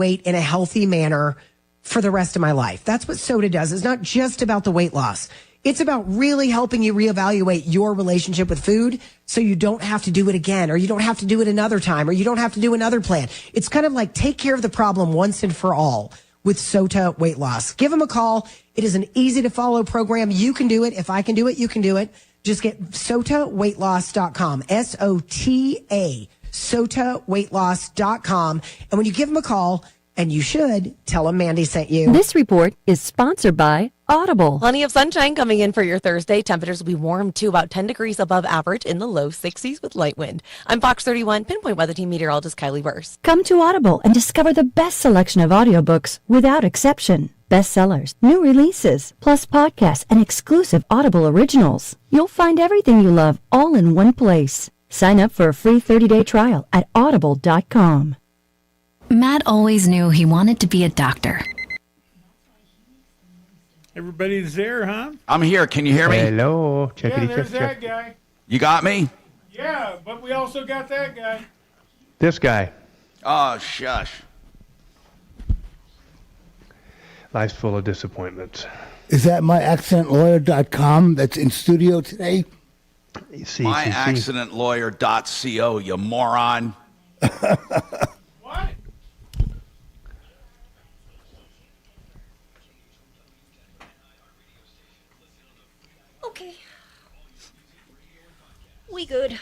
weight in a healthy manner for the rest of my life. That's what soda does. It's not just about the weight loss. It's about really helping you reevaluate your relationship with food so you don't have to do it again, or you don't have to do it another time, or you don't have to do another plan. It's kind of like take care of the problem once and for all with SOTA weight loss. Give them a call. It is an easy to follow program. You can do it. If I can do it, you can do it. Just get sotaweightloss.com, SOTA, sotaweightloss.com. And when you give them a call, and you should, tell them Mandy sent you. This report is sponsored by Audible. Plenty of sunshine coming in for your Thursday. Temperatures will be warm to about 10 degrees above average in the low 60s with light wind. I'm Fox 31 Pinpoint Weather Team meteorologist Kylie Burse. Come to Audible and discover the best selection of audiobooks without exception. Bestsellers, new releases, plus podcasts and exclusive Audible originals. You'll find everything you love all in one place. Sign up for a free 30-day trial at audible.com. Matt always knew he wanted to be a doctor. Everybody's there, huh? I'm here. Can you hear me? Hello. Yeah, there's that guy. You got me? Yeah, but we also got that guy. This guy. Oh, shush. Life's full of disappointments. Is that myaccidentlawyer.com that's in studio today? Myaccidentlawyer.co, you moron. What? Okay. We good.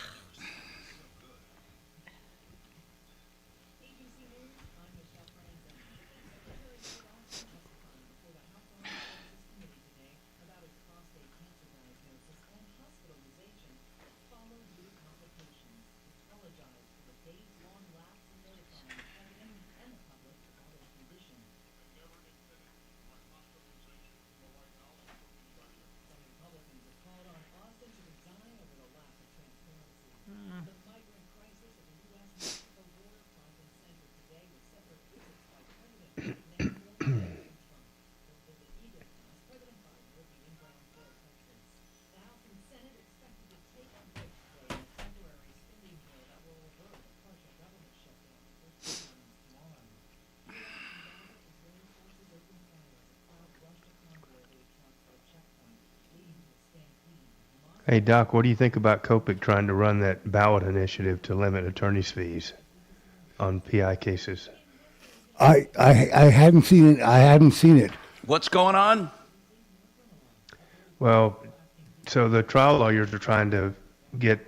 Hey, Doc, what do you think about Copic trying to run that ballot initiative to limit attorney's fees on PI cases? I hadn't seen it. I hadn't seen it. What's going on? Well, so the trial lawyers are trying to get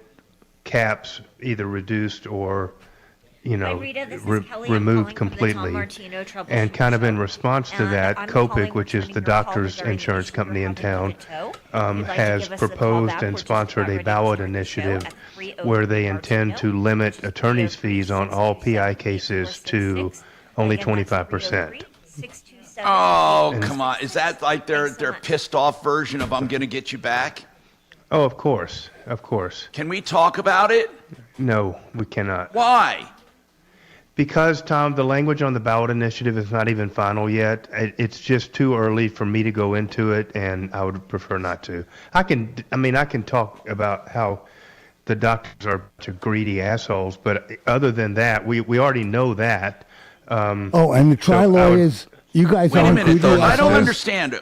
caps either reduced or, removed completely. And kind of in response to that, Copic, which is the doctor's insurance company in town, has proposed and sponsored a ballot initiative where they intend to limit attorney's fees on all PI cases to only 25%. Oh, come on. Is that like their pissed off version of I'm going to get you back? Oh, of course. Of course. Can we talk about it? No, we cannot. Why? Because, Tom, the language on the ballot initiative is not even final yet. It's just too early for me to go into it, and I would prefer not to. I can talk about how the doctors are a bunch of greedy assholes, but other than that, we already know that. And the trial lawyers, you guys Wait a aren't minute, greedy though. assholes?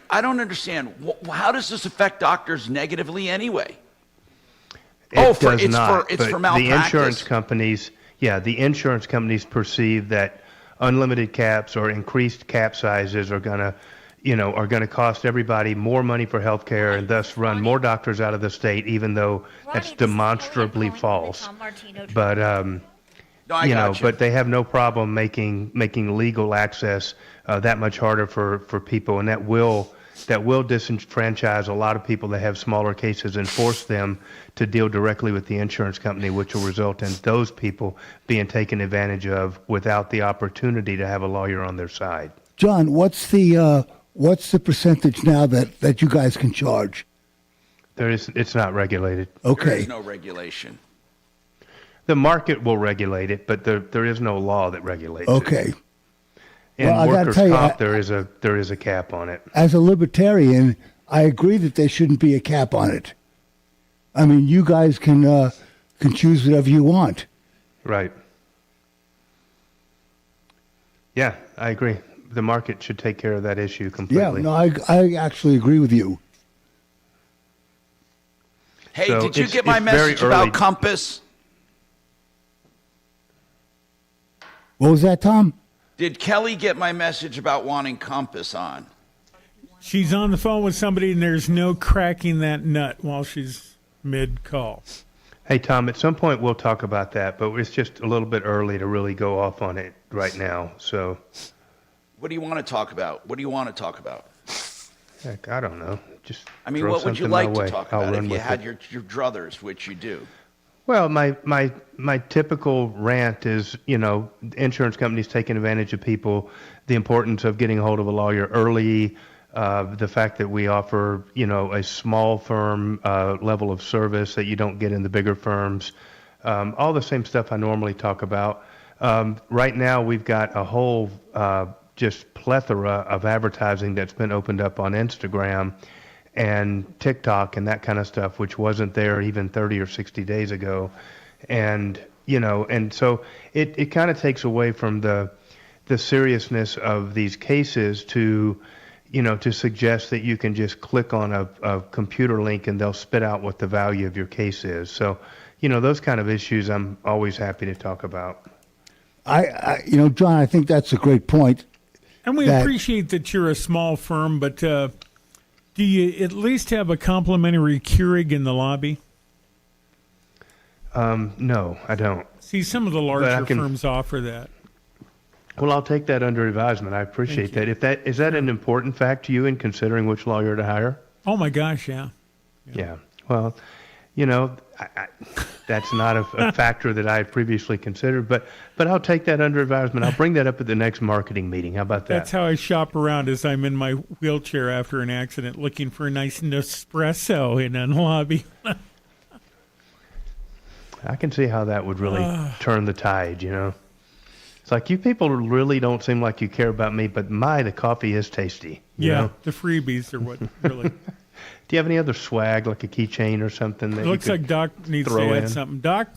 I don't understand. How does this affect doctors negatively anyway? It's for malpractice. The insurance companies perceive that unlimited caps or increased cap sizes are going to cost everybody more money for health care and thus run more doctors out of the state, even though that's demonstrably false. But but they have no problem making legal access that much harder for people, and that will disenfranchise a lot of people that have smaller cases and force them to deal directly with the insurance company, which will result in those people being taken advantage of without the opportunity to have a lawyer on their side. John, what's the percentage now that you guys can charge? It's not regulated. Okay. There is no regulation. The market will regulate it, but there is no law that regulates it. Okay. In Well, I gotta workers' tell you, comp, there is a cap on it. As a libertarian, I agree that there shouldn't be a cap on it. I mean, you guys can choose whatever you want. Right. Yeah, I agree. The market should take care of that issue completely. Yeah, no, I actually agree with you. Hey, So did you it's- get my it's very message about early. Compass? What was that, Tom? Did Kelly get my message about wanting Compass on? She's on the phone with somebody, and there's no cracking that nut while she's mid-call. Hey, Tom, at some point we'll talk about that, but it's just a little bit early to really go off on it right now. So, What do you want to talk about? What do you want to talk about? heck, I don't know. Just I mean, throw what would you something my like to way. talk I'll about run if you with had it. your druthers, which you do? Well, my typical rant is, insurance companies taking advantage of people, the importance of getting a hold of a lawyer early, the fact that we offer, a small firm level of service that you don't get in the bigger firms, all the same stuff I normally talk about. Right now, we've got a whole just plethora of advertising that's been opened up on Instagram and TikTok and that kind of stuff, which wasn't there even 30 or 60 days ago. And, and so it kind of takes away from the seriousness of these cases to suggest that you can just click on a computer link and they'll spit out what the value of your case is. So, those kind of issues I'm always happy to talk about. John, I think that's a great point. And we appreciate that you're a small firm, but do you at least have a complimentary Keurig in the lobby? No, I don't. See, some of the larger firms offer that. Well, I'll take that under advisement. I appreciate that. Is that an important fact to you in considering which lawyer to hire? Oh my gosh, yeah. Yeah. Well, that's not a factor that I had previously considered, but I'll take that under advisement. I'll bring that up at the next marketing meeting. How about that? That's how I shop around as I'm in my wheelchair after an accident looking for a nice Nespresso in a lobby. I can see how that would really turn the tide, It's like, you people really don't seem like you care about me, but the coffee is tasty. You know? The freebies are what really... Do you have any other swag, like a keychain or something? That It looks like Doc needs to add something. Doc?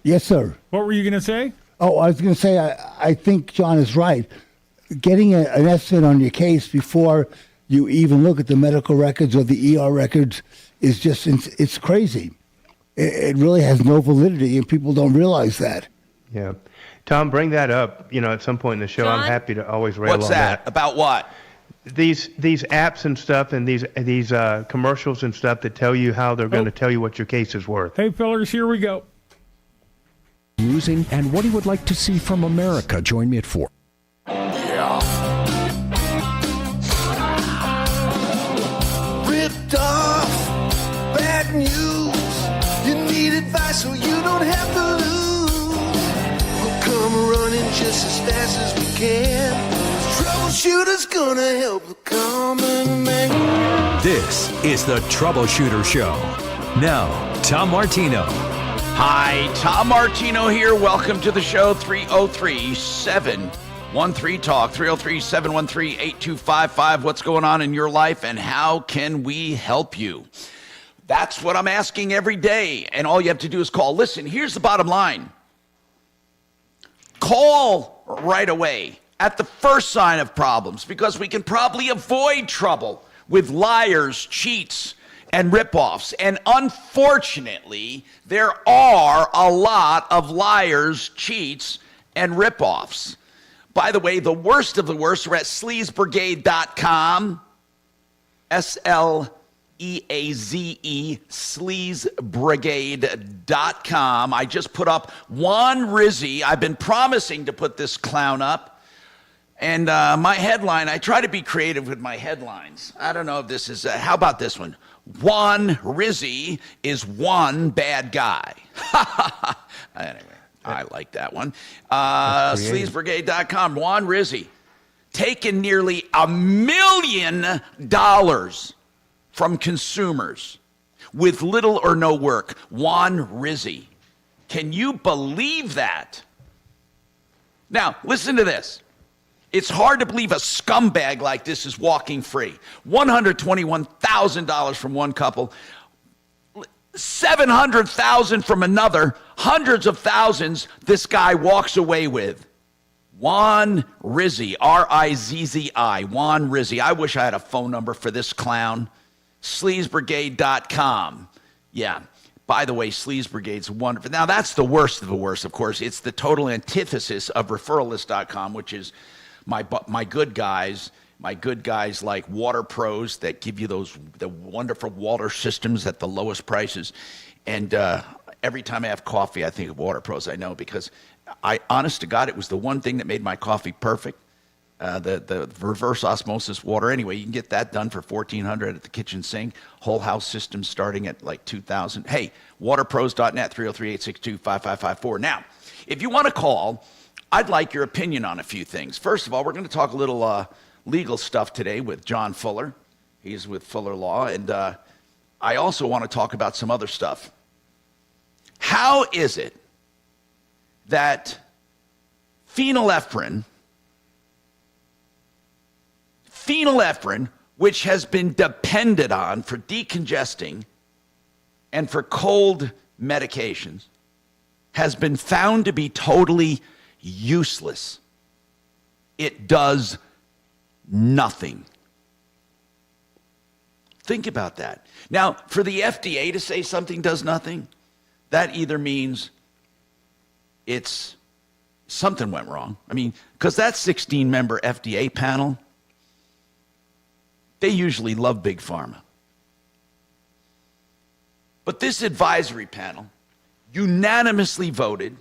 Yes, sir. What were you going to say? Oh, I was going to say, I think John is right. Getting an estimate on your case before you even look at the medical records or the ER records is just, it's crazy. It really has no validity, and people don't realize that. Yeah. Tom, bring that up, at some point in the show. John? I'm happy to always rail What's on that? About what? These apps and stuff and these commercials and stuff that tell you how they're going to tell you what your case is worth. Hey, fellers, here we go. Using and what he would like to see from America. Join me at 4. Ripped off, bad news. You need advice so you don't have to lose. We'll come running just as fast as we can. Troubleshooter's gonna help the common man. This is the Troubleshooter Show. Now, Tom Martino. Hi, Tom Martino here. Welcome to the show. 303-713-TALK. 303-713-8255. What's going on in your life and how can we help you? That's what I'm asking every day. And all you have to do is call. Listen, here's the bottom line. Call right away at the first sign of problems, because we can probably avoid trouble with liars, cheats, and ripoffs. And unfortunately, there are a lot of liars, cheats, and ripoffs. By the way, the worst of the worst are at sleazebrigade.com. SLEAZE, sleazebrigade.com. I just put up one Rizzy. I've been promising to put this clown up. And my headline, I try to be creative with my headlines. I don't know if this is, how about this one? One Rizzy is one bad guy. Anyway, I like that one. Sleazebrigade.com, Juan Rizzy, taking nearly $1 million from consumers with little or no work. Juan Rizzy. Can you believe that? Now, listen to this. It's hard to believe a scumbag like this is walking free. $121,000 from one couple, $700,000 from another, hundreds of thousands this guy walks away with. Juan Rizzi, R-I-Z-Z-I, Juan Rizzi. I wish I had a phone number for this clown. Sleazbrigade.com. Yeah. By the way, Sleaze Brigade's wonderful. Now, that's the worst of the worst, of course. It's the total antithesis of referralist.com, which is my good guys like Water Pros that give you the wonderful water systems at the lowest prices. And every time I have coffee, I think of Water Pros. I know, because honest to God, it was the one thing that made my coffee perfect. The reverse osmosis water. Anyway, you can get that done for $1,400 at the kitchen sink. Whole house system starting at like $2,000. Hey, waterpros.net, 303-862-5554. Now, if you want to call, I'd like your opinion on a few things. First of all, we're going to talk a little legal stuff today with John Fuller. He's with Fuller Law. And I also want to talk about some other stuff. How is it that phenylephrine, which has been depended on for decongesting and for cold medications, has been found to be totally useless? It does nothing. Think about that. Now, for the FDA to say something does nothing, that either means it's something went wrong. I mean, because that 16-member FDA panel, they usually love Big Pharma. But this advisory panel unanimously voted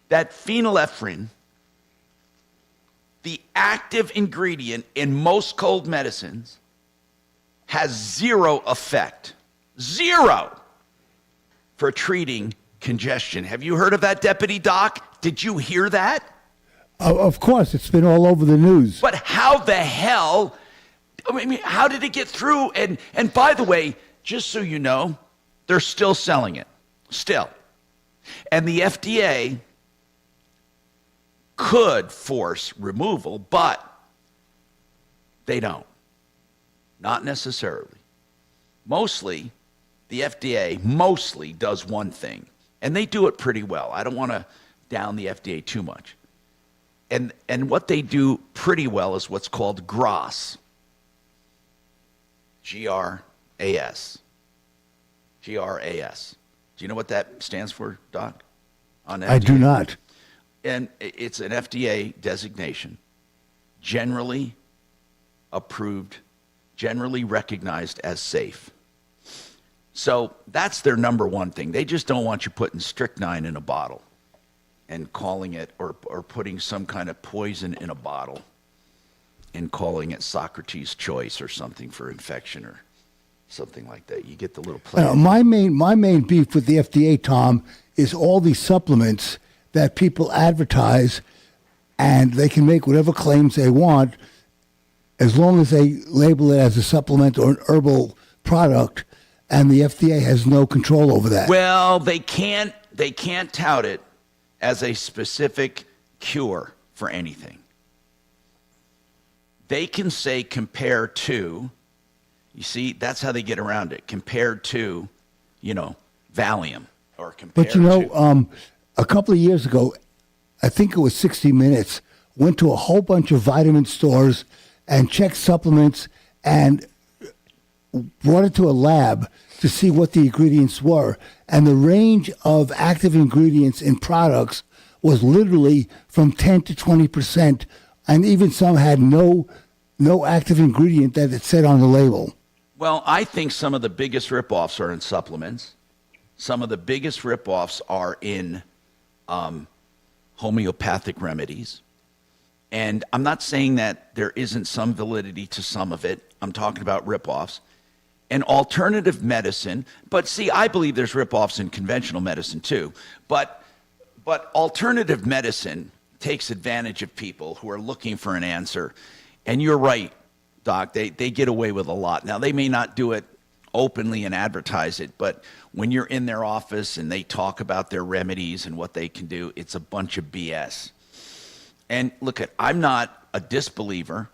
that phenylephrine, the active ingredient in most cold medicines, has zero effect. Zero for treating congestion. Have you heard of that, Deputy Doc? Did you hear that? Of course, it's been all over the news. But how the hell, I mean, how did it get through? And by the way, just so you know, they're still selling it. Still. And the FDA could force removal, but they don't. Not necessarily. Mostly, the FDA mostly does one thing, and they do it pretty well. I don't want to down the FDA too much. And what they do pretty well is what's called GRAS. G-R-A-S. G-R-A-S. Do you know what that stands for, Doc? On FDA? I do not. And it's an FDA designation, generally approved, generally recognized as safe. So that's their number one thing. They just don't want you putting strychnine in a bottle and calling it, or putting some kind of poison in a bottle and calling it Socrates' choice or something for infection or something like that. You get the little play. My main beef with the FDA, Tom, is all these supplements that people advertise, and they can make whatever claims they want as long as they label it as a supplement or an herbal product, and the FDA has no control over that. Well, they can't tout it as a specific cure for anything. They can say compared to, you see, that's how they get around it, compared to, Valium, or compared But a couple of years ago, I think it was 60 Minutes, went to a whole bunch of vitamin stores and checked supplements and brought it to a lab to see what the ingredients were. And the range of active ingredients in products was literally from 10 to 20%. And even some had no active ingredient that it said on the label. Well, I think some of the biggest ripoffs are in supplements. Some of the biggest ripoffs are in homeopathic remedies. And I'm not saying that there isn't some validity to some of it. I'm talking about ripoffs. And alternative medicine, but see, I believe there's ripoffs in conventional medicine too. But alternative medicine takes advantage of people who are looking for an answer. And you're right, Doc, they get away with a lot. Now, they may not do it openly and advertise it, but when you're in their office and they talk about their remedies and what they can do, it's a bunch of BS. And look, I'm not a disbeliever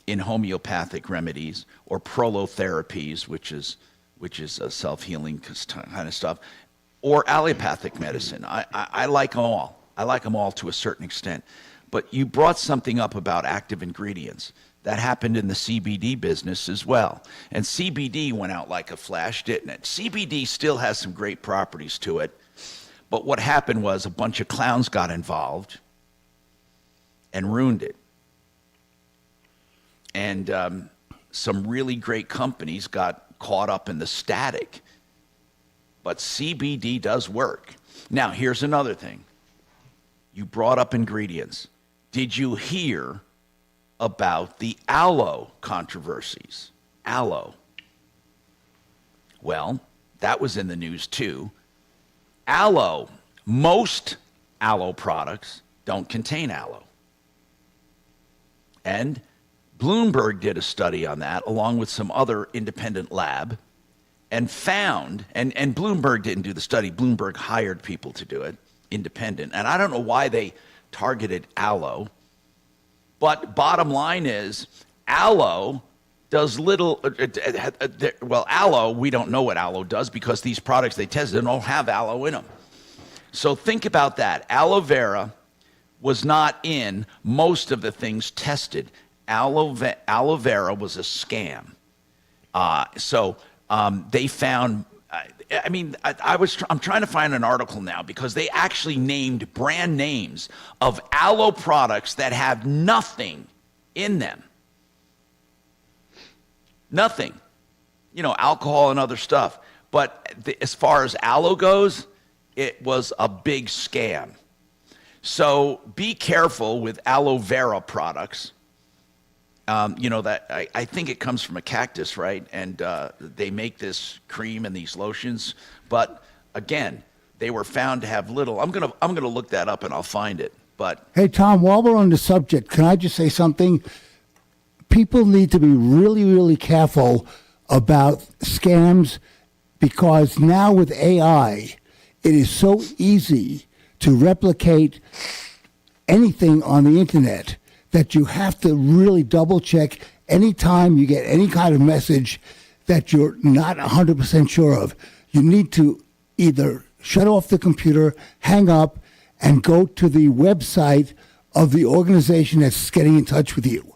in homeopathic remedies or prolotherapies, which is a self-healing kind of stuff, or allopathic medicine. I like them all. I like them all to a certain extent. But you brought something up about active ingredients. That happened in the CBD business as well. And CBD went out like a flash, didn't it? CBD still has some great properties to it. But what happened was a bunch of clowns got involved and ruined it. And some really great companies got caught up in the static. But CBD does work. Now, here's another thing. You brought up ingredients. Did you hear about the aloe controversies? Aloe. Well, that was in the news too. Aloe, most aloe products don't contain aloe. And Bloomberg did a study on that along with some other independent lab and found, and Bloomberg didn't do the study, Bloomberg hired people to do it, independent. And I don't know why they targeted aloe, but bottom line is aloe does little, well, aloe, we don't know what aloe does because these products they tested don't have aloe in them. So think about that. Aloe vera was not in most of the things tested. Aloe vera was a scam. They found, I'm trying to find an article now because they actually named brand names of aloe products that have nothing in them. Nothing. Alcohol and other stuff. But as far as aloe goes, it was a big scam. So be careful with aloe vera products. That I think it comes from a cactus, right? And they make this cream and these lotions. But again, they were found to have little. I'm gonna look that up and I'll find it. But hey, Tom, while we're on the subject, can I just say something? People need to be really, really careful about scams because now with AI, it is so easy to replicate anything on the internet that you have to really double check anytime you get any kind of message that you're not 100% sure of. You need to either shut off the computer, hang up, and go to the website of the organization that's getting in touch with you.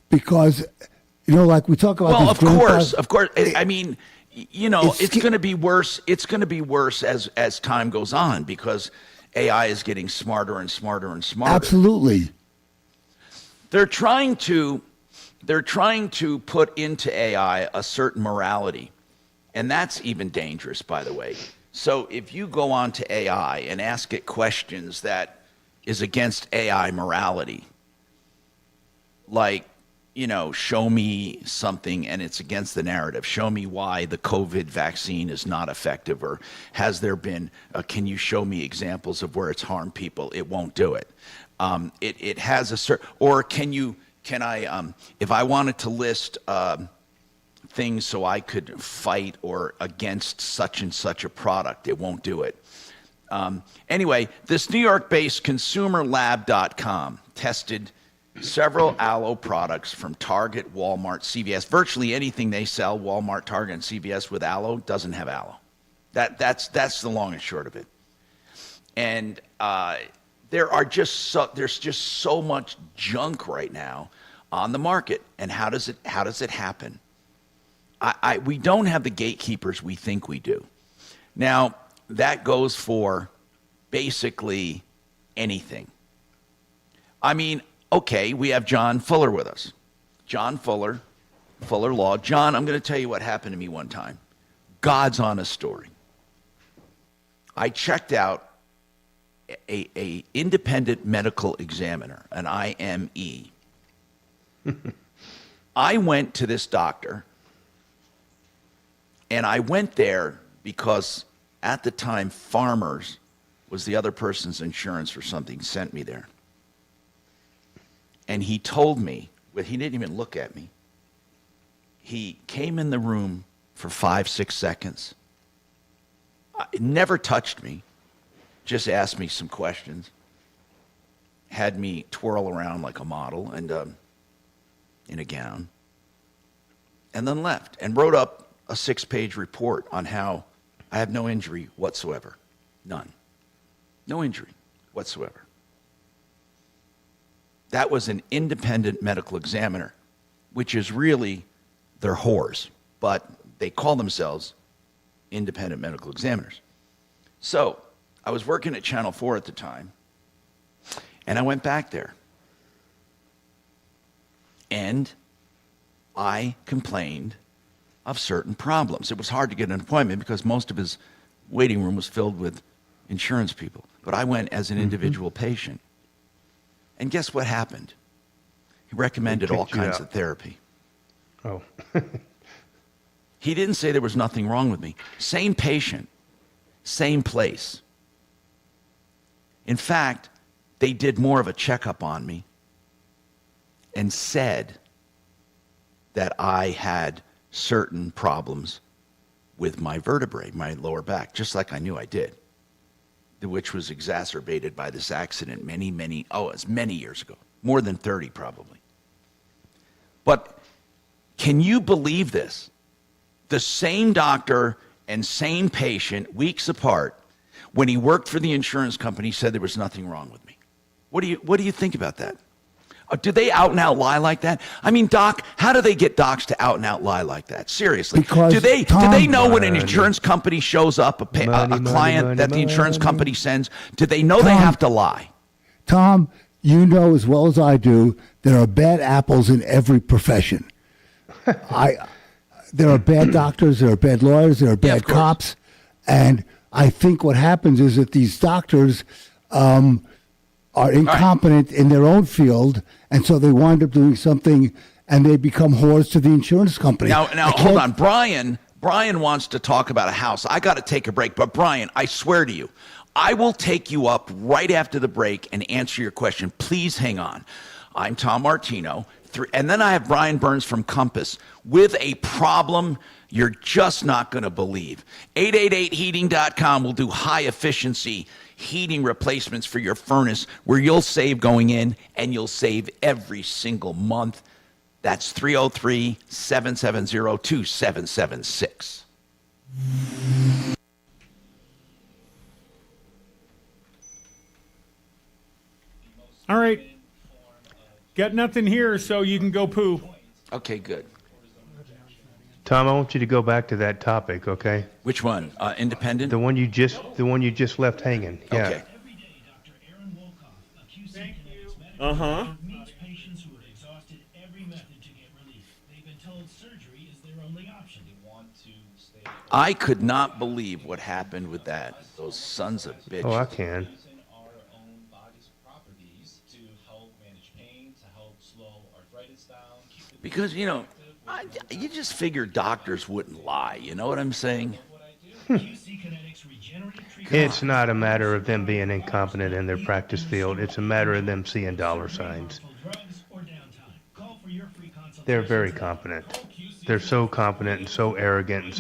Because, like we talk about. Well, of course. I mean, it's going to be worse. It's going to be worse as time goes on because AI is getting smarter and smarter and smarter. Absolutely. They're trying to put into AI a certain morality, and that's even dangerous, by the way. So if you go on to AI and ask it questions that is against AI morality, like, show me something and it's against the narrative. Show me why the COVID vaccine is not effective, or has there been, can you show me examples of where it's harmed people? It won't do it. It has a certain, or can I, if I wanted to list things so I could fight or against such and such a product, it won't do it. Anyway, this New York-based consumerlab.com tested several aloe products from Target, Walmart, CVS. Virtually anything they sell, Walmart, Target, and CVS with aloe doesn't have aloe. That's the long and short of it. And there's just so much junk right now on the market. And how does it happen? We don't have the gatekeepers we think we do. Now, that goes for basically anything. I mean, okay, we have John Fuller with us. John Fuller, Fuller Law. John, I'm going to tell you what happened to me one time. God's honest story. I checked out a independent medical examiner, an IME. I went to this doctor, and I went there because at the time, Farmers was the other person's insurance or something, sent me there. And he told me, but he didn't even look at me. He came in the room for 5-6 seconds. Never touched me, just asked me some questions. Had me twirl around like a model and in a gown. And then left and wrote up a 6-page report on how I have no injury whatsoever. None. No injury. whatsoever. That was an independent medical examiner, which is really, they're whores, but they call themselves independent medical examiners. So I was working at Channel 4 at the time, and I went back there. And I complained of certain problems. It was hard to get an appointment because most of his waiting room was filled with insurance people. But I went as an individual patient. And guess what happened? He recommended all kinds of therapy. Oh. He didn't say there was nothing wrong with me. Same patient, same place. In fact, they did more of a checkup on me and said that I had certain problems with my vertebrae, my lower back, just like I knew I did, which was exacerbated by this accident it was many years ago, more than 30 probably. But can you believe this? The same doctor and same patient, weeks apart, when he worked for the insurance company, said there was nothing wrong with me. What do you think about that? Do they out and out lie like that? I mean, Doc, how do they get docs to out and out lie like that? Seriously. Because do they know when an insurance company shows up, a client that the insurance company sends, do they know they have to lie? Tom, you know as well as I do, there are bad apples in every profession. There are bad doctors, there are bad lawyers, there are bad cops. And I think what happens is that these doctors are incompetent in their own field, and so they wind up doing something, and they become whores to the insurance company. Now hold on. Brian wants to talk about a house. I got to take a break, but Brian, I swear to you, I will take you up right after the break and answer your question. Please hang on. I'm Tom Martino, and then I have Brian Burns from Compass with a problem you're just not going to believe. 888heating.com will do high efficiency heating replacements for your furnace where you'll save going in and you'll save every single month. That's 303-770-2776. All right. Got nothing here, so you can go poo. Okay, good. Tom, I want you to go back to that topic, okay? Which one? Independent? The one you just left hanging. Yeah. Okay. Uh-huh. I could not believe what happened with that. Those sons of bitches. Oh, I can. Because, you just figure doctors wouldn't lie. You know what I'm saying? It's not a matter of them being incompetent in their practice field. It's a matter of them seeing dollar signs. They're very competent. They're so competent and so arrogant and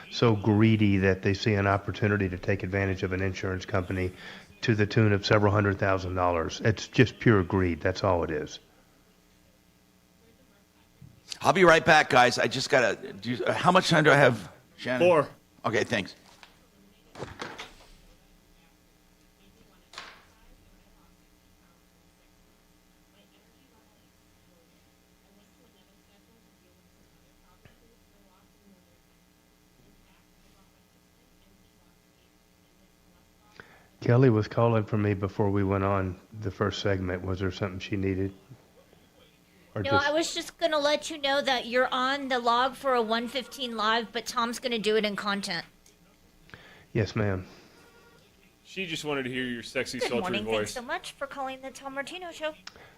so greedy that they see an opportunity to take advantage of an insurance company to the tune of several $100,000. It's just pure greed. That's all it is. I'll be right back, guys. I just got to do. How much time do I have, Shannon? 4. Okay, thanks. Kelly was calling for me before we went on the first segment. Was there something she needed? No, I was just going to let you know that you're on the log for a 1:15 live, but Tom's going to do it in content. Yes, ma'am. She just wanted to hear your sexy, Good sultry morning. voice. Thanks so much for calling the Tom Martino Show.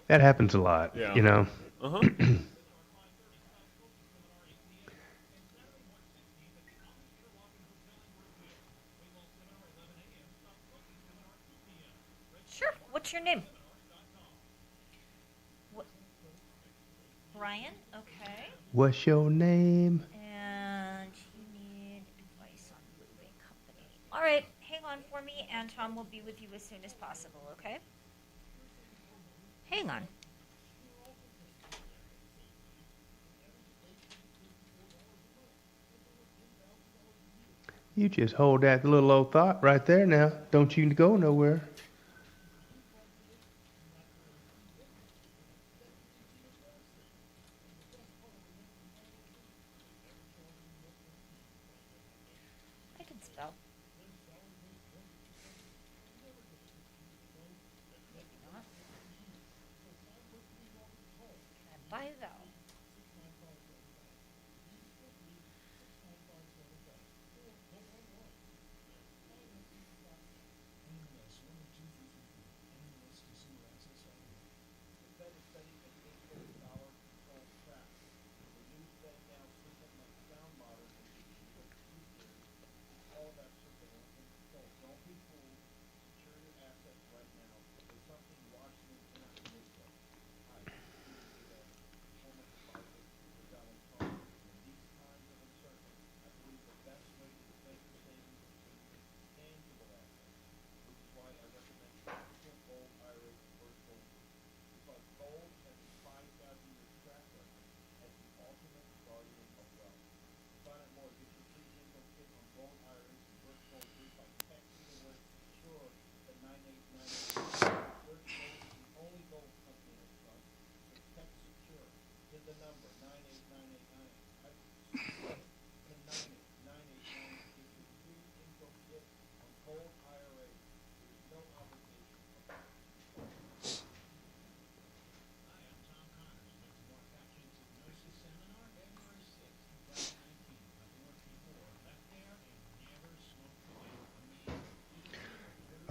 That happens a lot, Yeah. you know. Uh-huh. Sure. What's your name? Brian? Okay. What's your name? And you need advice on moving company. All right. Hang on for me, and Tom will be with you as soon as possible, okay? Hang on. You just hold that little old thought right there now. Don't you go nowhere.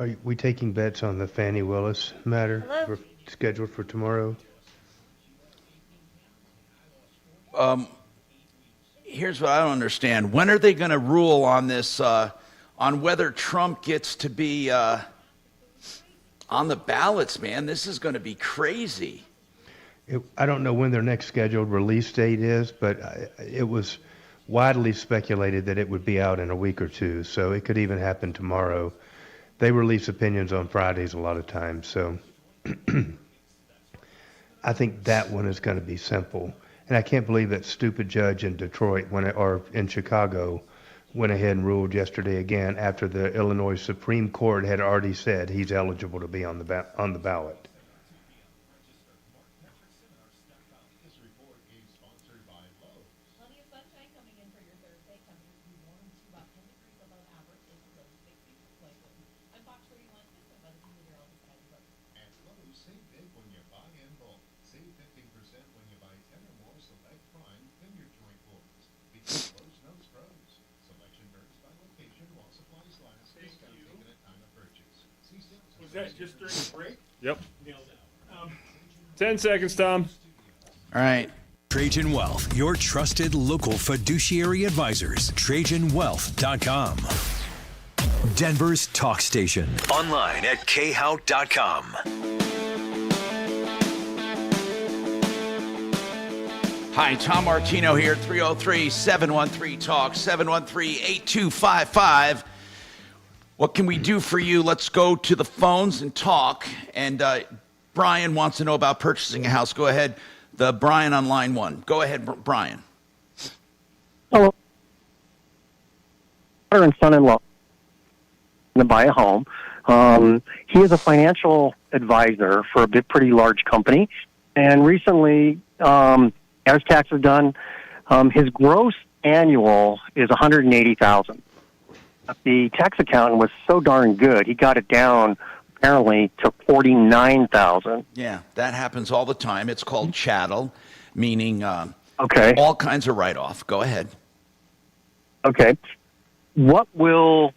Are we taking bets on the Fannie Willis matter scheduled for tomorrow? Here's what I don't understand. When are they going to rule on this, on whether Trump gets to be on the ballots, man? This is going to be crazy. I don't know when their next scheduled release date is, but it was widely speculated that it would be out in a week or two, so it could even happen tomorrow. They release opinions on Fridays a lot of times, so I think that one is going to be simple. And I can't believe that stupid judge in Detroit or in Chicago went ahead and ruled yesterday again after the Illinois Supreme Court had already said he's eligible to be on the ballot. Was that just during the break? Yep. 10 seconds, Tom. All right. Trajan Wealth, your trusted local fiduciary advisors. TrajanWealth.com. Denver's talk station. Online at khout.com. Hi, Tom Martino here, 303-713-TALK, 713-8255. What can we do for you? Let's go to the phones and talk. And Brian wants to know about purchasing a house. Go ahead. The Brian on line one. Go ahead, Brian. Hello. Daughter and son-in-law to buy a home. He is a financial advisor for a pretty large company. And recently, as taxes done, his gross annual is $180,000. The tax accountant was so darn good, he got it down apparently to $49,000. Yeah, that happens all the time. It's called chattel, meaning all kinds of write-off. Go ahead. Okay. What will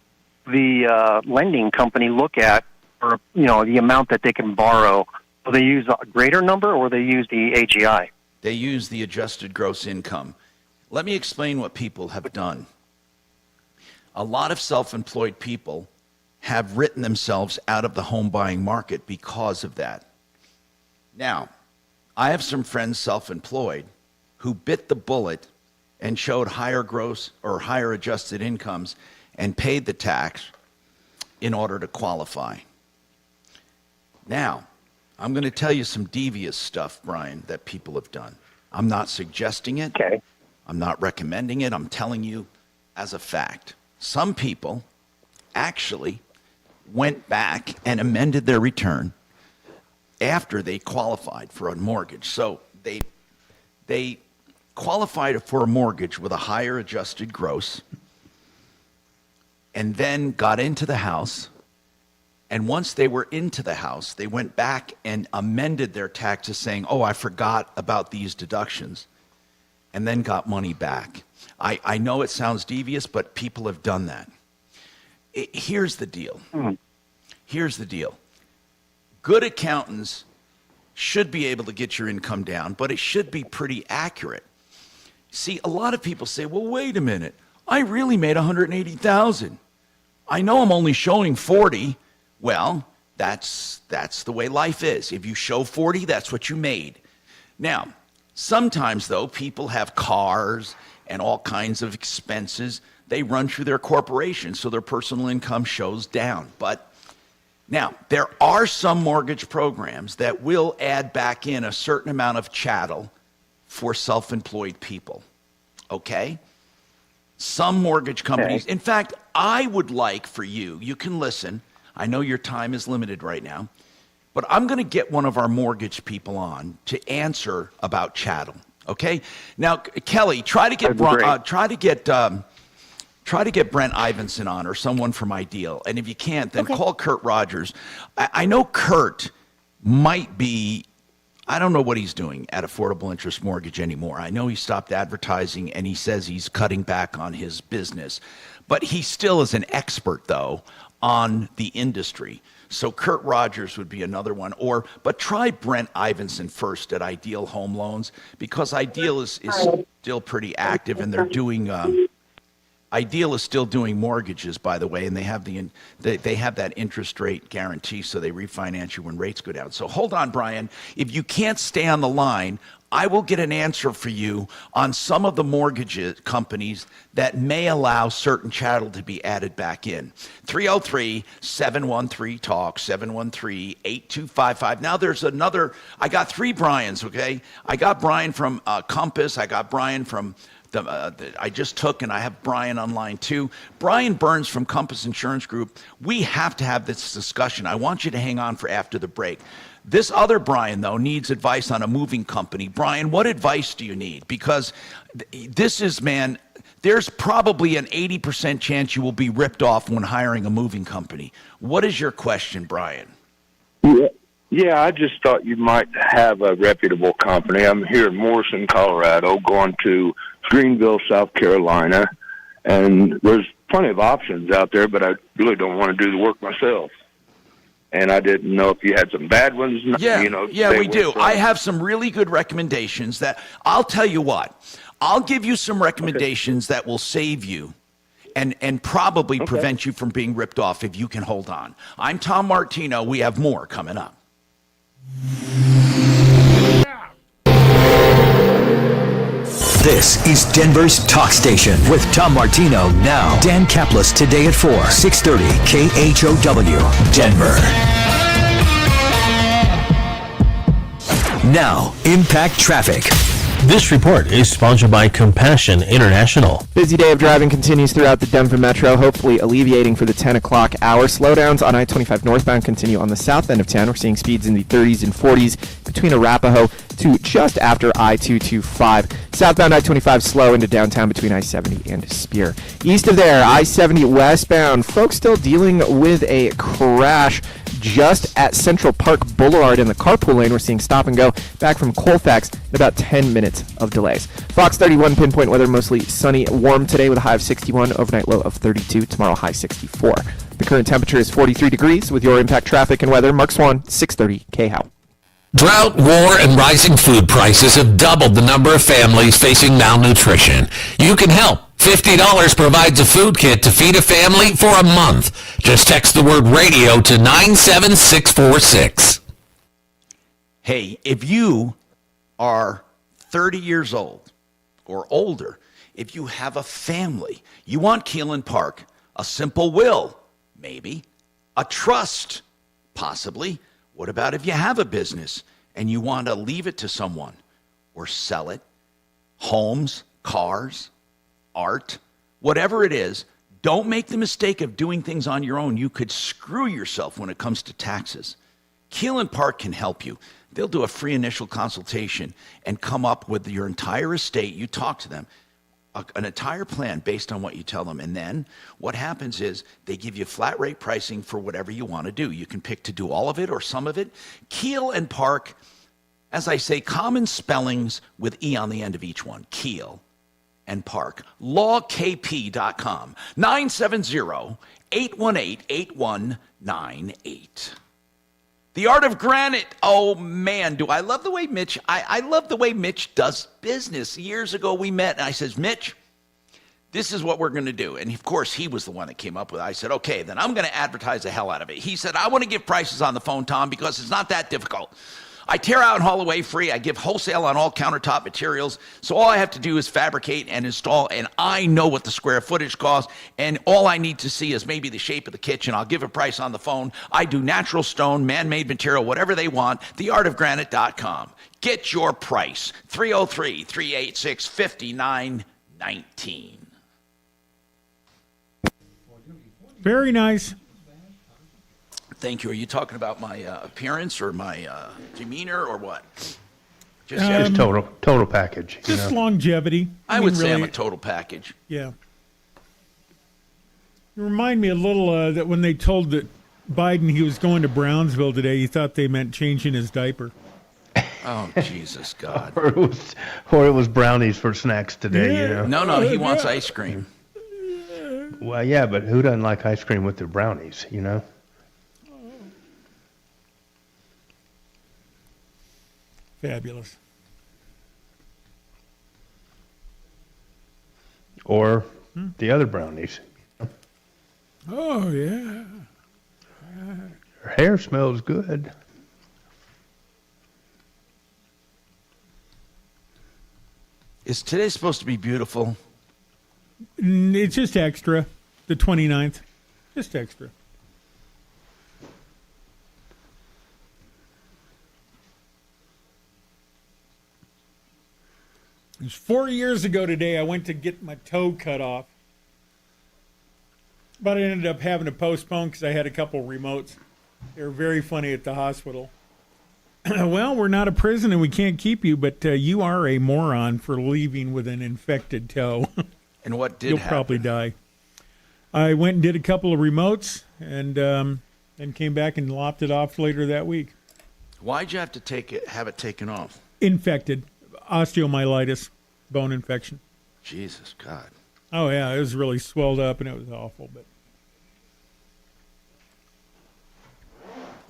the lending company look at for, the amount that they can borrow? Will they use a greater number or will they use the AGI? They use the adjusted gross income. Let me explain what people have done. A lot of self-employed people have written themselves out of the home buying market because of that. Now, I have some friends self-employed who bit the bullet and showed higher gross or higher adjusted incomes and paid the tax in order to qualify. Now, I'm going to tell you some devious stuff, Brian, that people have done. I'm not suggesting it. Okay. I'm not recommending it. I'm telling you as a fact. Some people actually went back and amended their return after they qualified for a mortgage. So they qualified for a mortgage with a higher adjusted gross and then got into the house. And once they were into the house, they went back and amended their taxes saying, oh, I forgot about these deductions, and then got money back. I know it sounds devious, but people have done that. Here's the deal. Here's the deal. Good accountants should be able to get your income down, but it should be pretty accurate. See, a lot of people say, well, wait a minute. I really made $180,000. I know I'm only showing 40. Well, that's the way life is. If you show 40, that's what you made. Now, sometimes, though, people have cars and all kinds of expenses. They run through their corporation, so their personal income shows down. But now, there are some mortgage programs that will add back in a certain amount of chattel for self-employed people, okay? Some mortgage companies. Okay. In fact, I would like for you can listen. I know your time is limited right now, but I'm going to get one of our mortgage people on to answer about chattel. Okay. Now, Kelly, try to get Brent Ivinson on or someone from Ideal, and if you can't, then call Kurt Rogers. I know Kurt might be. I don't know what he's doing at Affordable Interest Mortgage anymore. I know he stopped advertising, and he says he's cutting back on his business, but he still is an expert though on the industry. So Kurt Rogers would be another one. But try Brent Ivinson first at Ideal Home Loans, because Ideal is still pretty active, and they're doing Ideal is still doing mortgages, by the way, and they have they have that interest rate guarantee, so they refinance you when rates go down. So hold on, Brian. If you can't stay on the line, I will get an answer for you on some of the mortgage companies that may allow certain chattel to be added back in. 303-713-TALK, 713-8255. Now there's another. I got 3 Brians, okay? I got Brian from Compass. I got Brian from I just took, and I have Brian on line 2. Brian Burns from Compass Insurance Group. We have to have this discussion. I want you to hang on for after the break. This other Brian, though, needs advice on a moving company. Brian, what advice do you need? Because this is, man, there's probably an 80% chance you will be ripped off when hiring a moving company. What is your question, Brian? Yeah, I just thought you might have a reputable company. I'm here in Morrison, Colorado, going to Greenville, South Carolina, and there's plenty of options out there, but I really don't want to do the work myself. And I didn't know if you had some bad ones. Yeah, we do. I have some really good recommendations that I'll tell you what. I'll give you some recommendations that will save you and probably prevent you from being ripped off if you can hold on. I'm Tom Martino. We have more coming up. This is Denver's Talk Station with Tom Martino now. Dan Kaplis today at 4, 630 KHOW, Denver. Now, Impact Traffic. This report is sponsored by Compassion International. Busy day of driving continues throughout the Denver metro, hopefully alleviating for the 10 o'clock hour. Slowdowns on I-25 northbound continue on the south end of town. We're seeing speeds in the 30s and 40s between Arapahoe to just after I-225. Southbound I-25 slow into downtown between I-70 and Spear. East of there, I-70 westbound. Folks still dealing with a crash just at Central Park Boulevard in the carpool lane. We're seeing stop and go back from Colfax in about 10 minutes of delays. Fox 31 pinpoint weather, mostly sunny, warm today with a high of 61, overnight low of 32, tomorrow high 64. The current temperature is 43 degrees. With your Impact Traffic and weather, Mark Swan, 630 KHOW. Drought, war, and rising food prices have doubled the number of families facing malnutrition. You can help. $50 provides a food kit to feed a family for a month. Just text the word radio to 97646. Hey, if you are 30 years old or older, if you have a family, you want Keelan Park, a simple will, maybe, a trust, possibly. What about if you have a business and you want to leave it to someone or sell it? Homes, cars, art, whatever it is, don't make the mistake of doing things on your own. You could screw yourself when it comes to taxes. Keelan Park can help you. They'll do a free initial consultation and come up with your entire estate. You talk to them, an entire plan based on what you tell them. And then what happens is they give you flat rate pricing for whatever you want to do. You can pick to do all of it or some of it. Keel and Park, as I say, common spellings with E on the end of each one. Keel and Park. LawKP.com. 970-818-8198. The Art of Granite. Oh, man, do I love the way Mitch, I love the way Mitch does business. Years ago we met, and I says, Mitch, this is what we're going to do. And, of course, he was the one that came up with it. I said, okay, then I'm going to advertise the hell out of it. He said, I want to give prices on the phone, Tom, because it's not that difficult. I tear out and haul away free. I give wholesale on all countertop materials. So all I have to do is fabricate and install, and I know what the square footage costs, and all I need to see is maybe the shape of the kitchen. I'll give a price on the phone. I do natural stone, man-made material, whatever they want. TheArtOfGranite.com. Get your price. 303-386-5919. Very nice. Thank you. Are you talking about my appearance or my demeanor or what? Just total package. Just longevity. I would say I'm a total package. Yeah. You remind me a little that when they told that Biden he was going to Brownsville today, he thought they meant changing his diaper. Oh, Jesus, God. or it was brownies for snacks today. Yeah. You know? No, he wants ice cream. Well, yeah, but who doesn't like ice cream with their brownies, you know? Fabulous. Or the other brownies. Oh, yeah. Her hair smells good. Is today supposed to be beautiful? It's just extra. The 29th. Just extra. It was 4 years ago today I went to get my toe cut off. But I ended up having to postpone because I had a couple remotes. They were very funny at the hospital. Well, we're not a prison and we can't keep you, but you are a moron for leaving with an infected toe. And what did You'll happen? probably die. I went and did a couple of remotes and came back and lopped it off later that week. Why'd you have to have it taken off? Infected. Osteomyelitis. Bone infection. Jesus, God. Oh, yeah. It was really swelled up and it was awful. But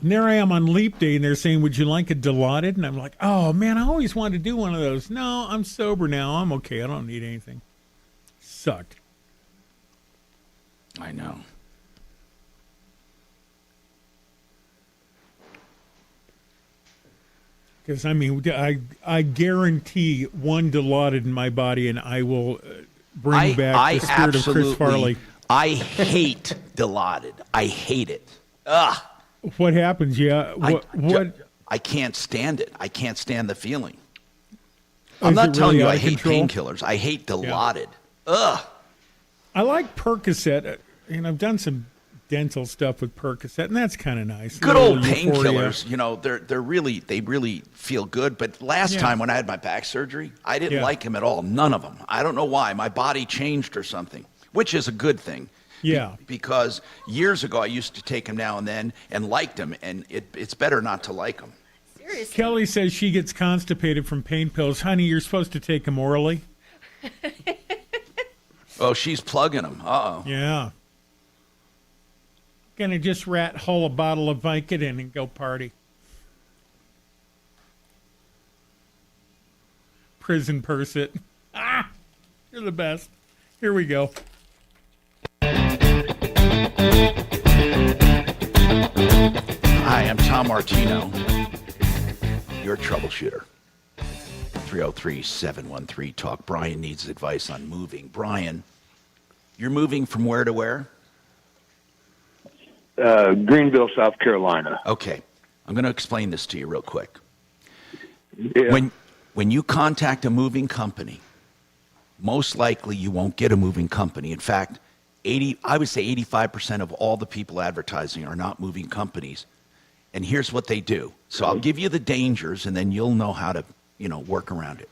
and there I am on Leap Day and they're saying, would you like a Dilaudid? And I'm like, oh, man, I always wanted to do one of those. No, I'm sober now. I'm okay. I don't need anything. Sucked. I know. Because, I mean, I guarantee one Dilaudid in my body and I will bring back the spirit of Chris Farley. I hate Dilaudid. I hate it. Ugh. What happens? Yeah. I can't stand it. I can't stand the feeling. Is I'm not it telling really you out I of hate control? painkillers. I hate Dilaudid. Ugh. I like Percocet, and I've done some dental stuff with Percocet, and that's kind of nice. Good A old little euphoria. painkillers, you know, they really feel good. But last time when I had my back surgery, I didn't like them at all. None of them. I don't know why. My body changed or something, which is a good thing. Yeah. Because years ago I used to take them now and then and liked them, and it's better not to like them. Seriously. Kelly says she gets constipated from pain pills. Honey, you're supposed to take them orally. Oh, she's plugging them. Uh-oh. Yeah. Gonna just rat hole a bottle of Vicodin and go party. Prison Percet. Ah, you're the best. Here we go. Hi, I'm Tom Martino, your troubleshooter. 303-713-TALK. Brian needs advice on moving. Brian, you're moving from where to where? Greenville, South Carolina. Okay. I'm going to explain this to you real quick. Yeah. When you contact a moving company, most likely you won't get a moving company. In fact, I would say 85% of all the people advertising are not moving companies. And here's what they do. So I'll give you the dangers, and then you'll know how to, work around it.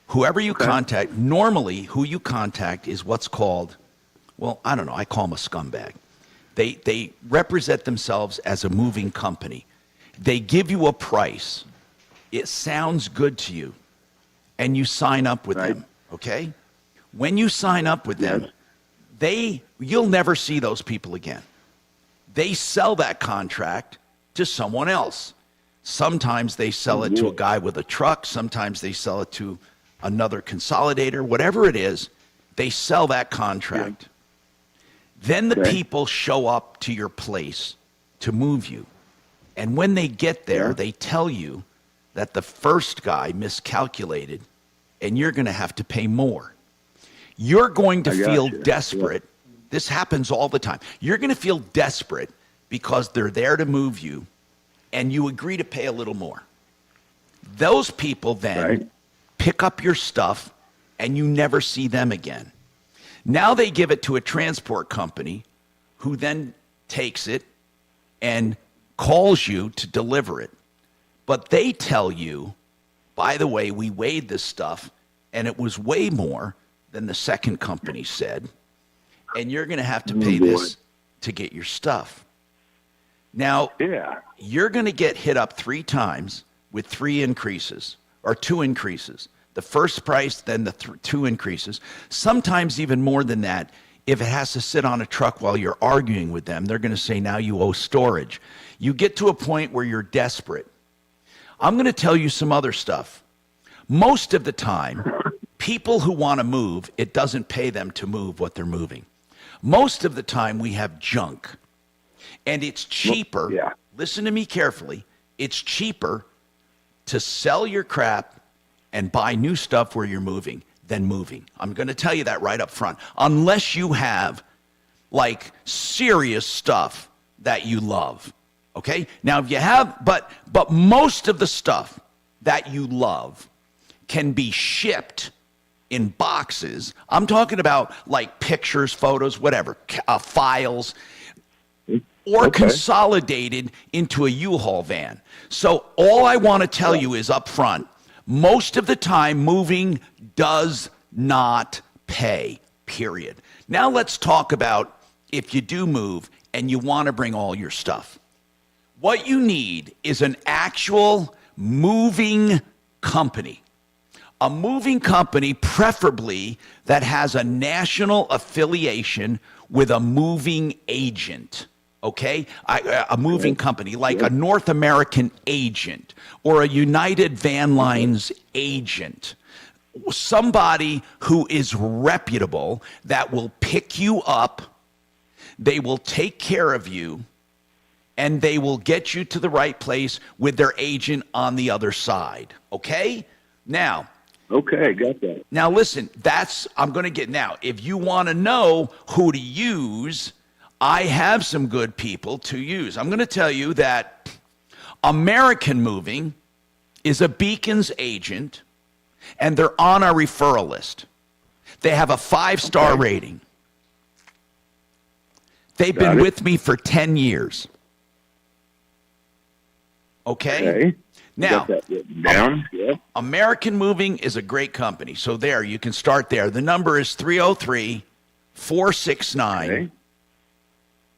Whoever you contact, normally who you contact is what's called, well, I don't know, I call them a scumbag. They represent themselves as a moving company. They give you a price. It sounds good to you, and you sign up with them, okay? When you sign up with them, you'll never see those people again. They sell that contract to someone else. Sometimes they sell it to a guy with a truck. Sometimes they sell it to another consolidator. Whatever it is, they sell that contract. Then the people show up to your place to move you. And when they get there, they tell you that the first guy miscalculated and you're going to have to pay more. You're going to feel desperate. This happens all the time. You're going to feel desperate because they're there to move you and you agree to pay a little more. Those people then pick up your stuff and you never see them again. Now they give it to a transport company who then takes it and calls you to deliver it. But they tell you, by the way, we weighed this stuff and it was way more than the second company said, and you're going to have to pay this to get your stuff. Now, you're going to get hit up 3 times with 3 increases or 2 increases. The first price, then the 2 increases, sometimes even more than that If it has to sit on a truck while you're arguing with them, they're going to say, now you owe storage. You get to a point where you're desperate. I'm going to tell you some other stuff. Most of the time, people who want to move, it doesn't pay them to move what they're moving. Most of the time, we have junk. And it's cheaper. Yeah. Listen to me carefully. It's cheaper to sell your crap and buy new stuff where you're moving than moving. I'm going to tell you that right up front. Unless you have like serious stuff that you love. Okay? Now if you have but most of the stuff that you love can be shipped in boxes. I'm talking about like pictures, photos, whatever, files, or consolidated into a U-Haul van. So all I want to tell you is up front, most of the time moving does not pay, period. Now let's talk about if you do move and you want to bring all your stuff. What you need is an actual moving company. A moving company, preferably that has a national affiliation with a moving agent. Okay? A moving company, like a North American agent or a United Van Lines agent. Somebody who is reputable that will pick you up, they will take care of you, and they will get you to the right place with their agent on the other side. Okay? Now. Okay, got that. Now listen, I'm going to get, now, if you want to know who to use, I have some good people to use. I'm going to tell you that American Moving is a Beacons agent, and they're on our referral list. They have a 5-star rating. They've been with me for 10 years. Okay? Now, down. Yeah. American Moving is a great company. So there, you can start there. The number is 303-469.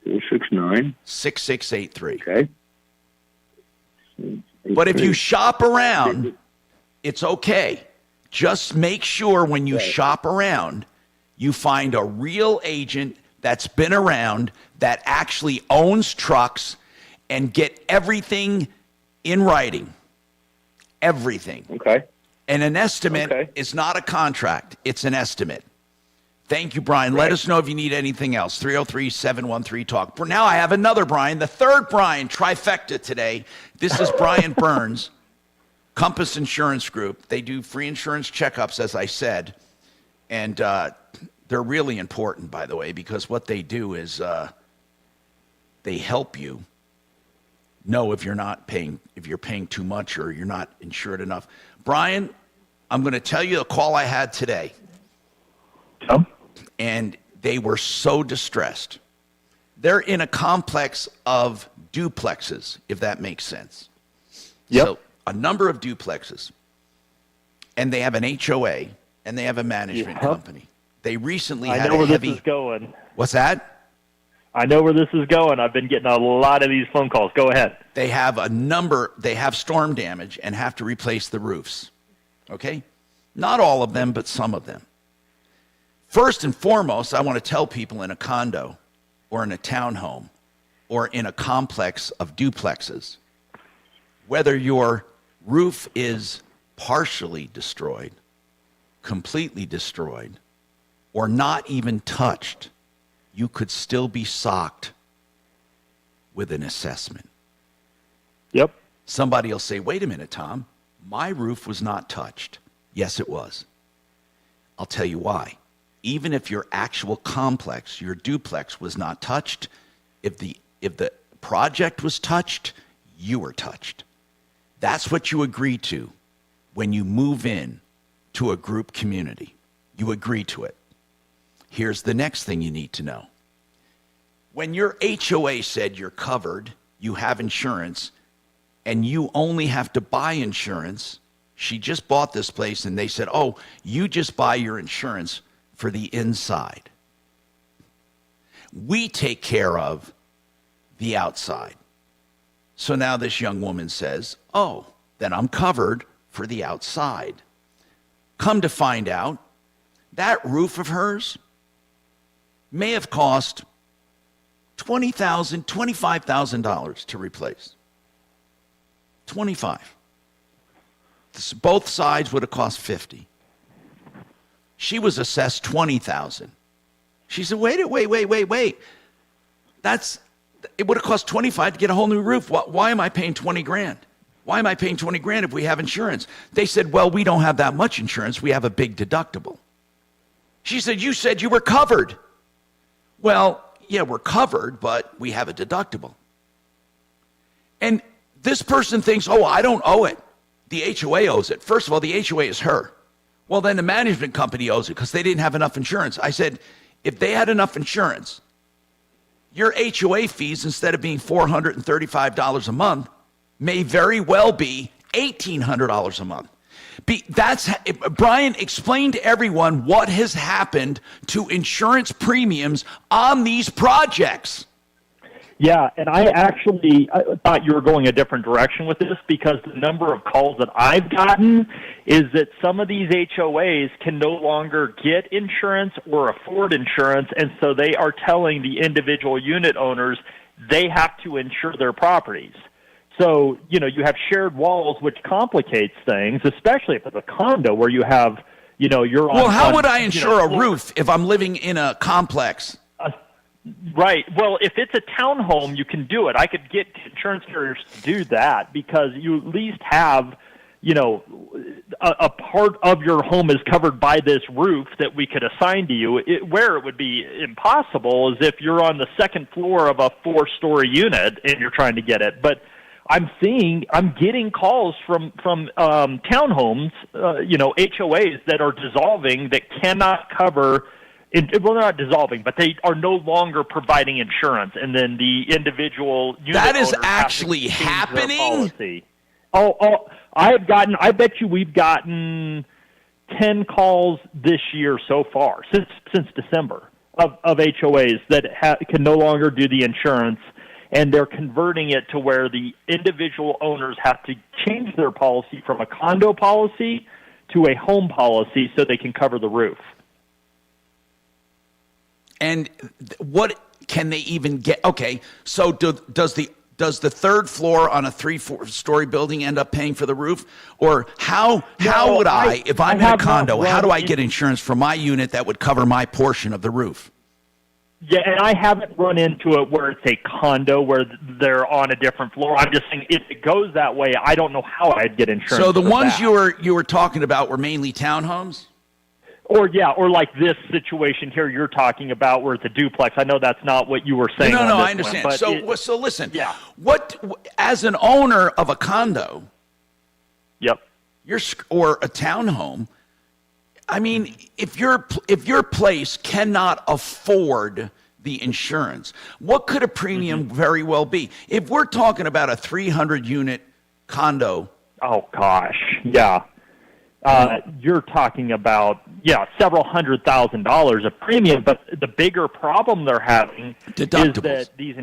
469. 6683. Okay. But if you shop around, it's okay. Just make sure when you shop around, you find a real agent that's been around, that actually owns trucks, and get everything in writing. Everything. Okay. And an estimate is not a contract. It's an estimate. Thank you, Brian. Let us know if you need anything else. 303-713-TALK. Now I have another Brian, the third Brian, trifecta today. This is Brian Burns, Compass Insurance Group. They do free insurance checkups, as I said. And they're really important, by the way, because what they do is they help you know if you're paying too much or you're not insured enough. Brian, I'm going to tell you a call I had today. And they were so distressed. They're in a complex of duplexes, if that makes sense. Yep. So a number of duplexes. And they have an HOA, and they have a management company. They recently had I know where this is going. What's that? I know where this is going. I've been getting a lot of these phone calls. Go ahead. They have they have storm damage and have to replace the roofs. Okay? Not all of them, but some of them. First and foremost, I want to tell people in a condo or in a townhome or in a complex of duplexes, whether your roof is partially destroyed, completely destroyed, or not even touched, you could still be socked with an assessment. Yep. Somebody will say, wait a minute, Tom, my roof was not touched. Yes, it was. I'll tell you why. Even if your actual complex, your duplex was not touched, if the project was touched, you were touched. That's what you agree to when you move in to a group community. You agree to it. Here's the next thing you need to know. When your HOA said you're covered, you have insurance, and you only have to buy insurance, she just bought this place and they said, oh, you just buy your insurance for the inside. We take care of the outside. So now this young woman says, oh, then I'm covered for the outside. Come to find out, that roof of hers may have cost $20,000, $25,000 to replace. 25. Both sides would have cost 50. She was assessed 20,000. She said, wait. It would have cost 25 to get a whole new roof. Why am I paying 20 grand? Why am I paying 20 grand if we have insurance? They said, well, we don't have that much insurance. We have a big deductible. She said, you said you were covered. Well, yeah, we're covered, but we have a deductible. And this person thinks, oh, I don't owe it. The HOA owes it. First of all, the HOA is her. Well, then the management company owes it because they didn't have enough insurance. I said, if they had enough insurance, your HOA fees, instead of being $435 a month, may very well be $1,800 a month. Brian, explain to everyone what has happened to insurance premiums on these projects. Yeah, and I thought you were going a different direction with this, because the number of calls that I've gotten is that some of these HOAs can no longer get insurance or afford insurance, and so they are telling the individual unit owners they have to insure their properties. So, you have shared walls, which complicates things, especially if it's a condo where you have, you're on... Well, how would I insure a roof if I'm living in a complex? Right. Well, if it's a townhome, you can do it. I could get insurance carriers to do that, because you at least have, a part of your home is covered by this roof that we could assign to you. Where it would be impossible is if you're on the second floor of a 4-story unit and you're trying to get it. But I'm getting calls from townhomes, HOAs that are dissolving that cannot cover. Well, they're not dissolving, but they are no longer providing insurance, and then the individual unit that is owners actually have to change their happening. Policy. I bet you we've gotten 10 calls this year so far, since December, of HOAs that can no longer do the insurance, and they're converting it to where the individual owners have to change their policy from a condo policy to a home policy so they can cover the roof. And what can they even get? Okay, so does the third floor on a 3-4-story building end up paying for the roof? Or how would I, if I'm in a condo, how do I get insurance for my unit that would cover my portion of the roof? Yeah, and I haven't run into it where it's a condo where they're on a different floor. I'm just saying, if it goes that way, I don't know how I'd get insurance. So the ones that. you were talking about were mainly townhomes? Or like this situation here you're talking about where it's a duplex. I know that's not what you were saying. No, I understand. One, so listen. Yeah. As an owner of a condo, yep, or a townhome, I mean, if your place cannot afford the insurance, what could a premium very well be? If we're talking about a 300-unit condo. Oh gosh, yeah. You're talking about, several $100,000 of premium, but the bigger problem they're having is that these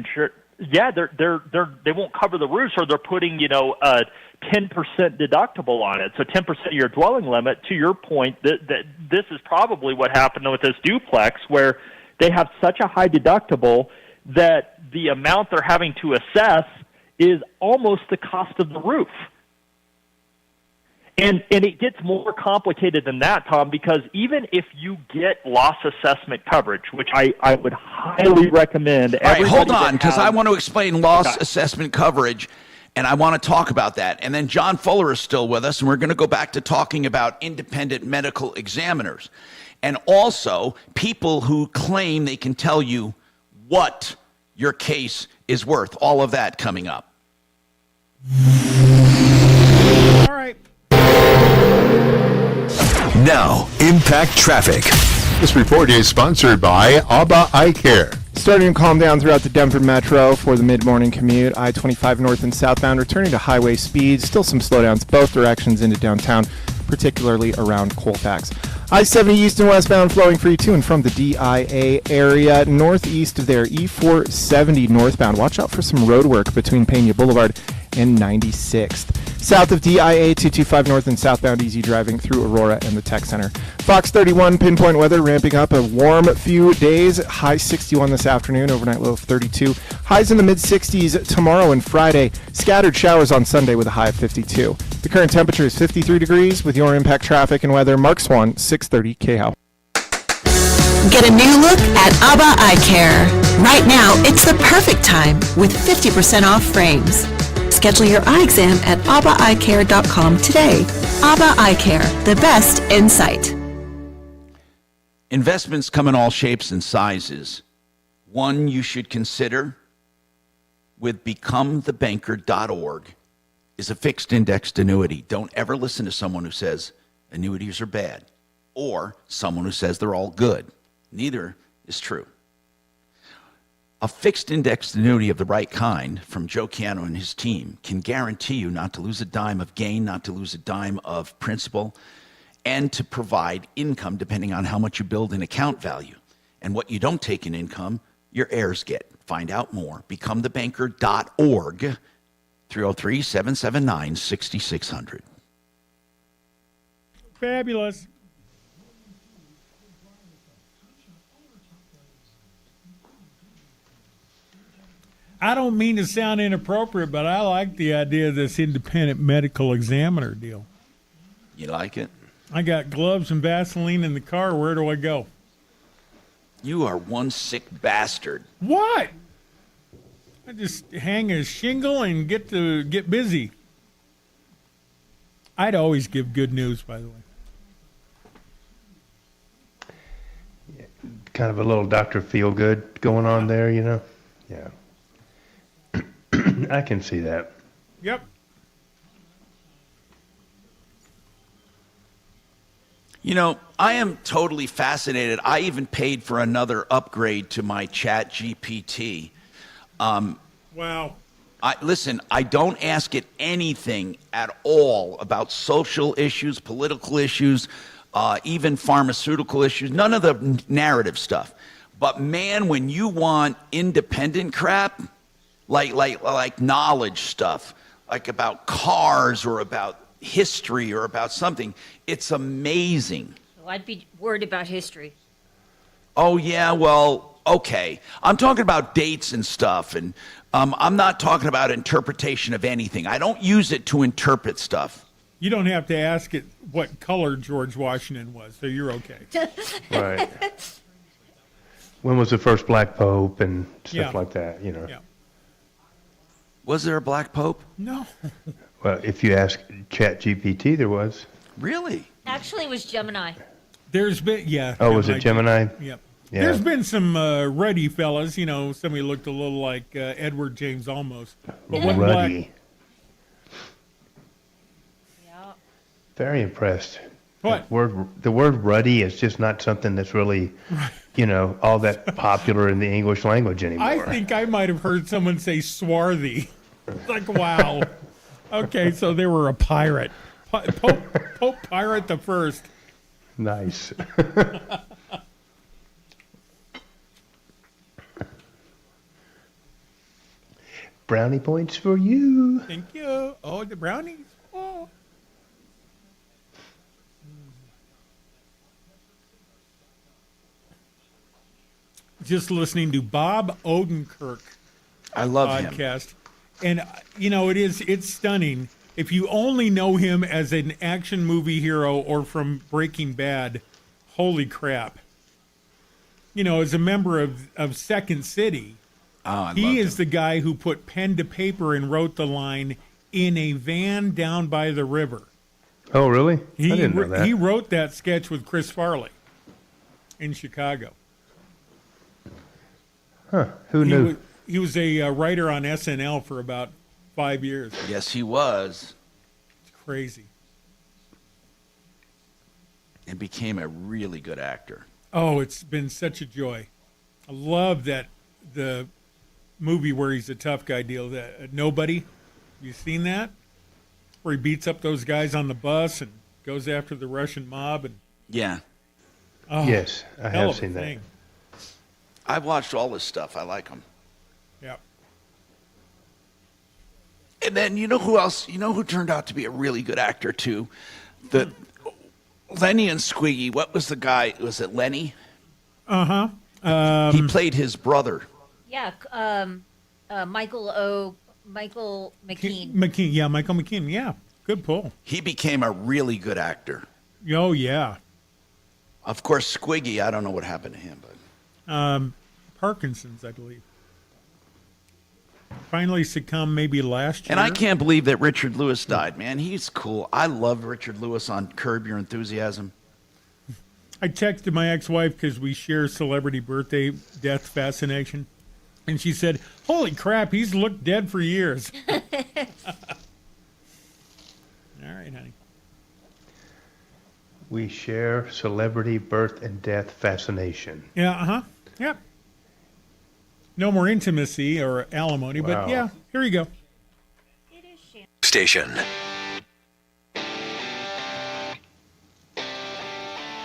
they won't cover the roofs, or they're putting, a 10% deductible on it. So 10% of your dwelling limit. To your point, that this is probably what happened with this duplex, where they have such a high deductible that the amount they're having to assess is almost the cost of the roof. And it gets more complicated than that, Tom, because even if you get loss assessment coverage, which I would highly recommend. All right, hold on, because I want to explain loss assessment coverage, and I want to talk about that. And then John Fuller is still with us, and we're going to go back to talking about independent medical examiners. And also people who claim they can tell you what your case is worth. All of that coming up. All right. Now, Impact Traffic. This report is sponsored by ABBA Eye Care. Starting to calm down throughout the Denver Metro for the mid-morning commute. I-25 north and southbound returning to highway speeds. Still some slowdowns both directions into downtown, particularly around Colfax. I-70 east and westbound flowing free to and from the DIA area. Northeast of there, E-470 northbound. Watch out for some road work between Pena Boulevard and 96th. south of DIA 225 north and southbound easy driving through Aurora and the Tech Center. Fox 31 pinpoint weather ramping up a warm few days. High 61 this afternoon, overnight low of 32. Highs in the mid-60s tomorrow and Friday. Scattered showers on Sunday with a high of 52. The current temperature is 53 degrees. With your impact traffic and weather, Mark Swan, 630 KHOW. Get a new look at ABBA Eye Care. Right now, it's the perfect time with 50% off frames. Schedule your eye exam at abbaeyecare.com today. ABBA Eye Care, the best in sight. Investments come in all shapes and sizes. One you should consider with becomethebanker.org is a fixed indexed annuity. Don't ever listen to someone who says annuities are bad or someone who says they're all good. Neither is true. A fixed indexed annuity of the right kind from Joe Ciano and his team can guarantee you not to lose a dime of gain, not to lose a dime of principal, and to provide income depending on how much you build in account value. And what you don't take in income, your heirs get. Find out more. becomethebanker.org, 303-779-6600. Fabulous. I don't mean to sound inappropriate, but I like the idea of this independent medical examiner deal. You like it? I got gloves and Vaseline in the car. Where do I go? You are one sick bastard. What? I just hang a shingle and get busy. I'd always give good news, by the way. Kind of a little Dr. Feelgood going on there, you know? Yeah. I can see that. Yep. You know, I am totally fascinated. I even paid for another upgrade to my Chat GPT. Wow. Listen, I don't ask it anything at all about social issues, political issues, even pharmaceutical issues, none of the narrative stuff. But man, when you want independent crap, like knowledge stuff, like about cars or about history or about something, it's amazing. Well, I'd be worried about history. Oh, yeah, well, okay. I'm talking about dates and stuff, and I'm not talking about interpretation of anything. I don't use it to interpret stuff. You don't have to ask it what color George Washington was, so you're okay. Right. When was the first black pope and stuff Yeah. like that, you know? Yeah. Was there a black pope? No. Well, if you ask ChatGPT, there was. Really? Actually, it was Gemini. There's been, yeah. Oh, was it Gemini? Yep. Yeah. There's been some ruddy fellas, you know, somebody looked a little like Edward James almost. But what Ruddy. Yeah. Very impressed. What? The word ruddy is just not something that's really, you know, all that popular in the English language anymore. I think I might have heard someone say swarthy. Like, wow. Okay, so they were a pirate. Pope Pirate the First. Nice. Brownie points for you. Thank you. Oh, the brownies. Oh. Just listening to Bob Odenkirk. I love him. podcast. And, you know, it's stunning. If you only know him as an action movie hero or from Breaking Bad, holy crap. You know, as a member of Second City, he is the guy who put pen to paper and wrote the line, "In a van down by the river." Oh, really? I didn't know that. He wrote that sketch with Chris Farley in Chicago. Huh. Who knew? He was a writer on SNL for about 5 years. Yes, he was. It's crazy. And became a really good actor. Oh, it's been such a joy. I love that the movie where he's a tough guy deal, that Nobody. You seen that? Where he beats up those guys on the bus and goes after the Russian mob and Yeah. oh, Yes, I hell have of a seen that. thing. I've watched all this stuff. I like him. Yeah. And then you know who else? You know who turned out to be a really good actor too? The Lenny and Squiggy. What was the guy? Was it Lenny? He played his brother. Yeah, Michael McKean. Michael McKean. Yeah, good pull. He became a really good actor. Oh yeah. Of course, Squiggy. I don't know what happened to him, but Parkinson's, I believe. Finally succumbed maybe last year. And I can't believe that Richard Lewis died, man. He's cool. I love Richard Lewis on Curb Your Enthusiasm. I texted my ex-wife because we share celebrity birthday death fascination. And she said, holy crap, he's looked dead for years. All right, honey. We share celebrity birth and death fascination. Yeah, Yep. No more intimacy or alimony, but yeah, here you go. Station.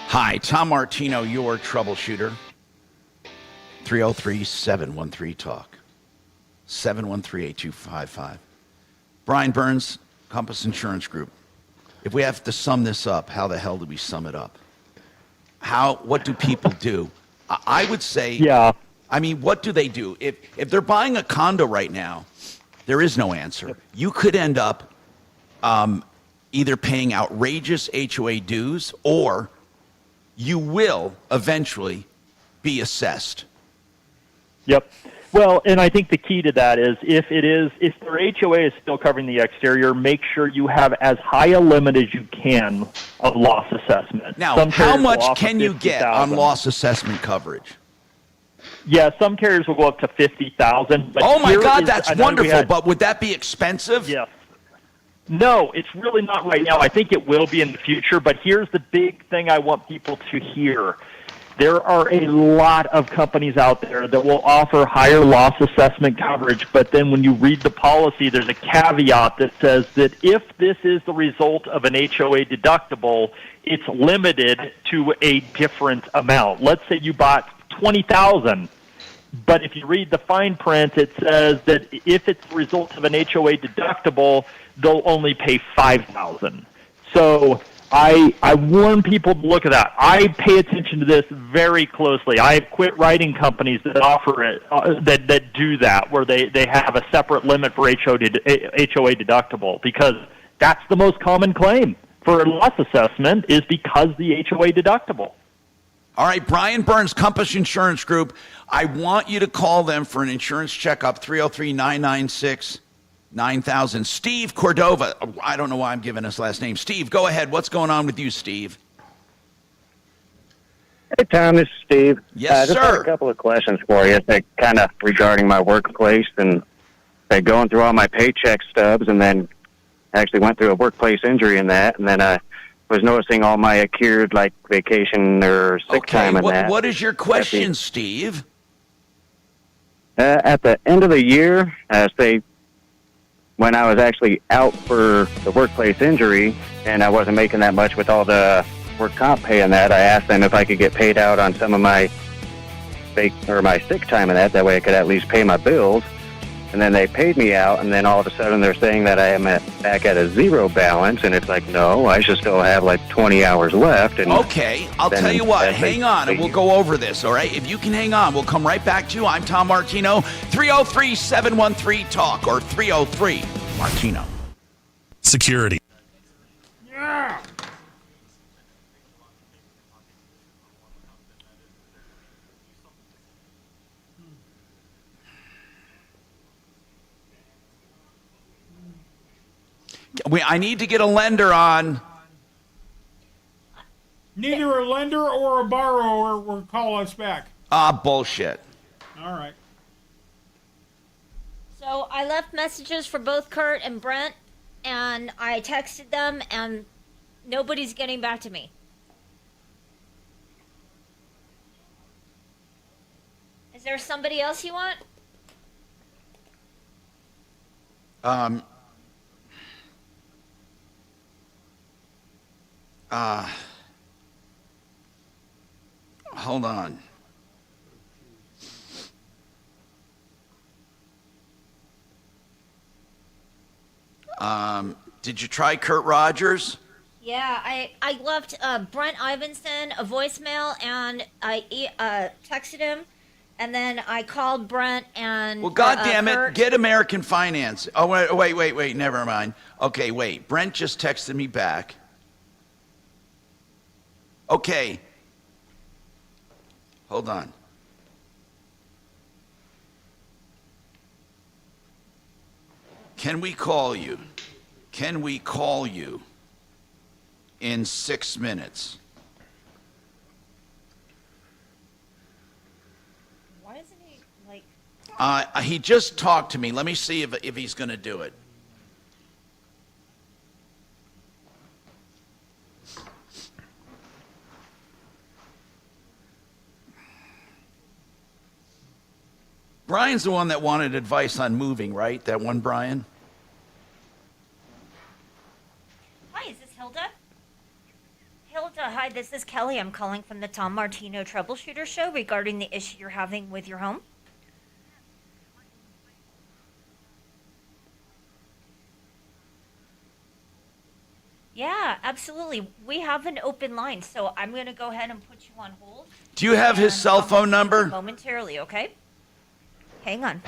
Hi, Tom Martino, your troubleshooter. 303-713-TALK. 713-8255. Brian Burns, Compass Insurance Group. If we have to sum this up, how the hell do we sum it up? What do people do? I would say, yeah. I mean, what do they do? If they're buying a condo right now, there is no answer. You could end up either paying outrageous HOA dues, or you will eventually be assessed. Yep. Well, and I think the key to that is if their HOA is still covering the exterior, make sure you have as high a limit as you can of loss assessment. Now, how much can you get on loss assessment coverage? Yeah, some carriers will go up to $50,000. Oh my God, that's wonderful! But would that be expensive? Yes. No, it's really not right now. I think it will be in the future. But here's the big thing I want people to hear. There are a lot of companies out there that will offer higher loss assessment coverage, but then when you read the policy, there's a caveat that says that if this is the result of an HOA deductible, it's limited to a different amount. Let's say you bought $20,000, but if you read the fine print, it says that if it's the result of an HOA deductible, they'll only pay $5,000. So I warn people to look at that. I pay attention to this very closely. I have quit writing companies that offer it, that do that, where they have a separate limit for HOA deductible, because that's the most common claim for a loss assessment is because the HOA deductible. All right, Brian Burns, Compass Insurance Group. I want you to call them for an insurance checkup, 303-996-9000. Steve Cordova. I don't know why I'm giving his last name. Steve, go ahead. What's going on with you, Steve? Hey, Tom, this is Steve. Yes, just sir. Have a couple of questions for you, kind of regarding my workplace and going through all my paycheck stubs, and then actually went through a workplace injury in that, and then I was noticing all my accrued, like, vacation or sick time in that. What is your question, Steve? At the end of the year, say, when I was actually out for the workplace injury and I wasn't making that much with all the work comp pay and that, I asked them if I could get paid out on some of my my sick time and that way I could at least pay my bills. And then they paid me out, and then all of a sudden they're saying that I am back at a zero balance, and it's like, no, I should still have like 20 hours left. And okay, I'll tell you what, hang on, and we'll go over this, all right? If you can hang on, we'll come right back to you. I'm Tom Martino, 303-713-TALK, or 303-MARTINO. Security. Yeah. I need to get a lender on. Neither a lender or a borrower will call us back. Bullshit. All right. So I left messages for both Kurt and Brent, and I texted them, and nobody's getting back to me. Is there somebody else you want? Hold on. Did you try Kurt Rogers? Yeah, I left Brent Ivinson a voicemail, and I texted him, and then I called Brent and. Well, God damn it, Kurt. get American Finance. Oh, wait, never mind. Okay, wait. Brent just texted me back. Okay. Hold on. Can we call you? Can we call you in 6 minutes? Why isn't he like? He just talked to me. Let me see if he's going to do it. Brian's the one that wanted advice on moving, right? That one Brian? Hi, is this Hilda? Hilda, hi, this is Kelly. I'm calling from the Tom Martino Troubleshooter Show regarding the issue you're having with your home. Yeah, absolutely. We have an open line, so I'm going to go ahead and put you on hold. Do you have his cell phone number? Momentarily, okay? Hang on.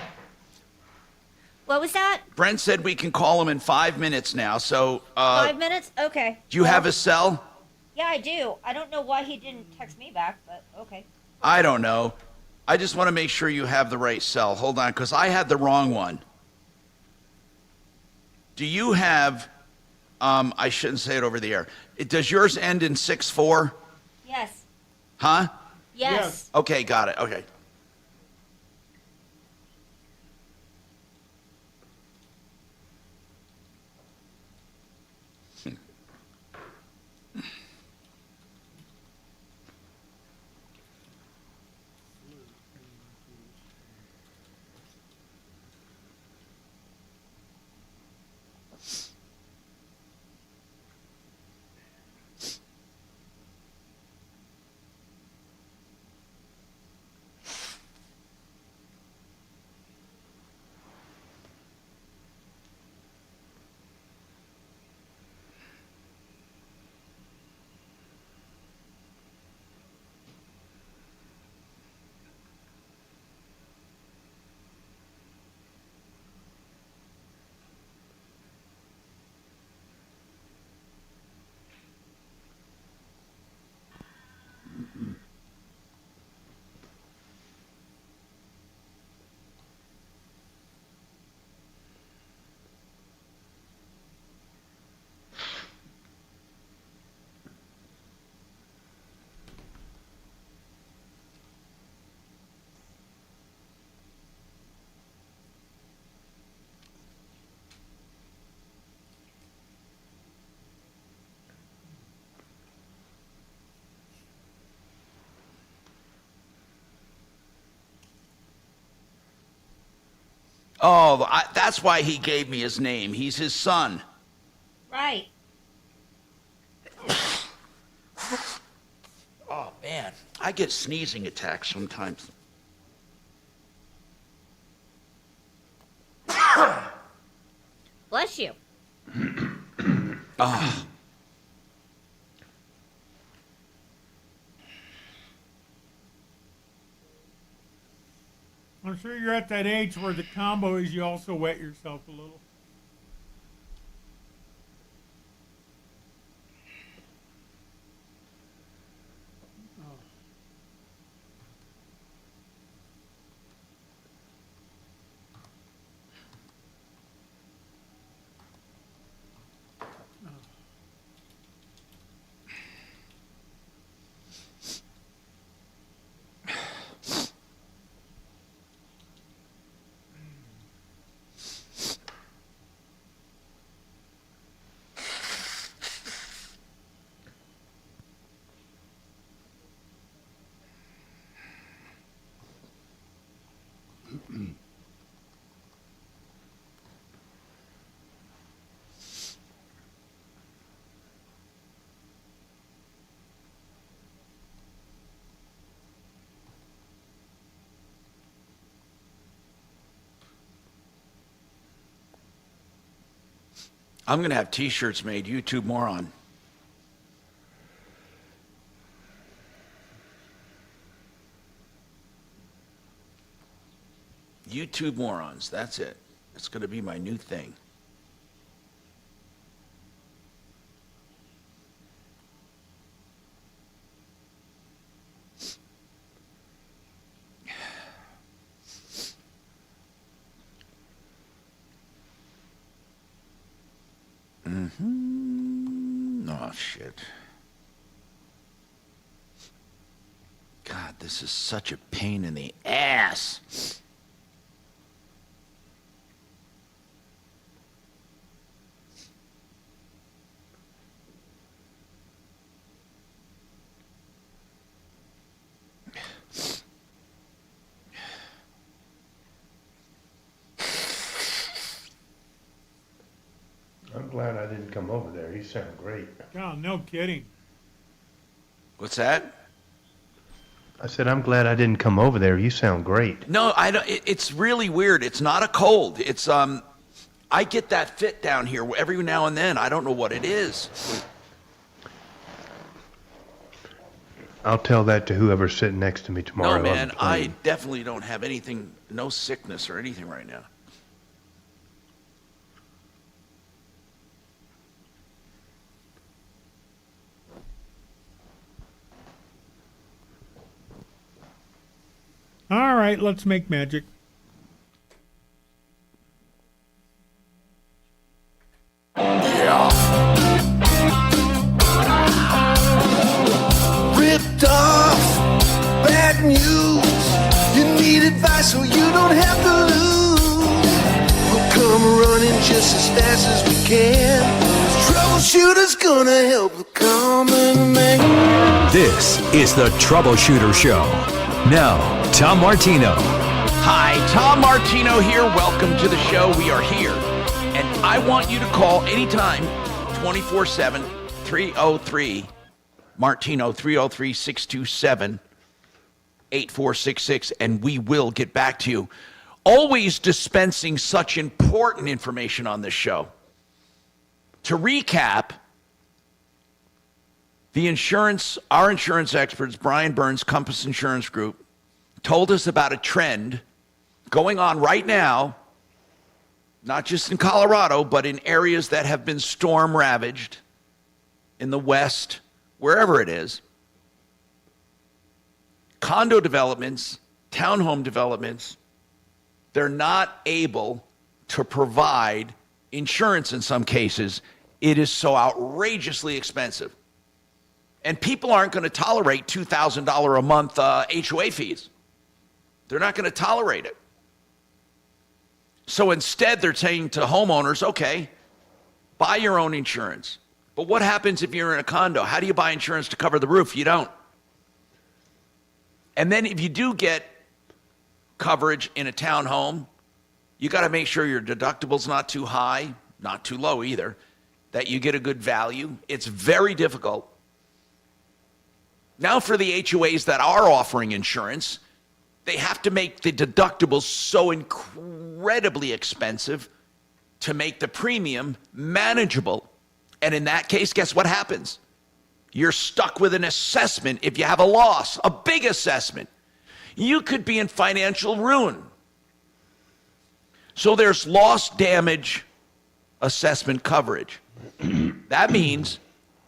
What was that? Brent said we can call him in 5 minutes now, so... 5 minutes? Okay. Do you have his cell? Yeah, I do. I don't know why he didn't text me back, but okay. I don't know. I just want to make sure you have the right cell. Hold on, because I had the wrong one. Do you have... I shouldn't say it over the air. Does yours end in 6-4? Yes. Huh? Yes. Okay, got it. Okay. Oh, that's why he gave me his name. He's his son. Right. Oh, man. I get sneezing attacks sometimes. Bless you. Oh. I'm sure you're at that age where the combo is you also wet yourself a little. I'm going to have T-shirts made. YouTube moron. YouTube morons. That's it. It's going to be my new thing. Oh, shit. God, this is such a pain in the ass. I'm glad I didn't come over there. You sound great. Oh, no kidding. What's that? I said, I'm glad I didn't come over there. You sound great. No, I don't. It's really weird. It's not a cold. It's I get that fit down here every now and then. I don't know what it is. I'll tell that to whoever's sitting next to me tomorrow. No, man, I definitely don't have anything, no sickness or anything right now. All right, let's make magic. Ripped off, bad news. You need advice so you don't have to lose. We'll come running just as fast as we can. Troubleshooter's gonna help the common man. This is the Troubleshooter Show. Now, Tom Martino. Hi, Tom Martino here. Welcome to the show. We are here. And I want you to call anytime, 24/7, 303 Martino, 303-627-8466, and we will get back to you. Always dispensing such important information on this show. To recap, our insurance experts, Brian Burns, Compass Insurance Group, told us about a trend going on right now, not just in Colorado, but in areas that have been storm ravaged in the West, wherever it is. Condo developments, townhome developments, they're not able to provide insurance in some cases. It is so outrageously expensive. And people aren't going to tolerate $2,000 a month HOA fees. They're not going to tolerate it. So instead, they're saying to homeowners, okay, buy your own insurance. But what happens if you're in a condo? How do you buy insurance to cover the roof? You don't. And then if you do get coverage in a townhome, you got to make sure your deductible's not too high, not too low either, that you get a good value. It's very difficult. Now for the HOAs that are offering insurance, they have to make the deductibles so incredibly expensive to make the premium manageable. And in that case, guess what happens? You're stuck with an assessment if you have a loss, a big assessment. You could be in financial ruin. So there's loss damage assessment coverage. That means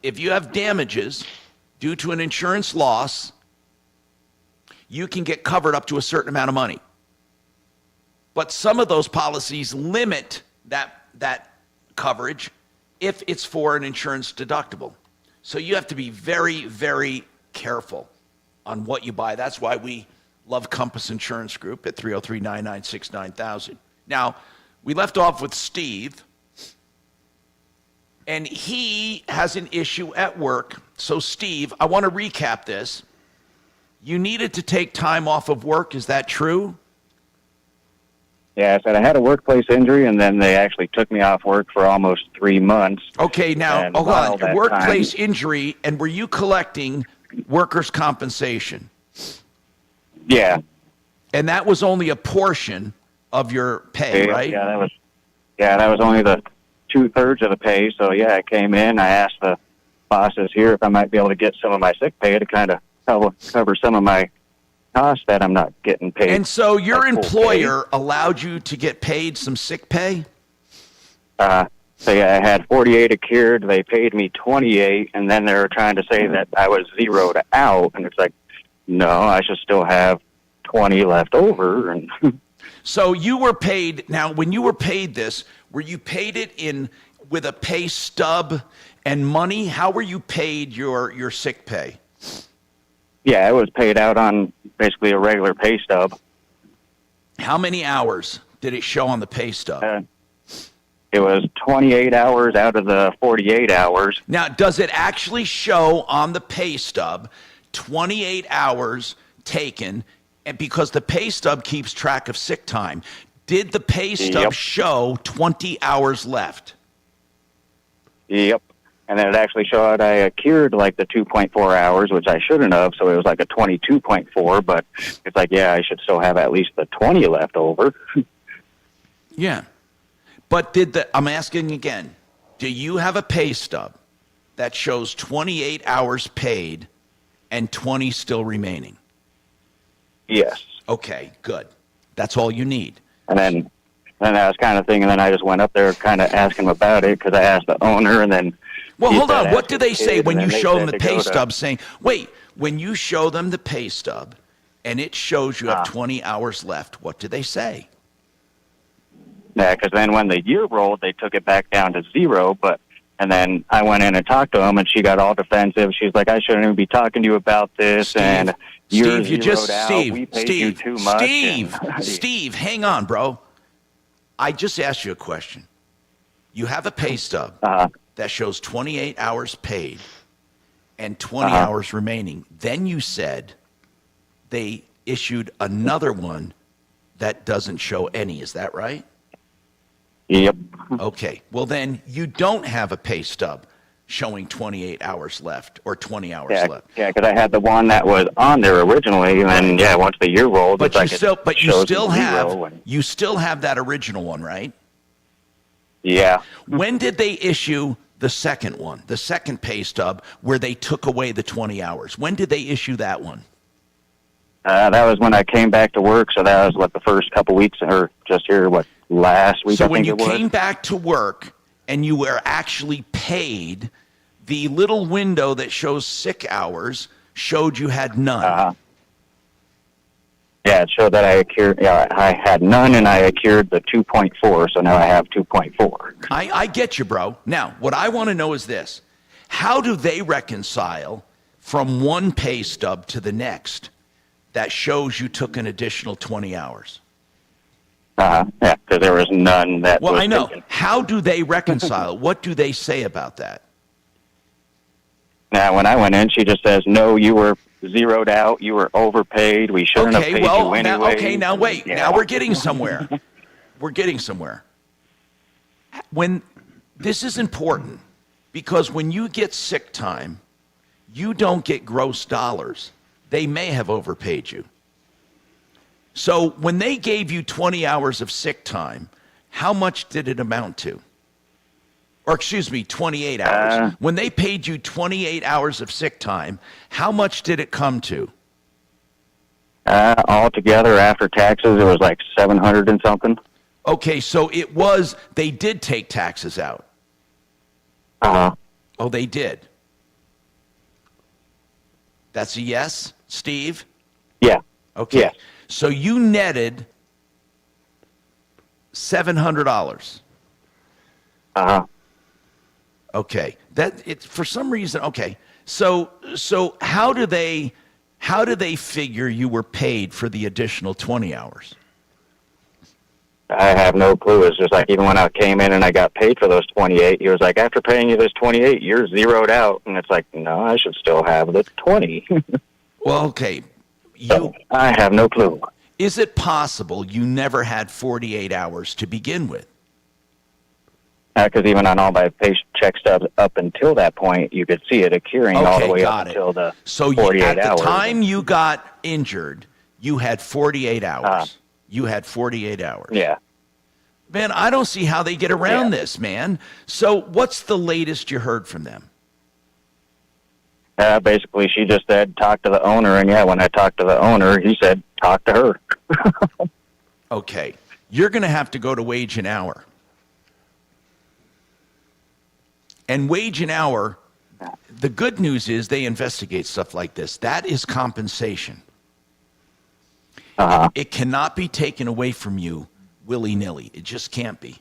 if you have damages due to an insurance loss, you can get covered up to a certain amount of money. But some of those policies limit that coverage if it's for an insurance deductible. So you have to be very, very careful on what you buy. That's why we love Compass Insurance Group at 303-996-9000. Now, we left off with Steve, and he has an issue at work. So, Steve, I want to recap this. You needed to take time off of work. Is that true? Yeah, I said I had a workplace injury, and then they actually took me off work for almost 3 months. Okay, now, hold on. Workplace injury, and were you collecting workers' compensation? Yeah. And that was only a portion of your pay, right? Yeah, that was only the 2/3 of the pay. So yeah, I came in. I asked the bosses here if I might be able to get some of my sick pay to kind of cover some of my costs that I'm not getting paid. And so your full employer allowed you to get paid some sick pay? So yeah, I had 48 accrued. They paid me 28, and then they were trying to say that I was zeroed out, and it's like, no, I should still have 20 left over. And so you were paid. Now, when you were paid this, were you paid it in with a pay stub and money? How were you paid your sick pay? yeah, it was paid out on basically a regular pay stub. How many hours did it show on the pay stub? It was 28 hours out of the 48 hours. Now, does it actually show on the pay stub 28 hours taken, and because the pay stub keeps track of sick time, did the pay stub show 20 hours left? Yep. And then it actually showed I accrued like the 2.4 hours, which I shouldn't have, so it was like a 22.4, but it's like, yeah, I should still have at least the 20 left over. Yeah. But I'm asking again, do you have a pay stub that shows 28 hours paid and 20 still remaining? Yes. Okay, good. That's all you need. And then I was kind of thinking, then I just went up there kind of asking him about it because I asked the owner, and then... Well, hold on. What do they say when you show them the pay stub saying, wait, when you show them the pay stub and it shows you have 20 hours left, what do they say? Yeah, because then when the year rolled, they took it back down to 0, and then I went in and talked to him, and she got all defensive. She's like, I shouldn't even be talking to you about this, and you're zeroed out. We paid you too much. Steve, hang on, bro. I just asked you a question. You have a pay stub that shows 28 hours paid and 20 hours remaining. Then you said they issued another one that doesn't show any. Is that right? Yep. Okay. Well, then you don't have a pay stub showing 28 hours left or 20 hours left. Yeah, because I had the one that was on there originally, and then once the year rolled, but you still have that original one, right? Yeah. When did they issue the second one, the second pay stub where they took away the 20 hours? When did they issue that one? That was when I came back to work, so that was the first couple weeks, or just here, last week, so I think it was. So when you came back to work and you were actually paid, the little window that shows sick hours showed you had none. Yeah, it showed that I had none, and I accrued the 2.4, so now I have 2.4. I get you, bro. Now, what I want to know is this. How do they reconcile from one pay stub to the next that shows you took an additional 20 hours? Yeah, because there was none that Well, was I know. taken. How do they reconcile? What do they say about that? Now, when I went in, she just says, no, you were zeroed out. You were overpaid. We shouldn't have paid you anyway. Now wait. Yeah. Now we're getting somewhere. We're getting somewhere. When this is important, because when you get sick time, you don't get gross dollars. They may have overpaid you. So when they gave you 20 hours of sick time, how much did it amount to? Or excuse me, 28 hours. When they paid you 28 hours of sick time, how much did it come to? Altogether, after taxes, it was like 700 and something. Okay, so they did take taxes out. Oh, they did. That's a yes, Steve? Yeah. Okay. Yes. So you netted $700. Okay. For some reason. Okay. So how do they figure you were paid for the additional 20 hours? I have no clue. It's just like even when I came in and I got paid for those 28, he was like, after paying you this 28, you're zeroed out. And it's like, no, I should still have the 20. Well, okay. I have no clue. Is it possible you never had 48 hours to begin with? Because even on all my pay check stubs up until that point, you could see it accruing all the way up until the 48 hours. At the time you got injured, you had 48 hours. You had 48 hours. Yeah. Man, I don't see how they get around this, man. So what's the latest you heard from them? Basically, she just said, talk to the owner. And yeah, when I talked to the owner, he said, talk to her. Okay. You're going to have to go to Wage and Hour. And Wage and Hour, the good news is they investigate stuff like this. That is compensation. It cannot be taken away from you willy-nilly. It just can't be.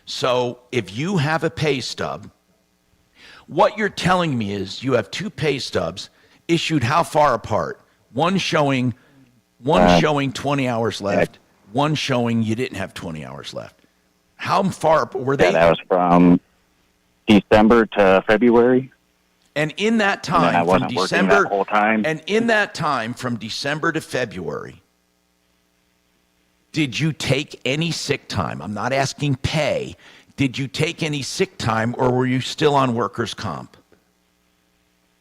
So if you have a pay stub, what you're telling me is you have two pay stubs issued how far apart? One showing 20 hours left, one showing you didn't have 20 hours left. How far were they? That was from December to February. And in that time, I wasn't from working December, that whole time. And in that time, from December to February, did you take any sick time? I'm not asking pay. Did you take any sick time, or were you still on workers' comp?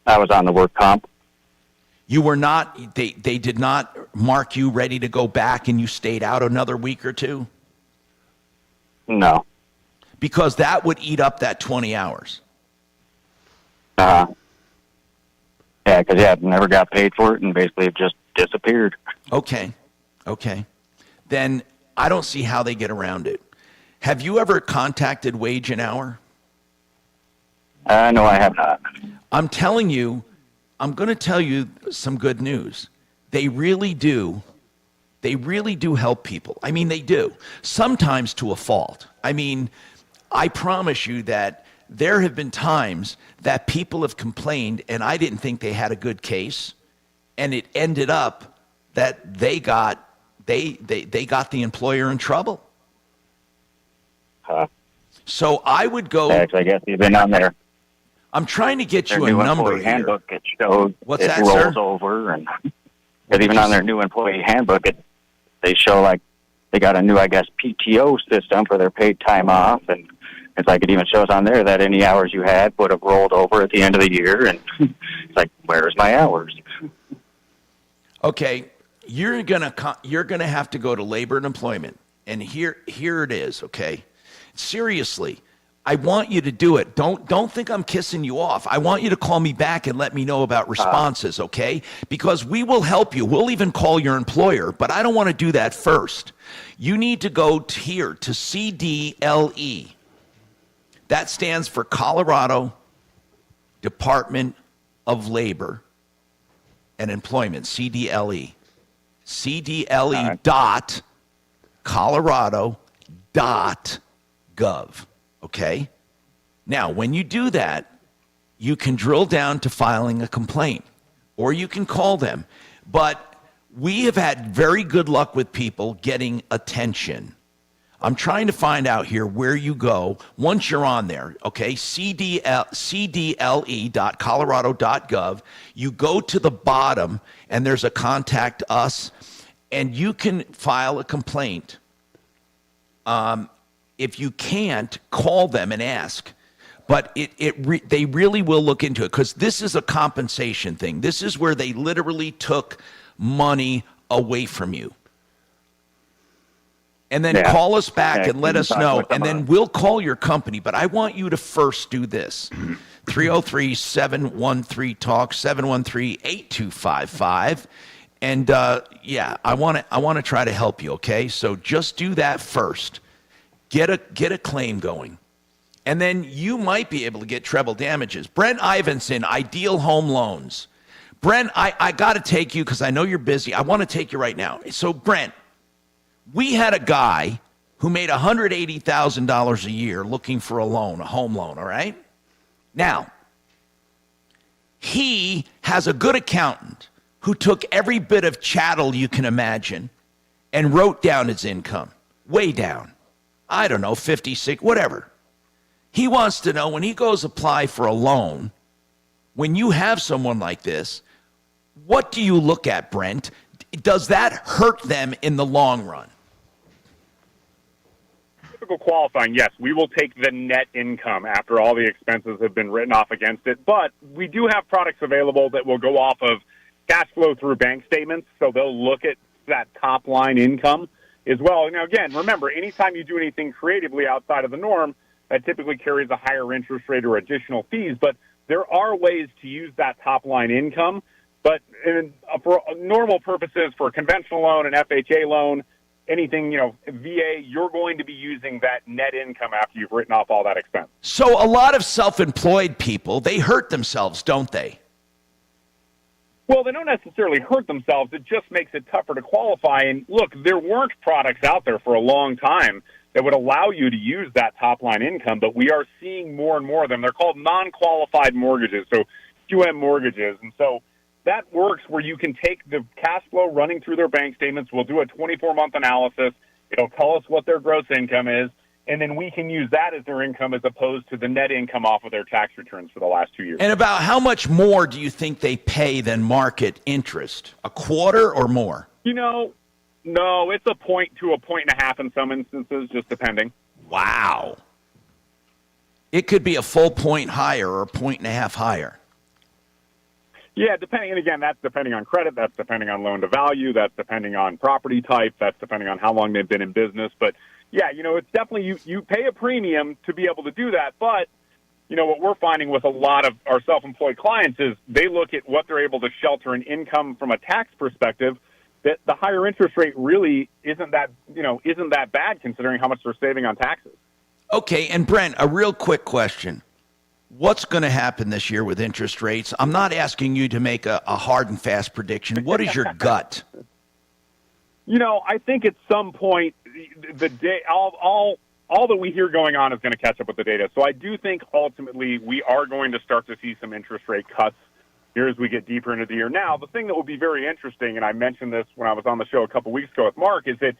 I was on the work comp. You were not. They did not mark you ready to go back, and you stayed out another week or two? No. Because that would eat up that 20 hours. Yeah, because I never got paid for it, and basically it just disappeared. Okay. Then I don't see how they get around it. Have you ever contacted Wage and Hour? No, I have not. I'm telling you, I'm going to tell you some good news. They really do help people. I mean, they do. Sometimes to a fault. I mean, I promise you that there have been times that people have complained and I didn't think they had a good case, and it ended up that they got the employer in trouble. So I would go. I guess you've been on there. I'm trying to get their you a new number employee here. handbook, it shows What's it that, rolls sir? over, and because even on their new employee handbook, they show like they got a new, I guess, PTO system for their paid time off, and it's like it even shows on there that any hours you had would have rolled over at the end of the year, and it's like, where's my hours? Okay, you're gonna have to go to labor and employment, and here it is. Okay, seriously, I want you to do it. Don't think I'm kissing you off. I want you to call me back and let me know about responses, okay? Because we will help you. We'll even call your employer, but I don't want to do that first. You need to go here to CDLE. That stands for Colorado Department of Labor and Employment, CDLE. CDLE dot Colorado.gov. Okay? Now, when you do that, you can drill down to filing a complaint, or you can call them. But we have had very good luck with people getting attention. I'm trying to find out here where you go once you're on there, okay? CDLE.colorado.gov. You go to the bottom, and there's a Contact Us, and you can file a complaint. If you can't, call them and ask. But they really will look into it, because this is a compensation thing. This is where they literally took money away from you. And then call us back and let us know, and then we'll call your company. But I want you to first do this. 303-713-TALK, 713-8255. And I want to try to help you, okay? So just do that first. Get a claim going. And then you might be able to get treble damages. Brent Ivinson, Ideal Home Loans. Brent, I got to take you because I know you're busy. I want to take you right now. So, Brent, we had a guy who made $180,000 a year looking for a loan, a home loan, all right? Now, he has a good accountant who took every bit of chattel you can imagine and wrote down his income, way down. I don't know, 56, whatever. He wants to know when he goes apply for a loan, when you have someone like this, what do you look at, Brent? Does that hurt them in the long run? Typical qualifying, yes, we will take the net income after all the expenses have been written off against it. But we do have products available that will go off of cash flow through bank statements. So they'll look at that top line income as well. Now, again, remember, anytime you do anything creatively outside of the norm, that typically carries a higher interest rate or additional fees. But there are ways to use that top-line income. But for normal purposes, for a conventional loan, an FHA loan, anything, VA, you're going to be using that net income after you've written off all that expense. So a lot of self-employed people, they hurt themselves, don't they? Well, they don't necessarily hurt themselves. It just makes it tougher to qualify. And look, there weren't products out there for a long time that would allow you to use that top-line income, but we are seeing more and more of them. They're called non-qualified mortgages, so QM mortgages. And so that works where you can take the cash flow running through their bank statements. We'll do a 24-month analysis. It'll tell us what their gross income is, and then we can use that as their income as opposed to the net income off of their tax returns for the last 2 years. And about how much more do you think they pay than market interest? A quarter or more? No, it's a point to a point and a half in some instances, just depending. Wow. It could be a full point higher or a point and a half higher. Yeah, depending, and again, that's depending on credit, that's depending on loan to value, that's depending on property type, that's depending on how long they've been in business. But yeah, it's definitely, you pay a premium to be able to do that. But, what we're finding with a lot of our self-employed clients is they look at what they're able to shelter in income from a tax perspective, that the higher interest rate really isn't that bad considering how much they're saving on taxes. Okay, and Brent, a real quick question. What's going to happen this year with interest rates? I'm not asking you to make a hard and fast prediction. What is your gut? I think at some point, the day all that we hear going on is going to catch up with the data. So I do think ultimately we are going to start to see some interest rate cuts here as we get deeper into the year. Now, the thing that will be very interesting, and I mentioned this when I was on the show a couple weeks ago with Mark, is that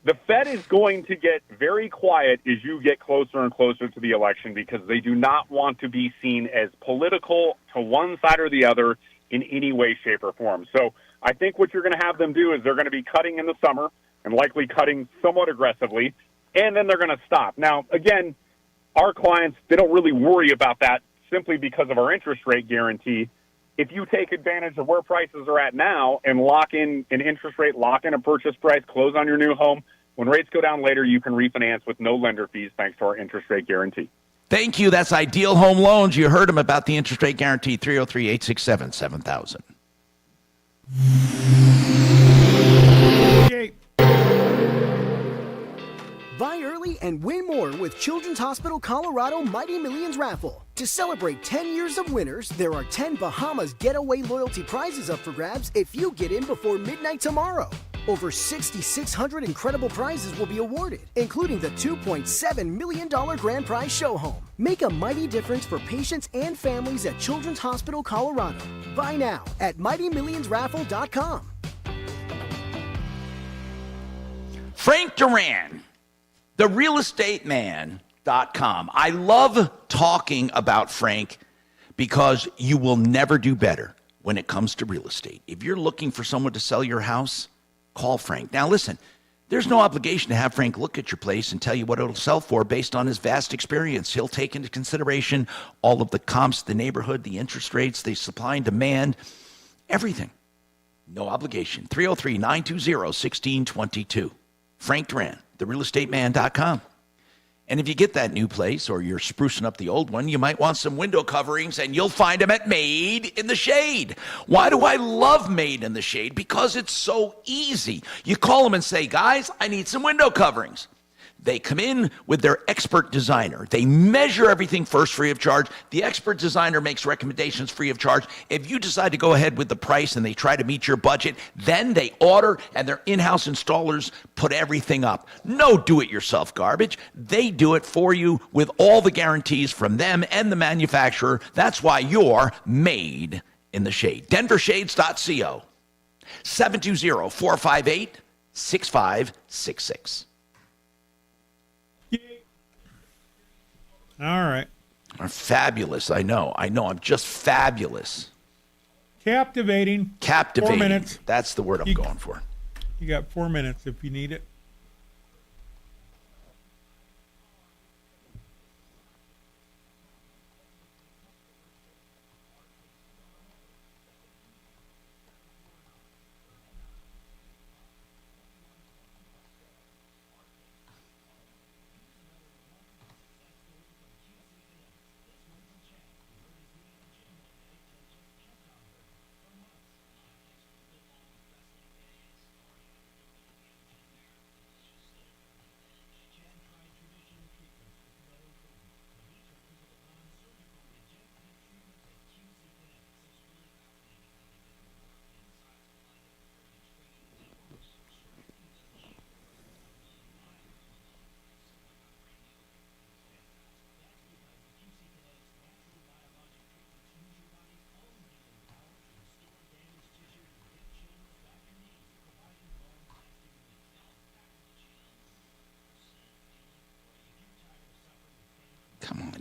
the Fed is going to get very quiet as you get closer and closer to the election because they do not want to be seen as political to one side or the other in any way, shape, or form. So I think what you're going to have them do is they're going to be cutting in the summer and likely cutting somewhat aggressively, and then they're going to stop. Now, again, our clients, they don't really worry about that simply because of our interest rate guarantee. If you take advantage of where prices are at now and lock in an interest rate, lock in a purchase price, close on your new home, when rates go down later, you can refinance with no lender fees thanks to our interest rate guarantee. Thank you. That's Ideal Home Loans. You heard them about the interest rate guarantee, 303-867-7000. Buy early and win more with Children's Hospital Colorado Mighty Millions raffle. To celebrate 10 years of winners, there are 10 Bahamas Getaway loyalty prizes up for grabs if you get in before midnight tomorrow. Over 6,600 incredible prizes will be awarded, including the $2.7 million grand prize show home. Make a mighty difference for patients and families at Children's Hospital Colorado. Buy now at MightyMillionsRaffle.com. Frank Duran, therealestateman.com. I love talking about Frank because you will never do better when it comes to real estate. If you're looking for someone to sell your house, call Frank. Now listen, there's no obligation to have Frank look at your place and tell you what it'll sell for based on his vast experience. He'll take into consideration all of the comps, the neighborhood, the interest rates, the supply and demand, everything. No obligation. 303-920-1622. Frank Duran, therealestateman.com. And if you get that new place or you're sprucing up the old one, you might want some window coverings, and you'll find them at Made in the Shade. Why do I love Made in the Shade? Because it's so easy. You call them and say, guys, I need some window coverings. They come in with their expert designer. They measure everything first free of charge. The expert designer makes recommendations free of charge. If you decide to go ahead with the price and they try to meet your budget, then they order and their in-house installers put everything up. No do-it-yourself garbage. They do it for you with all the guarantees from them and the manufacturer. That's why you're Made in the Shade. DenverShades.co. 720-458-6566. All right. Are fabulous. I know. I'm just fabulous. Captivating. 4 minutes. That's the word I'm going for. You got 4 minutes if you need it.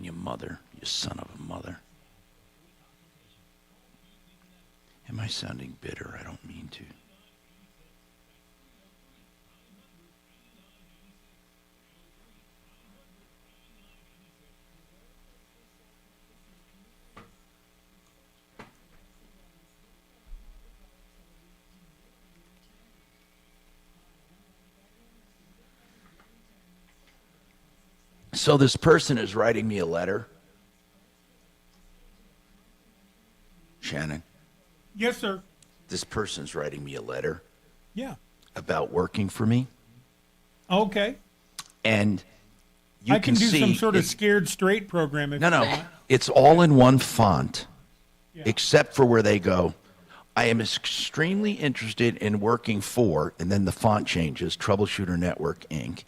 calling you mother, you son of a mother. Am I sounding bitter? I don't mean to. So this person is writing me a letter. Shannon, Yes, sir. this person's writing me a letter Yeah. about working for me. Okay. And you I can do see some sort of it's- scared straight program if No, you no. want. It's all in one font, except for where they go. I am extremely interested in working for, and then the font changes, Troubleshooter Network, Inc.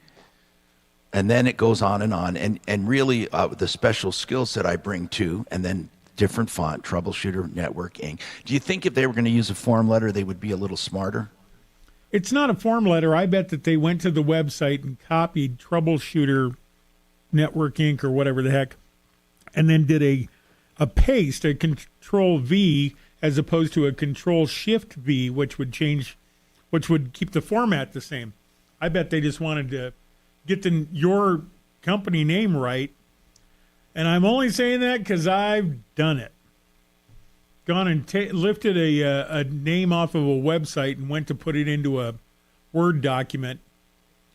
And then it goes on. And really the special skill set I bring to, and then different font, Troubleshooter Network, Inc. Do you think if they were going to use a form letter, they would be a little smarter? It's not a form letter. I bet that they went to the website and copied Troubleshooter Network Inc. or whatever the heck, and then did a paste, a Control V, as opposed to a Control Shift V, which would keep the format the same. I bet they just wanted to get your company name right. And I'm only saying that because I've done it. Gone and lifted a name off of a website and went to put it into a Word document,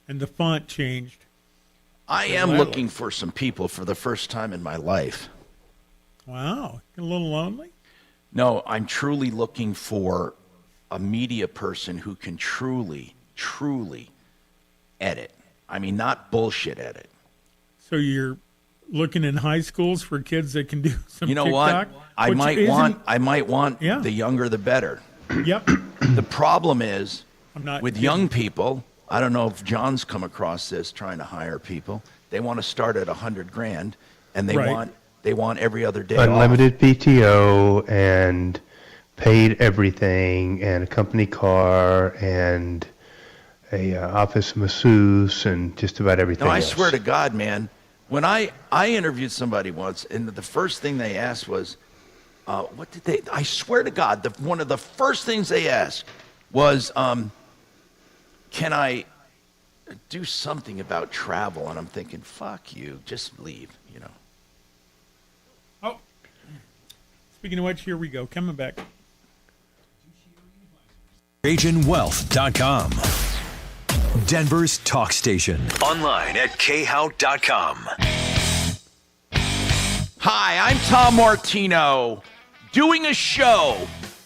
and the font changed. I am looking for some people for the first time in my life. Wow. A little lonely? No, I'm truly looking for a media person who can truly edit. I mean, not bullshit edit. So you're looking in high schools for kids that can do some You know TikTok? what? I might want the younger the better. Yep. The problem is not with kidding. young people, I don't know if John's come across this trying to hire people. They want to start at $100,000 and they want every other day unlimited off. PTO and paid everything and a company car and a office masseuse and just about everything No, I else. swear to God, man, when I interviewed somebody once, and the first thing they asked was, what did they, I swear to God, one of the first things they asked was, can I do something about travel? And I'm thinking, fuck you, just leave, you know. Oh, speaking of which, here we go. Coming back. AgentWealth.com. Denver's talk station. Online at khout.com. Hi, I'm Tom Martino, doing a show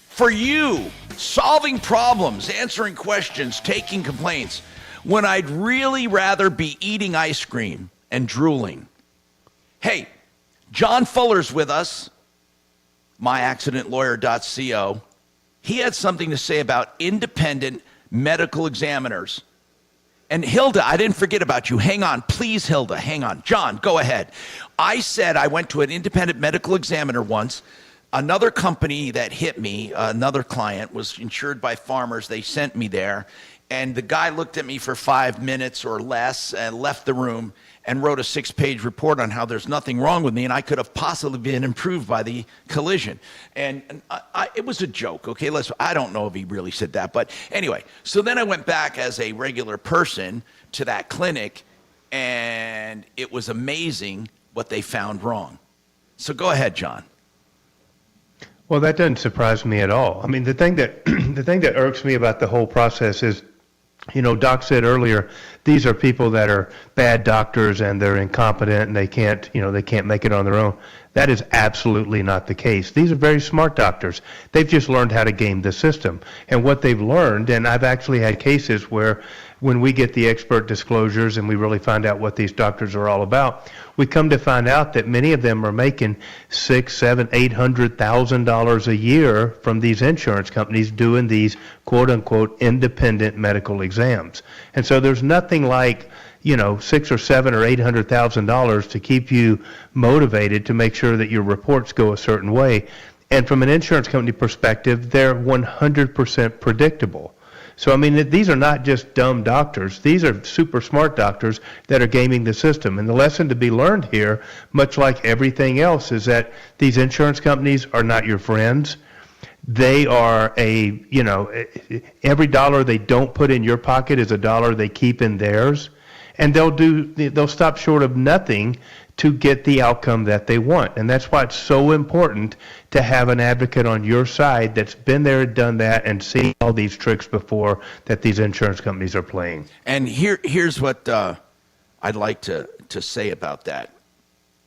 for you, solving problems, answering questions, taking complaints, when I'd really rather be eating ice cream and drooling. Hey, John Fuller's with us, myaccidentlawyer.co. He had something to say about independent medical examiners. And Hilda, I didn't forget about you. Hang on, please, Hilda, hang on. John, go ahead. I said I went to an independent medical examiner once. Another company that hit me, another client, was insured by Farmers. They sent me there. And the guy looked at me for 5 minutes or less and left the room and wrote a 6-page report on how there's nothing wrong with me and I could have possibly been improved by the collision. And it was a joke, okay? I don't know if he really said that. But anyway, so then I went back as a regular person to that clinic, and it was amazing what they found wrong. So go ahead, John. Well, that doesn't surprise me at all. I mean, the thing that irks me about the whole process is, you know, Doc said earlier, these are people that are bad doctors and they're incompetent and they can't make it on their own. That is absolutely not the case. These are very smart doctors. They've just learned how to game the system. And what they've learned, and I've actually had cases where when we get the expert disclosures and we really find out what these doctors are all about, we come to find out that many of them are making $600,000, $700,000, $800,000 a year from these insurance companies doing these quote unquote independent medical exams. And so there's nothing like, you know, $600,000 or $700,000 or $800,000 to keep you motivated to make sure that your reports go a certain way. And from an insurance company perspective, they're 100% predictable. So, I mean, these are not just dumb doctors. These are super smart doctors that are gaming the system. And the lesson to be learned here, much like everything else, is that these insurance companies are not your friends. They are every dollar they don't put in your pocket is a dollar they keep in theirs. And they'll stop short of nothing to get the outcome that they want. And that's why it's so important to have an advocate on your side that's been there and done that and seen all these tricks before that these insurance companies are playing. And here's what I'd like to say about that.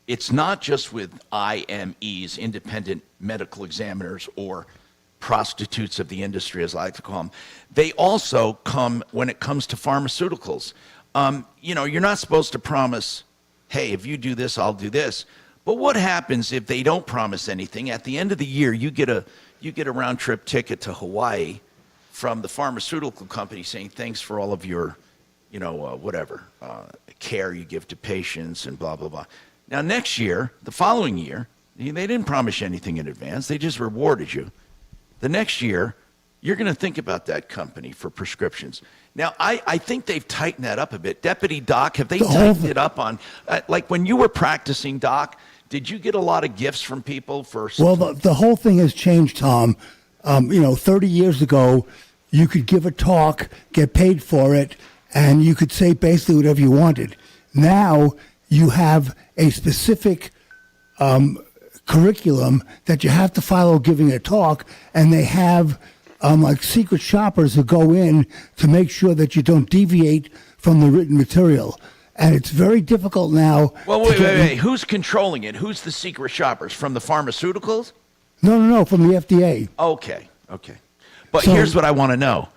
It's not just with IMEs, independent medical examiners, or prostitutes of the industry, as I like to call them. They also come when it comes to pharmaceuticals. You're not supposed to promise, hey, if you do this, I'll do this. But what happens if they don't promise anything? At the end of the year, you get a round trip ticket to Hawaii from the pharmaceutical company saying thanks for all of your, care you give to patients and blah, blah, blah. Now, next year, the following year, they didn't promise you anything in advance. They just rewarded you. The next year, you're going to think about that company for prescriptions. Now, I think they've tightened that up a bit. Deputy Doc, have they tightened it up on, like when you were practicing, Doc, did you get a lot of gifts from people for... Well, the whole thing has changed, Tom. 30 years ago, you could give a talk, get paid for it, and you could say basically whatever you wanted. Now, you have a specific curriculum that you have to follow giving a talk, and they have like secret shoppers who go in to make sure that you don't deviate from the written material. And it's very difficult now. Well, wait. Who's controlling it? Who's the secret shoppers? From the pharmaceuticals? No, from the FDA. Okay. But here's what I want to know.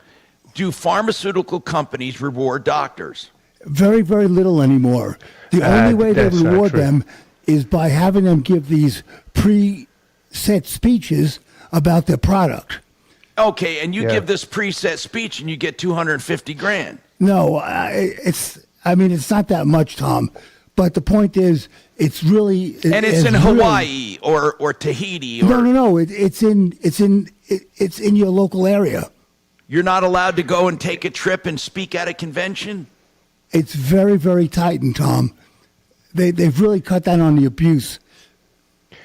Do pharmaceutical companies reward doctors? Very, very little anymore. The only way they reward them is by having them give these preset speeches about their product. Okay, and you give this preset speech and you get $250,000. No, it's not that much, Tom. But the point is, it's really and it's in Hawaii or Tahiti. No. It's in your local area. You're not allowed to go and take a trip and speak at a convention? It's very, very tightened, Tom. They've really cut down on the abuse.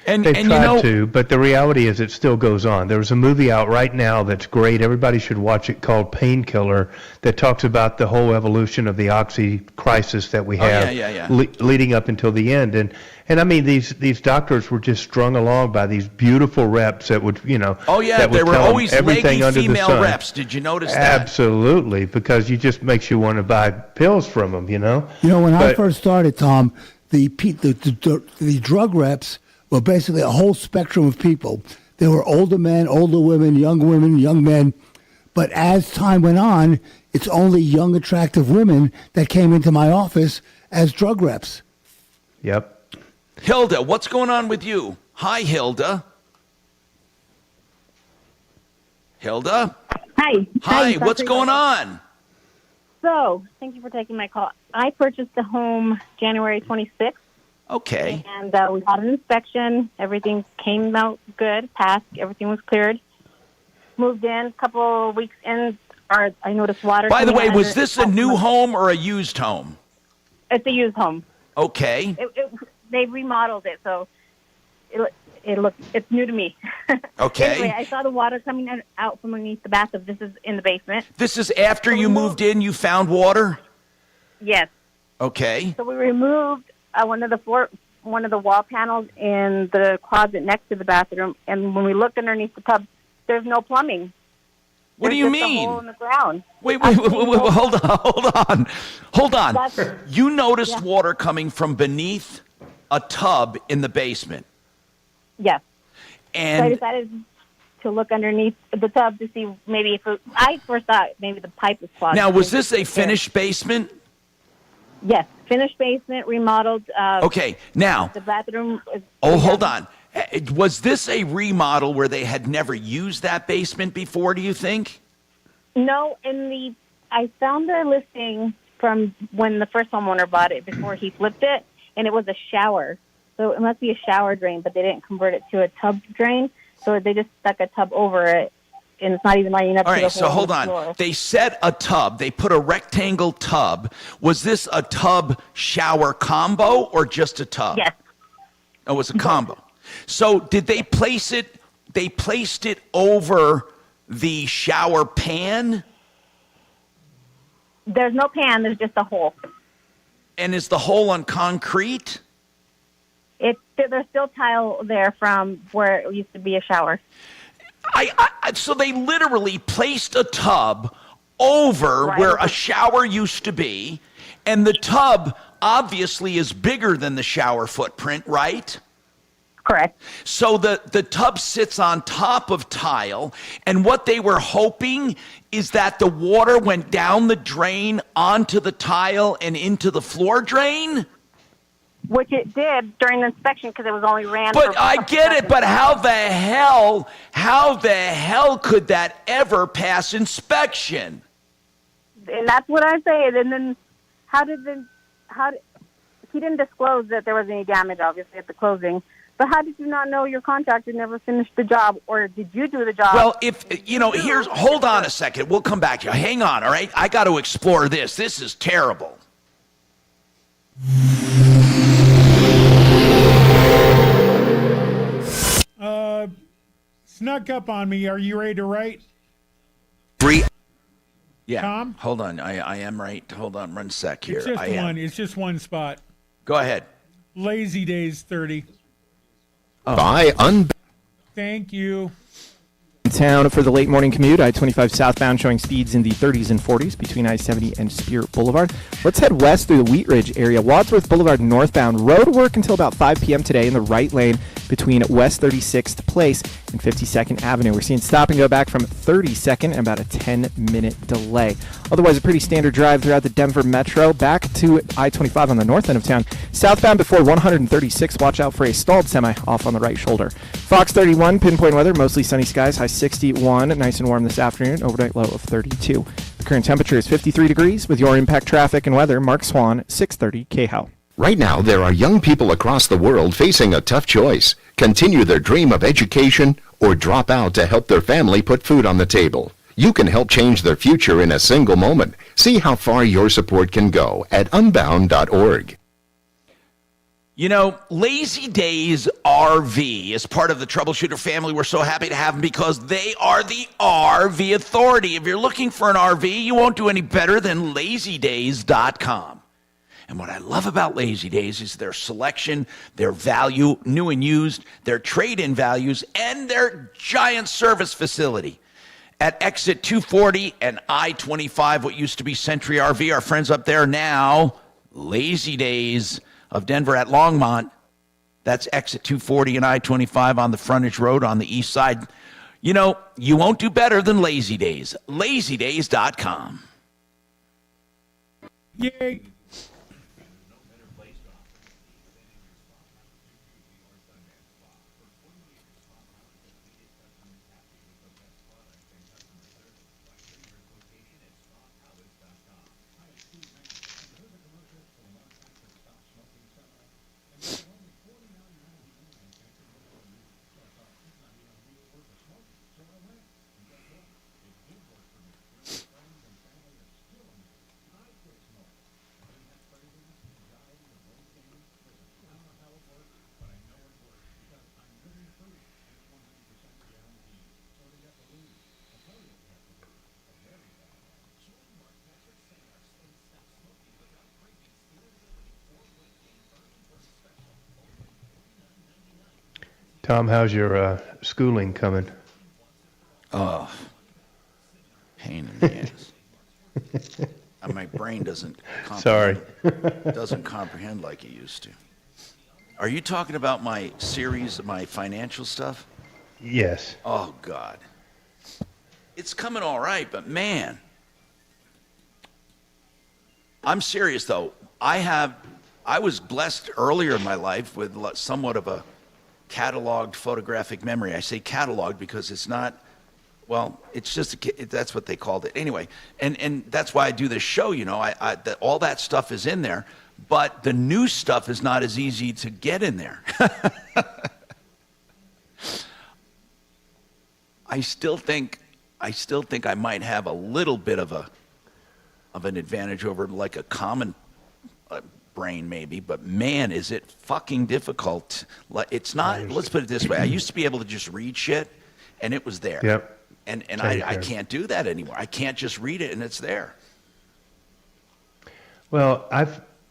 They've tried to, but the reality is it still goes on. There's a movie out right now that's great. Everybody should watch it, called Painkiller, that talks about the whole evolution of the oxy crisis that we have leading up until the end. And I mean, these doctors were just strung along by these beautiful reps that would, that there were always everything leggy under the female sun. reps. Did you notice that? Absolutely, because you just makes you want to buy pills from them, When I first started, Tom, the drug reps were basically a whole spectrum of people. There were older men, older women, young men. But as time went on, it's only young, attractive women that came into my office as drug reps. Yep. Hilda, what's going on with you? Hi, Hilda. Hilda? Hi, what's going on? So, thank you for taking my call. I purchased a home January 26th. Okay. And we had an inspection. Everything came out good, passed. Everything was cleared. Moved in. A couple of weeks in, I noticed water. By the way, was this a new home or a used home? It's a used home. Okay. They remodeled it, so it's new to me. Okay. Anyway, I saw the water coming out from underneath the bathtub. This is in the basement. This is after you moved in, you found water? Yes. Okay. So we removed one of the wall panels in the closet next to the bathroom, and when we looked underneath the tub, there's no plumbing. What do you mean? There's just a hole in the ground. Wait, hold on. You noticed water coming from beneath a tub in the basement. Yes. And so I decided to look underneath the tub to see maybe I first thought maybe the pipe was clogged. Now, was this a finished basement? Yes, finished basement, remodeled. Okay, now. The bathroom is... Hold on. Was this a remodel where they had never used that basement before, do you think? No, I found the listing from when the first homeowner bought it before he flipped it, and it was a shower. So it must be a shower drain, but they didn't convert it to a tub drain, so they just stuck a tub over it. and it's not even lining up All to right, the so whole hold on. floor. They set a tub. They put a rectangle tub. Was this a tub shower combo or just a tub? Yes. Oh, it was a combo. So did they place it? They placed it over the shower pan? There's no pan. There's just a hole. And is the hole on concrete? There's still tile there from where it used to be a shower. So they literally placed a tub over where a shower used to be, and the tub obviously is bigger than the shower footprint, right? Correct. So the tub sits on top of tile, and what they were hoping is that the water went down the drain onto the tile and into the floor drain? Which it did during the inspection because it was only ran. But I get it, but how the hell could that ever pass inspection? And that's what I say. And then he didn't disclose that there was any damage, obviously, at the closing. But how did you not know your contractor never finished the job, or did you do the job? Well, hold on a second. We'll come back to you. Hang on, all right? I got to explore this. This is terrible. Snuck up on me. Are you ready to write? Yeah. Tom? Hold on. I am right. Hold on. One sec here. It's just one spot. Go ahead. Lazy Days 30. Thank you. In town for the late morning commute, I-25 southbound showing speeds in the 30s and 40s between I-70 and Spirit Boulevard. Let's head west through the Wheat Ridge area. Wadsworth Boulevard northbound. Road work until about 5 p.m. today in the right lane between West 36th Place and 52nd Avenue. We're seeing stop and go back from 32nd and about a 10-minute delay. Otherwise, a pretty standard drive throughout the Denver Metro. Back to I-25 on the north end of town. Southbound before 136, watch out for a stalled semi off on the right shoulder. Fox 31, pinpoint weather, mostly sunny skies, high 61, nice and warm this afternoon, overnight low of 32. The current temperature is 53 degrees. With your impact traffic and weather, Mark Swan, 630 KHOW. Right now, there are young people across the world facing a tough choice. Continue their dream of education or drop out to help their family put food on the table. You can help change their future in a single moment. See how far your support can go at unbound.org. You know, Lazy Days RV is part of the Troubleshooter family. We're so happy to have them because they are the RV authority. If you're looking for an RV, you won't do any better than lazydays.com. And what I love about Lazy Days is their selection, their value, new and used, their trade-in values, and their giant service facility. At Exit 240 and I-25, what used to be Century RV, our friends up there now, Lazy Days of Denver at Longmont. That's Exit 240 and I-25 on the frontage road on the east side. You know, you won't do better than Lazy Days. LazyDays.com. Yay. Tom, how's your schooling coming? Oh, pain in the ass. My brain doesn't comprehend like it used to. Are you talking about my series, my financial stuff? Yes. Oh, God. It's coming all right, but man, I'm serious, though. I was blessed earlier in my life with somewhat of a cataloged photographic memory. I say cataloged because it's not, well, it's just, that's what they called it. Anyway, and that's why I do this show, you know, all that stuff is in there, but the new stuff is not as easy to get in there. I still think I still think I might have a little bit of an advantage over like a common brain maybe, but man, is it fucking difficult. It's not, let's put it this way. I used to be able to just read shit and it was there. Yep. And I can't do that anymore. I can't just read it and it's there. Well,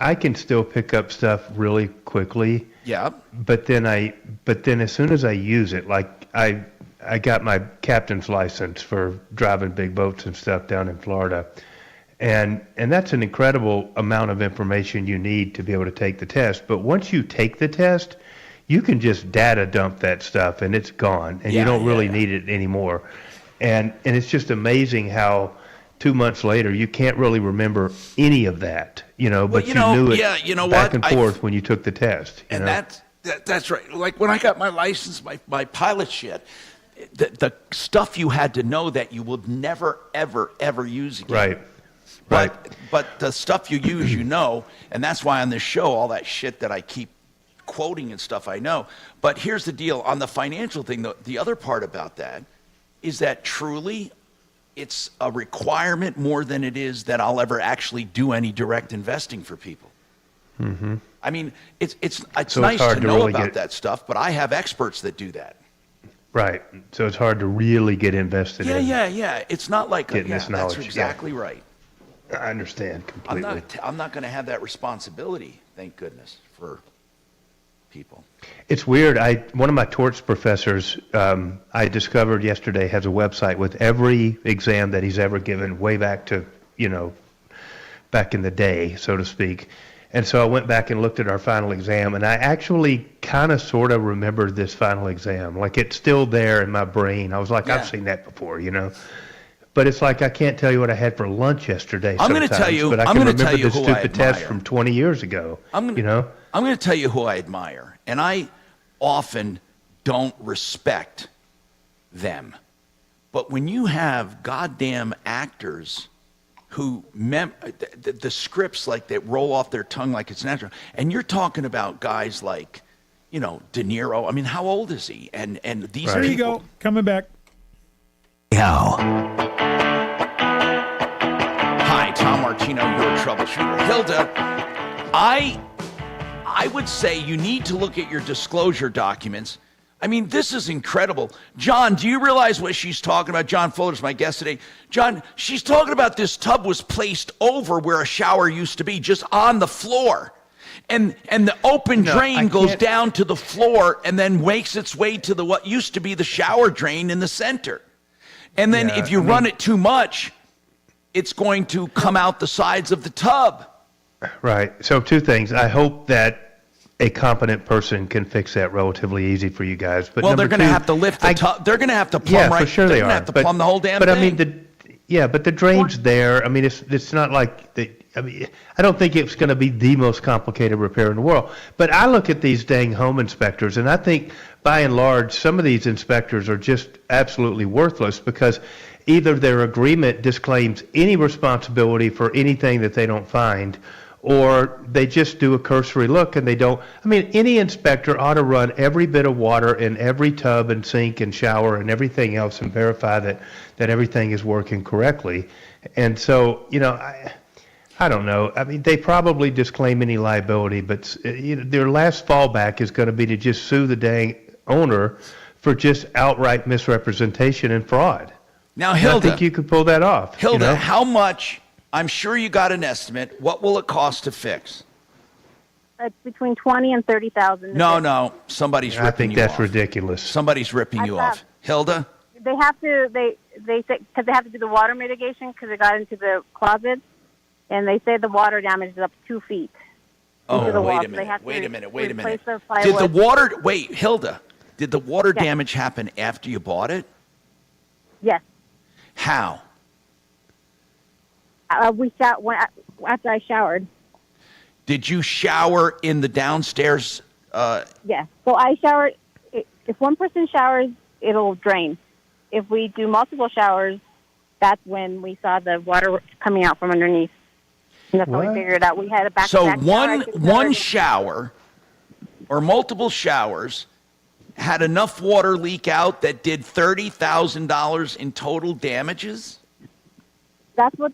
I can still pick up stuff really quickly. Yeah. But then as soon as I use it, like I got my captain's license for driving big boats and stuff down in Florida. And that's an incredible amount of information you need to be able to take the test. But once you take the test, you can just data dump that stuff and it's gone, and you don't really need it anymore. And it's just amazing how 2 months later you can't really remember any of that, but you knew it back and forth when you took the test. And that's right. Like when I got my license, my pilot shit, the stuff you had to know that you would never, ever, ever use again. Right. But the stuff you use, and that's why on this show, all that shit that I keep quoting and stuff I know. But here's the deal. On the financial thing, the other part about that is that truly it's a requirement more than it is that I'll ever actually do any direct investing for people. Mm-hmm. I mean, it's So nice hard to know really about that stuff, but I have experts that do that. Right. So it's hard to really get invested in. Yeah. It's not like getting this knowledge. That's exactly right. I understand completely. I'm not going to have that responsibility, thank goodness, for people. It's weird. One of my torts professors, I discovered yesterday, has a website with every exam that he's ever given, way back to, back in the day, so to speak. And so I went back and looked at our final exam, and I actually kind of sort of remembered this final exam. Like, it's still there in my brain. I was like, I've seen that before, But it's like I can't tell you what I had for lunch yesterday. I'm going to tell you. But I I'm can going to remember tell you the who I stupid test admire. from 20 years ago. I'm going to tell you who I admire, and I often don't respect them. But when you have goddamn actors who the scripts like that roll off their tongue like it's natural, and you're talking about guys like, De Niro. I mean, how old is he? And these There people. you go, coming back. Now. Hi, Tom Martino, your troubleshooter. Hilda, I would say you need to look at your disclosure documents. I mean, this is incredible. John, do you realize what she's talking about? John Fuller's my guest today. John, she's talking about this tub was placed over where a shower used to be, just on the floor. And the open drain goes down to the floor and then makes its way to what used to be the shower drain in the center. And then if you run it too much, it's going to come out the sides of the tub. Right. So 2 things. I hope that a competent person can fix that relatively easy for you guys. But well, they're going to have to lift the tub. They're going to have to plumb for sure they're they going to are. have to plumb the whole damn but thing. But the drain's there. I mean, it's not like I don't think it's going to be the most complicated repair in the world. But I look at these dang home inspectors, and I think by and large, some of these inspectors are just absolutely worthless because either their agreement disclaims any responsibility for anything that they don't find, or they just do a cursory look and they don't. I mean, any inspector ought to run every bit of water in every tub and sink and shower and everything else and verify that everything is working correctly. And so, I don't know. I mean, they probably disclaim any liability, but their last fallback is going to be to just sue the dang owner for just outright misrepresentation and fraud. Now, Hilda, I think you could pull that off. Hilda, how much? I'm sure you got an estimate. What will it cost to fix? It's between $20,000 and $30,000. No, somebody's ripping you off. I think that's ridiculous. Somebody's ripping you off. Hilda? They have to. They say because they have to do the water mitigation because it got into the closet, and they say the water damage is up 2 feet. Oh, the wait wall, a minute. so they have Wait to a minute. replace the Did the plywood. water? Wait, Hilda. Did the water damage happen after you bought it? Yes. How? After I showered. Did you shower in the downstairs? Yes. So I showered. If one person showers, it'll drain. If we do multiple showers, that's when we saw the water coming out from underneath. And that's when we figured out we had a back-to-back So one shower or multiple showers had enough water leak out that did $30,000 in total damages? That's what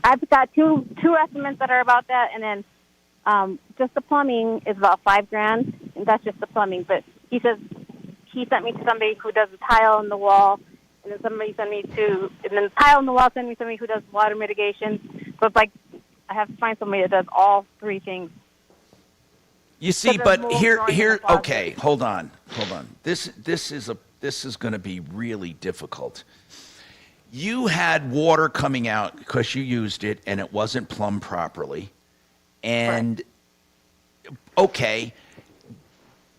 I've got two estimates that are about that, and then just the plumbing is about $5,000, and that's just the plumbing. But he says he sent me to somebody who does the tile in the wall, and then the tile in the wall sent me to somebody who does water mitigation. So it's like I have to find somebody that does all three things. You see, but here, okay, hold on. This is going to be really difficult. You had water coming out because you used it and it wasn't plumbed properly. And, okay,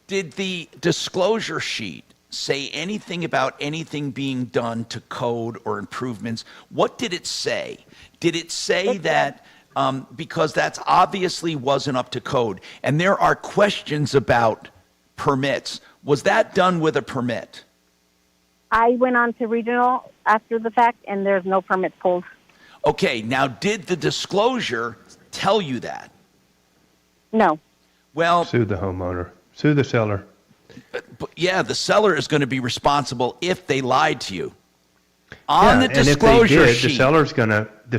did the disclosure sheet say anything about anything being done to code or improvements? What did it say? Did it say that, because that's obviously wasn't up to code, and there are questions about permits, was that done with a permit? I went on to regional after the fact, and there's no permit pulled. Okay, now did the disclosure tell you that? No. Well, sue the homeowner, sue the seller. But yeah, the seller is going to be responsible if they lied to you. On the disclosure sheet, the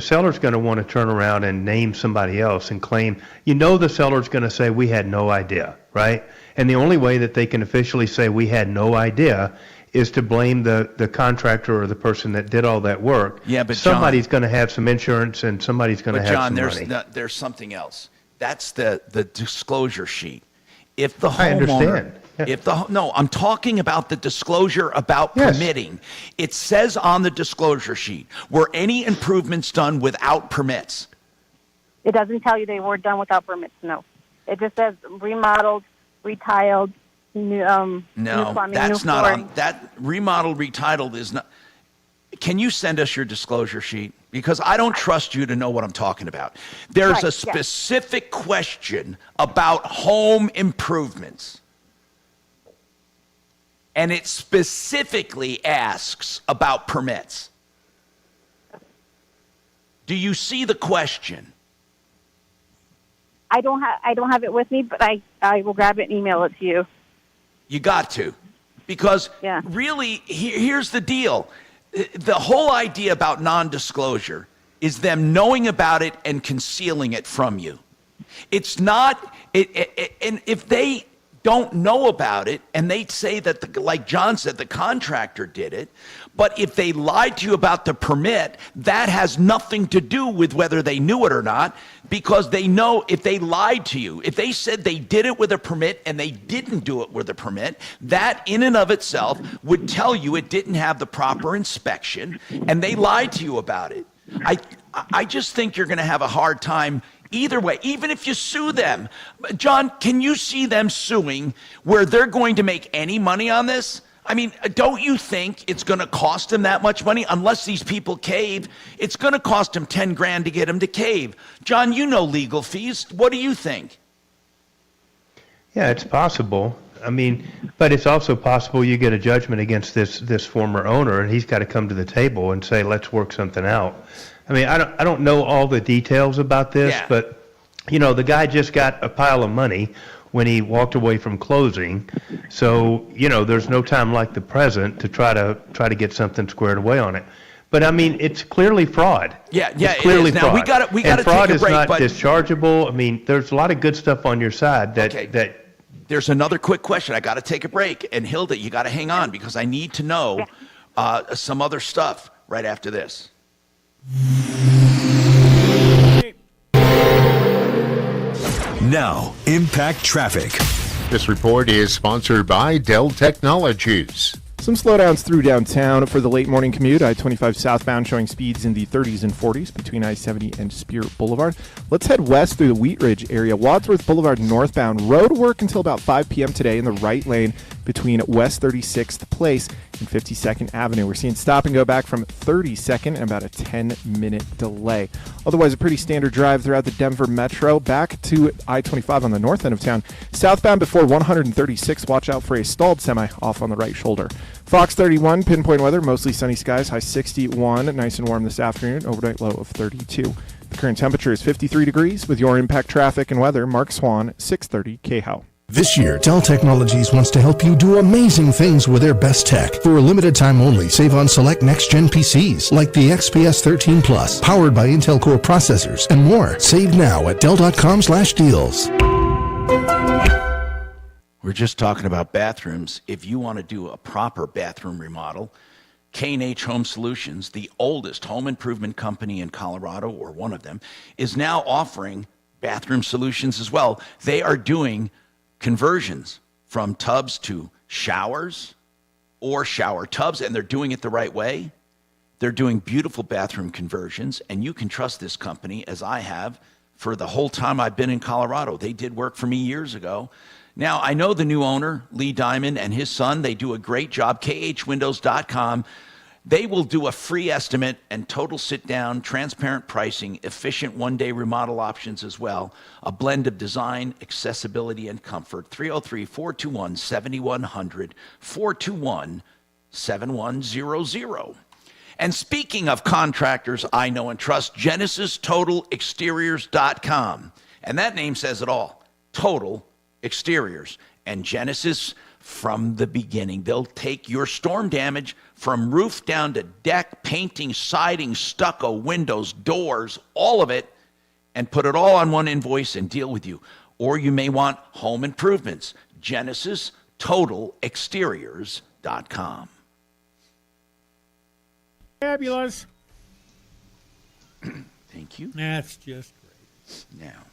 seller's going to want to turn around and name somebody else and claim. The seller's going to say we had no idea, right? And the only way that they can officially say we had no idea is to blame the contractor or the person that did all that work. Yeah, but somebody's going to have some insurance and somebody's going to have some money. John, there's something else. That's the disclosure sheet. If the I homeowner, understand. no, I'm talking about the disclosure about permitting. It says on the disclosure sheet, were any improvements done without permits? It doesn't tell you they were done without permits, no. It just says remodeled, retiled, new plumbing, that's new not flooring. on that. Remodeled, retitled is not. Can you send us your disclosure sheet? Because I don't trust you to know what I'm talking about. There's a specific question about home improvements. And it specifically asks about permits. Do you see the question? I don't have it with me, but I will grab it and email it to you. You got to. Because really, here's the deal. The whole idea about non-disclosure is them knowing about it and concealing it from you. It's not, and if they don't know about it and they say that, like John said, the contractor did it, but if they lied to you about the permit, that has nothing to do with whether they knew it or not, because they know if they lied to you, if they said they did it with a permit and they didn't do it with a permit, that in and of itself would tell you it didn't have the proper inspection and they lied to you about it. I just think you're going to have a hard time either way, even if you sue them. John, can you see them suing where they're going to make any money on this? I mean, don't you think it's going to cost them that much money unless these people cave? It's going to cost them $10,000 to get them to cave. John, you know legal fees. What do you think? Yeah, it's possible. I mean, but it's also possible you get a judgment against this former owner, and he's got to come to the table and say, let's work something out. I mean, I don't know all the details about this, but the guy just got a pile of money when he walked away from closing. So, there's no time like the present to try to get something squared away on it. But I mean, it's clearly fraud. Yeah, it's clearly it is. fraud. Now we got to take a break. Fraud is not dischargeable. I mean, there's a lot of good stuff on your side that There's another quick question. I got to take a break. And Hilda, you got to hang on because I need to know some other stuff right after this. Now, Impact Traffic. This report is sponsored by Dell Technologies. Some slowdowns through downtown for the late morning commute. I-25 southbound showing speeds in the 30s and 40s between I-70 and Spear Boulevard. Let's head west through the Wheat Ridge area. Wadsworth Boulevard northbound. Road work until about 5 p.m. today in the right lane between West 36th Place and 52nd Avenue. We're seeing stop and go back from 32nd and about a 10-minute delay. Otherwise, a pretty standard drive throughout the Denver Metro. Back to I-25 on the north end of town. Southbound before 136, watch out for a stalled semi off on the right shoulder. Fox 31, pinpoint weather, mostly sunny skies, high 61, nice and warm this afternoon, overnight low of 32. The current temperature is 53 degrees. With your Impact Traffic and weather, Mark Swan, 630 KHOW. This year, Dell Technologies wants to help you do amazing things with their best tech. For a limited time only, save on select next-gen PCs like the XPS 13 Plus, powered by Intel Core processors, and more. Save now at Dell.com/deals. We're just talking about bathrooms. If you want to do a proper bathroom remodel, K&H Home Solutions, the oldest home improvement company in Colorado, or one of them, is now offering bathroom solutions as well. They are doing conversions from tubs to showers or shower tubs, and they're doing it the right way. They're doing beautiful bathroom conversions, and you can trust this company, as I have for the whole time I've been in Colorado. They did work for me years ago. Now, I know the new owner, Lee Diamond, and his son. They do a great job. khwindows.com. They will do a free estimate and total sit-down, transparent pricing, efficient one-day remodel options as well. A blend of design, accessibility, and comfort. 303-421-7100, 421-7100. And speaking of contractors I know and trust, GenesisTotalExteriors.com. And that name says it all. Total Exteriors. And Genesis, from the beginning, they'll take your storm damage from roof down to deck, painting, siding, stucco, windows, doors, all of it, and put it all on one invoice and deal with you. Or you may want home improvements. GenesisTotalExteriors.com. Fabulous. Thank you. That's just great. Now,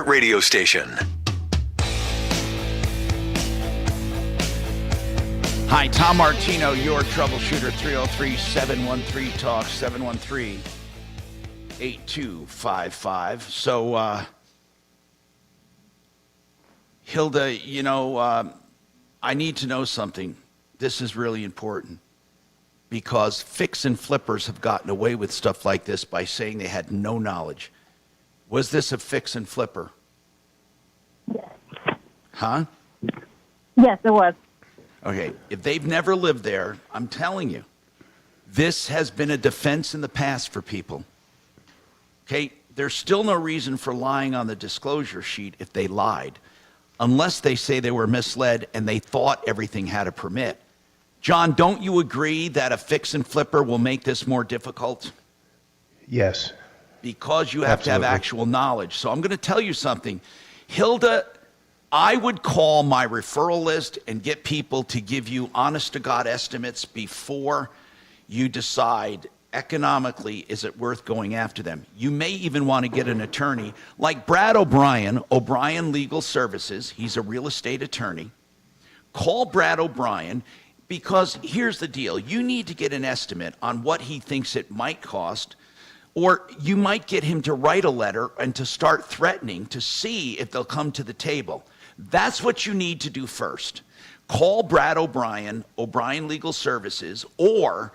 radio station. Hi, Tom Martino, your troubleshooter, 303-713-TALK, 713-8255. So, Hilda, I need to know something. This is really important because fix and flippers have gotten away with stuff like this by saying they had no knowledge. Was this a fix and flipper? Yes. Huh? Yes, it was. Okay, if they've never lived there, I'm telling you, this has been a defense in the past for people. Okay, there's still no reason for lying on the disclosure sheet if they lied, unless they say they were misled and they thought everything had a permit. John, don't you agree that a fix and flipper will make this more difficult? Yes. Because you have to have actual knowledge. So I'm going to tell you something. Hilda, I would call my referral list and get people to give you honest-to-God estimates before you decide economically is it worth going after them. You may even want to get an attorney like Brad O'Brien, O'Brien Legal Services. He's a real estate attorney. Call Brad O'Brien because here's the deal. You need to get an estimate on what he thinks it might cost, or you might get him to write a letter and to start threatening to see if they'll come to the table. That's what you need to do first. Call Brad O'Brien, O'Brien Legal Services, or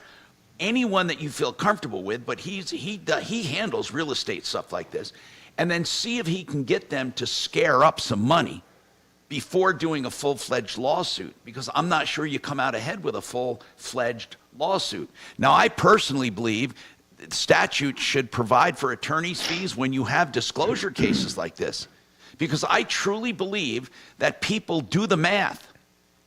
anyone that you feel comfortable with, but he handles real estate stuff like this, and then see if he can get them to scare up some money before doing a full-fledged lawsuit, because I'm not sure you come out ahead with a full-fledged lawsuit. Now, I personally believe that statute should provide for attorney's fees when you have disclosure cases like this. Because I truly believe that people do the math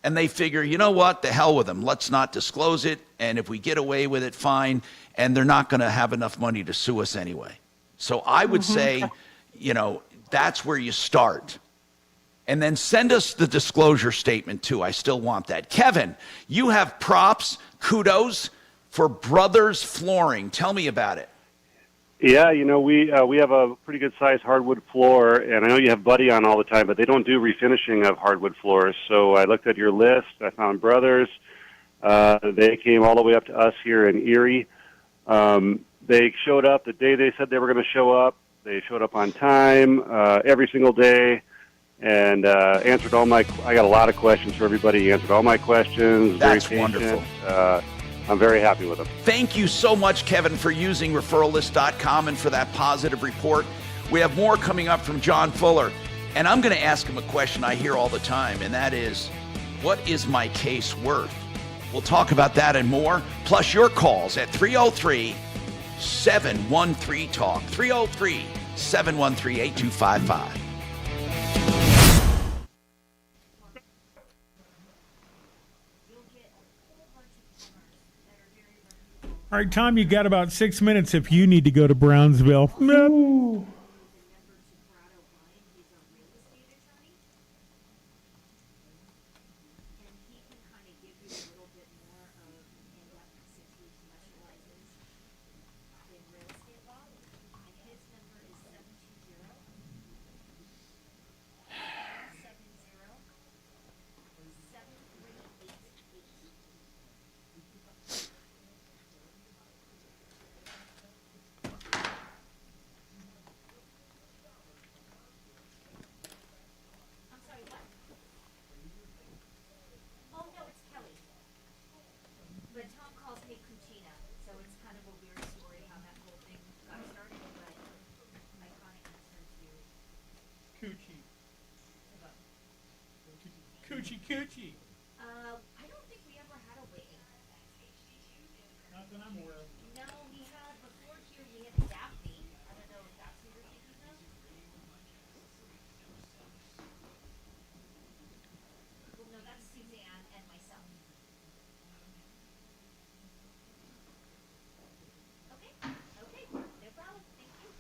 and they figure, you know what, the hell with them. Let's not disclose it. And if we get away with it, fine. And they're not going to have enough money to sue us anyway. So I would say, that's where you start. And then send us the disclosure statement too. I still want that. Kevin, you have props, kudos for Brothers Flooring. Tell me about it. Yeah, we have a pretty good sized hardwood floor, and I know you have Buddy on all the time, but they don't do refinishing of hardwood floors. So I looked at your list. I found Brothers. They came all the way up to us here in Erie. They showed up the day they said they were going to show up. They showed up on time every single day, and answered all my. I got a lot of questions for everybody. He answered all my questions. That's very patient. wonderful. I'm very happy with them. Thank you so much, Kevin, for using referrallist.com and for that positive report. We have more coming up from John Fuller, and I'm going to ask him a question I hear all the time, and that is, what is my case worth? We'll talk about that and more, plus your calls at 303-713-TALK, 303-713-8255. All right, Tom, you got about 6 minutes if you need to go to Brownsville. No. Coochie. I don't think we ever had a wedding. Not that I'm aware of. No, we had before here. We had Daphne. I don't know if that's who you're thinking of. Well, no, that's Suzanne and myself. Okay, no problem. Thank you.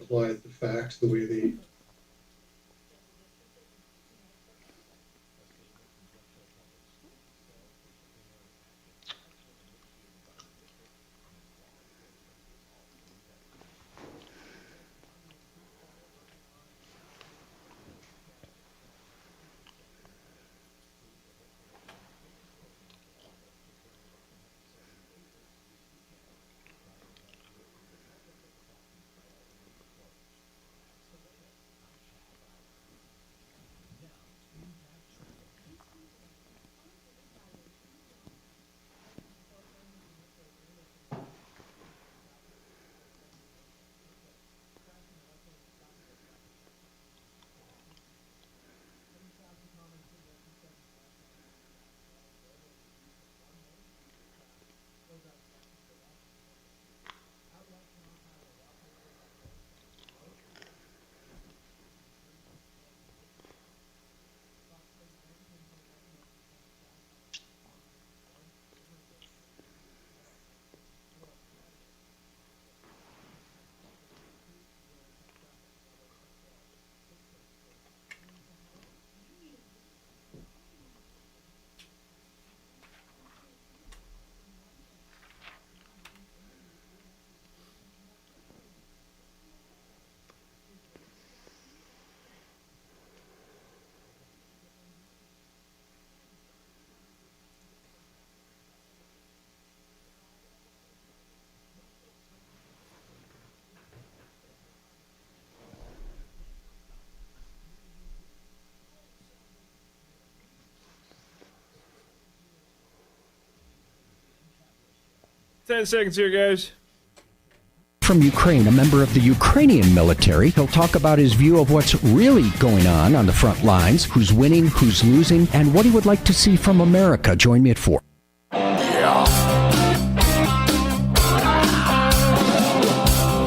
applied the facts the way they. Seconds here, guys. From Ukraine, a member of the Ukrainian military. He'll talk about his view of what's really going on the front lines, who's winning, who's losing, and what he would like to see from America. Join me at 4.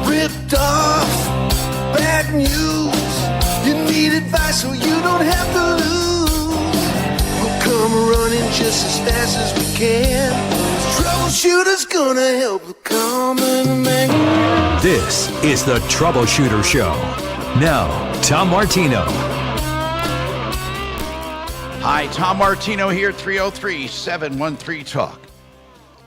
Ripped off, bad news. You need advice so you don't have to lose. We'll come running just as fast as we can. Troubleshooter's gonna help the common man. This is the Troubleshooter Show. Now, Tom Martino. Hi, Tom Martino here, 303-713-TALK,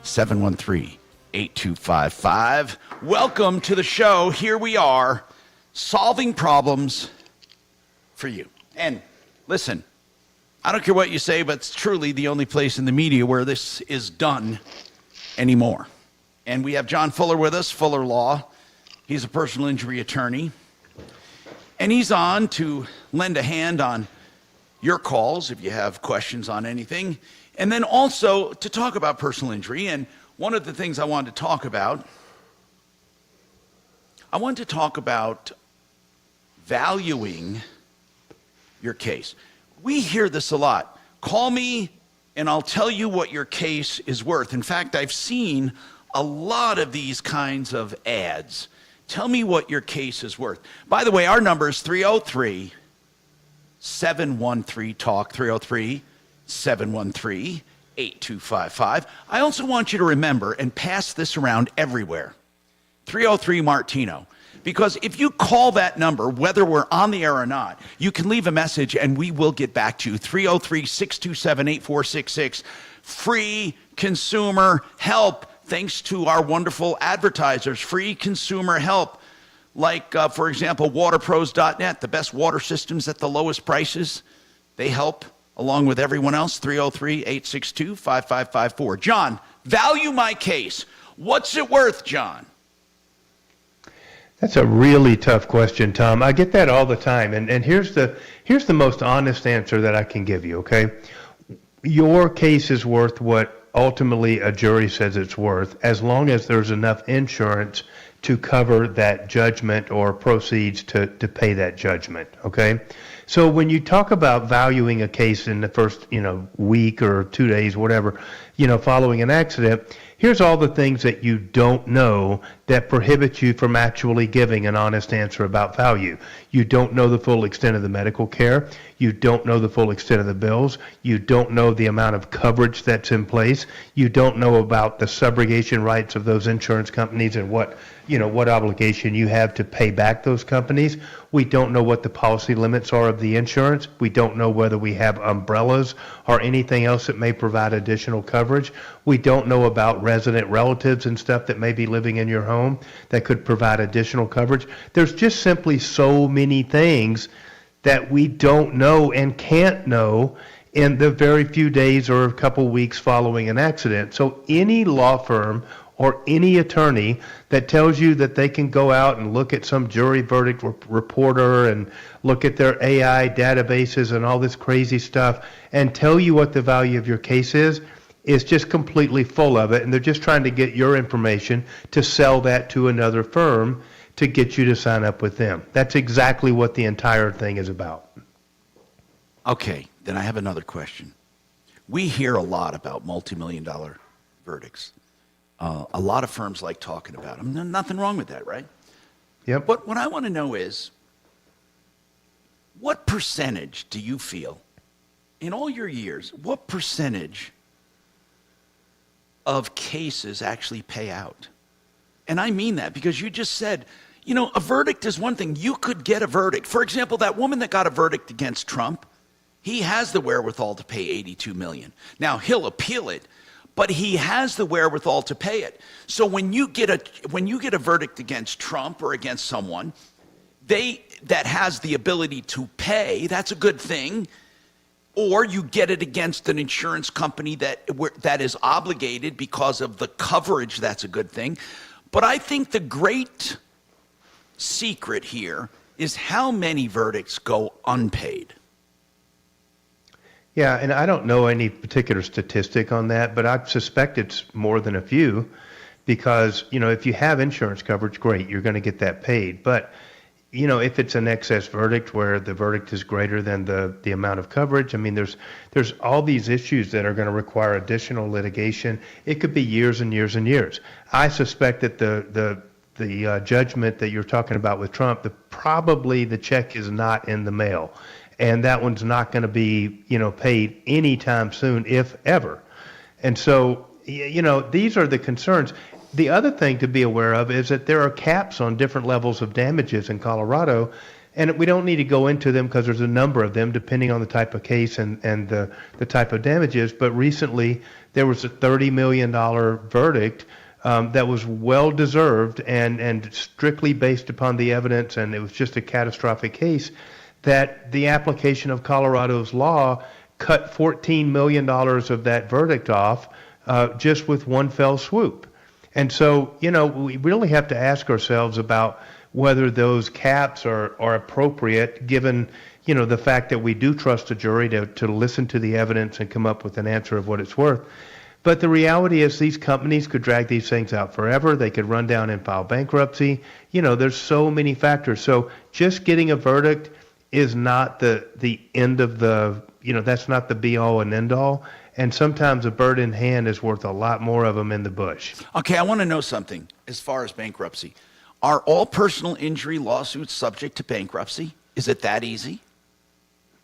713-8255. Welcome to the show. Here we are, solving problems for you. And listen, I don't care what you say, but it's truly the only place in the media where this is done anymore. And we have John Fuller with us, Fuller Law. He's a personal injury attorney. And he's on to lend a hand on your calls if you have questions on anything. And then also to talk about personal injury. And one of the things I wanted to talk about, valuing your case. We hear this a lot. Call me and I'll tell you what your case is worth. In fact, I've seen a lot of these kinds of ads. Tell me what your case is worth. By the way, our number is 303-713-TALK, 303-713-8255. I also want you to remember and pass this around everywhere. 303-MARTINO. Because if you call that number, whether we're on the air or not, you can leave a message and we will get back to you. 303-627-8466. Free consumer help, thanks to our wonderful advertisers. Free consumer help, like, for example, waterpros.net, the best water systems at the lowest prices. They help along with everyone else. 303-862-5554. John, value my case. What's it worth, John? That's a really tough question, Tom. I get that all the time, and here's the most honest answer that I can give you, okay? Your case is worth what ultimately a jury says it's worth, as long as there's enough insurance to cover that judgment or proceeds to pay that judgment, okay? So when you talk about valuing a case in the first, week or 2 days, whatever, following an accident. Here's all the things that you don't know that prohibit you from actually giving an honest answer about value. You don't know the full extent of the medical care. You don't know the full extent of the bills. You don't know the amount of coverage that's in place. You don't know about the subrogation rights of those insurance companies and what obligation you have to pay back those companies. We don't know what the policy limits are of the insurance. We don't know whether we have umbrellas or anything else that may provide additional coverage. We don't know about resident relatives and stuff that may be living in your home that could provide additional coverage. There's just simply so many things that we don't know and can't know in the very few days or a couple weeks following an accident. So any law firm or any attorney that tells you that they can go out and look at some jury verdict reporter and look at their AI databases and all this crazy stuff and tell you what the value of your case is just completely full of it. And they're just trying to get your information to sell that to another firm to get you to sign up with them. That's exactly what the entire thing is about. Okay, then I have another question. We hear a lot about multi-million-dollar verdicts. A lot of firms like talking about them. Nothing wrong with that, right? Yep. But what I want to know is, what percentage do you feel, in all your years, what percentage of cases actually pay out? And I mean that because you just said, a verdict is one thing. You could get a verdict. For example, that woman that got a verdict against Trump, he has the wherewithal to pay $82 million. Now, he'll appeal it, but he has the wherewithal to pay it. So when you get a verdict against Trump or against someone, that has the ability to pay, that's a good thing. Or you get it against an insurance company that is obligated because of the coverage, that's a good thing. But I think the great secret here is how many verdicts go unpaid. Yeah, and I don't know any particular statistic on that, but I suspect it's more than a few because, if you have insurance coverage, great, you're going to get that paid. But, if it's an excess verdict where the verdict is greater than the amount of coverage, there's all these issues that are going to require additional litigation. It could be years and years and years. I suspect that the judgment that you're talking about with Trump, probably the check is not in the mail. And that one's not going to be, paid anytime soon, if ever. And so, these are the concerns. The other thing to be aware of is that there are caps on different levels of damages in Colorado, and we don't need to go into them because there's a number of them depending on the type of case and the type of damages. But recently, there was a $30 million verdict that was well-deserved and strictly based upon the evidence, and it was just a catastrophic case, that the application of Colorado's law cut $14 million of that verdict off just with one fell swoop. And so, we really have to ask ourselves about whether those caps are appropriate given, the fact that we do trust a jury to listen to the evidence and come up with an answer of what it's worth. But the reality is these companies could drag these things out forever. They could run down and file bankruptcy. There's so many factors. So just getting a verdict is not the end of that's not the be all and end all. And sometimes a bird in hand is worth a lot more of them in the bush. Okay, I want to know something as far as bankruptcy. Are all personal injury lawsuits subject to bankruptcy? Is it that easy?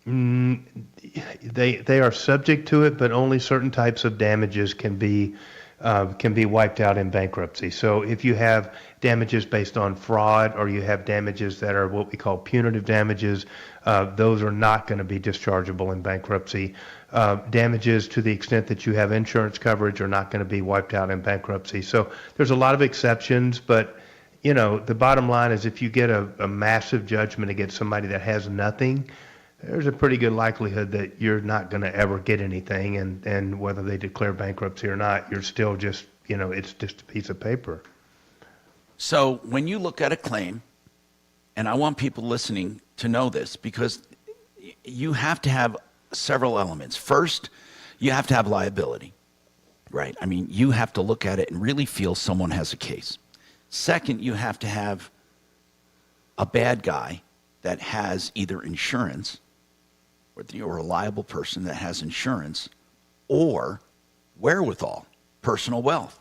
They are subject to it, but only certain types of damages can be wiped out in bankruptcy. So if you have damages based on fraud or you have damages that are what we call punitive damages, those are not going to be dischargeable in bankruptcy. Damages to the extent that you have insurance coverage are not going to be wiped out in bankruptcy. So there's a lot of exceptions, but the bottom line is if you get a massive judgment against somebody that has nothing, there's a pretty good likelihood that you're not going to ever get anything, and whether they declare bankruptcy or not, you're still just, it's just a piece of paper. So when you look at a claim, and I want people listening to know this, because you have to have several elements. First, you have to have liability, right? You have to look at it and really feel someone has a case. Second, you have to have a bad guy that has either insurance, or a reliable person that has insurance, or wherewithal, personal wealth.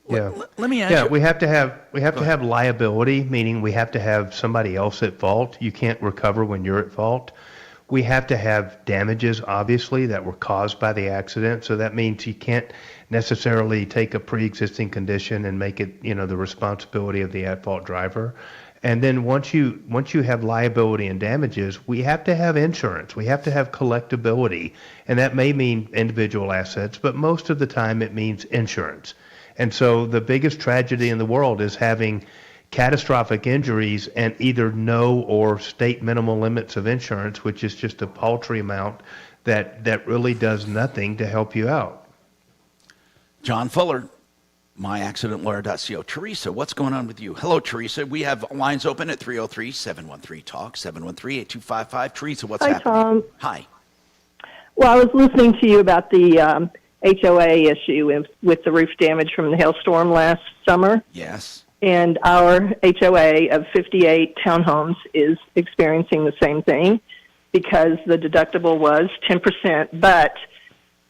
Yeah. Let me ask Yeah, you. we have to have liability, meaning we have to have somebody else at fault. You can't recover when you're at fault. We have to have damages, obviously, that were caused by the accident. So that means you can't necessarily take a pre-existing condition and make it, the responsibility of the at-fault driver. And then once you have liability and damages, we have to have insurance. We have to have collectability, and that may mean individual assets, but most of the time it means insurance. And so the biggest tragedy in the world is having catastrophic injuries and either no or state minimal limits of insurance, which is just a paltry amount that really does nothing to help you out. John Fuller, myaccidentlawyer.co. Teresa, what's going on with you? Hello, Teresa. We have lines open at 303-713-TALK, 713-8255. Teresa, what's happening? Tom. Hi. Well, I was listening to you about the HOA issue with the roof damage from the hailstorm last summer. Yes. And our HOA of 58 townhomes is experiencing the same thing because the deductible was 10%. But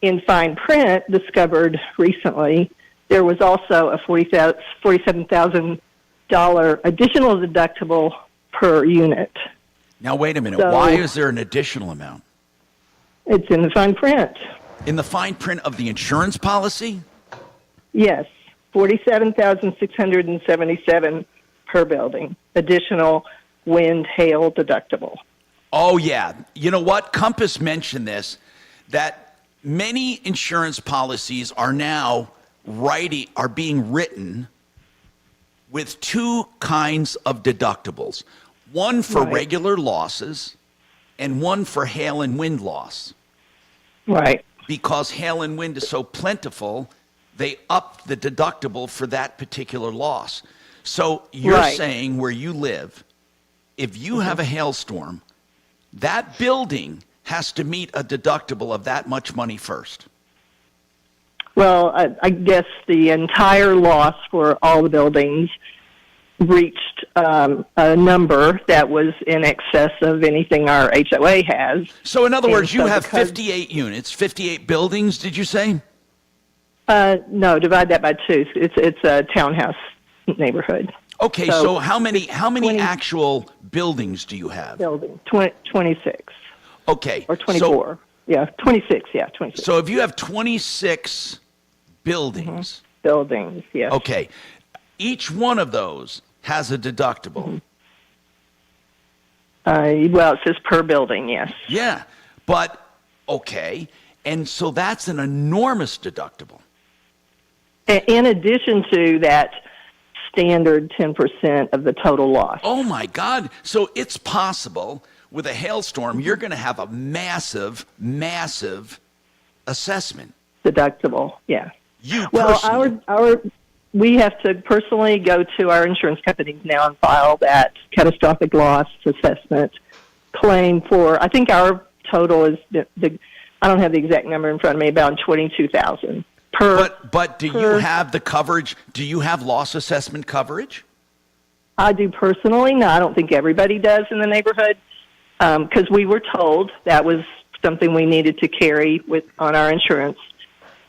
in fine print, discovered recently, there was also a $47,000 additional deductible per unit. Now, wait a minute. So, why is there an additional amount? It's in the fine print. In the fine print of the insurance policy? Yes, $47,677 per building. Additional wind, hail deductible. Oh, yeah. You know what? Compass mentioned this, that many insurance policies are now being written with two kinds of deductibles. One for regular losses and one for hail and wind loss. Right. Because hail and wind is so plentiful, they up the deductible for that particular loss. So you're saying where you live, if you have a hailstorm, that building has to meet a deductible of that much money first. Well, I guess the entire loss for all the buildings reached a number that was in excess of anything our HOA has. So in other words, you have 58 units, 58 buildings, did you say? No, divide that by two. It's a townhouse neighborhood. Okay, so how many actual buildings do you have? 26. Okay. Or 24. Yeah, 26. Yeah, 26. So if you have 26 buildings. Buildings, yes. Okay. Each one of those has a deductible. Well, it says per building, yes. Yeah, but, okay. And so that's an enormous deductible. In addition to that standard 10% of the total loss. Oh, my God. So it's possible with a hailstorm, you're going to have a massive, massive assessment. Deductible, yeah. You personally. Well, we have to personally go to our insurance companies now and file that catastrophic loss assessment claim for, I think our total is, I don't have the exact number in front of me, about $22,000 per. But do you have the coverage? Do you have loss assessment coverage? I do personally. No, I don't think everybody does in the neighborhood because we were told that was something we needed to carry on our insurance.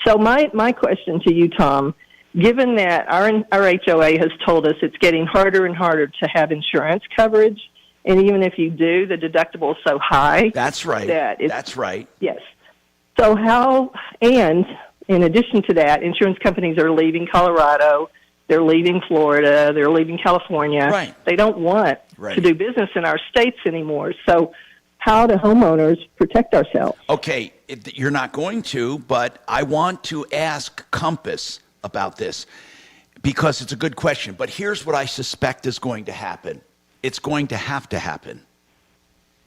So my question to you, Tom, given that our HOA has told us it's getting harder and harder to have insurance coverage, and even if you do, the deductible is so high. That's right. That's right. Yes. So how, and in addition to that, insurance companies are leaving Colorado, they're leaving Florida, they're leaving California. Right. They don't want to do business in our states anymore. So how do homeowners protect ourselves? Okay, you're not going to, but I want to ask Compass about this because it's a good question. But here's what I suspect is going to happen. It's going to happen.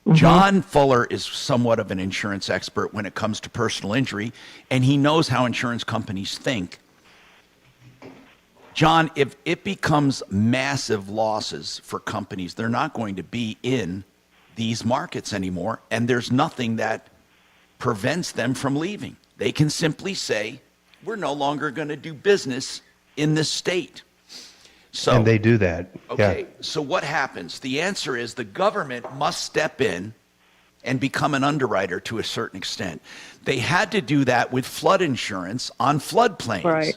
Mm-hmm. John Fuller is somewhat of an insurance expert when it comes to personal injury, and he knows how insurance companies think. John, if it becomes massive losses for companies, they're not going to be in these markets anymore, and there's nothing that prevents them from leaving. They can simply say, we're no longer going to do business in this state. So, and they do that. Okay, so what happens? The answer is the government must step in and become an underwriter to a certain extent. They had to do that with flood insurance on floodplains. Right.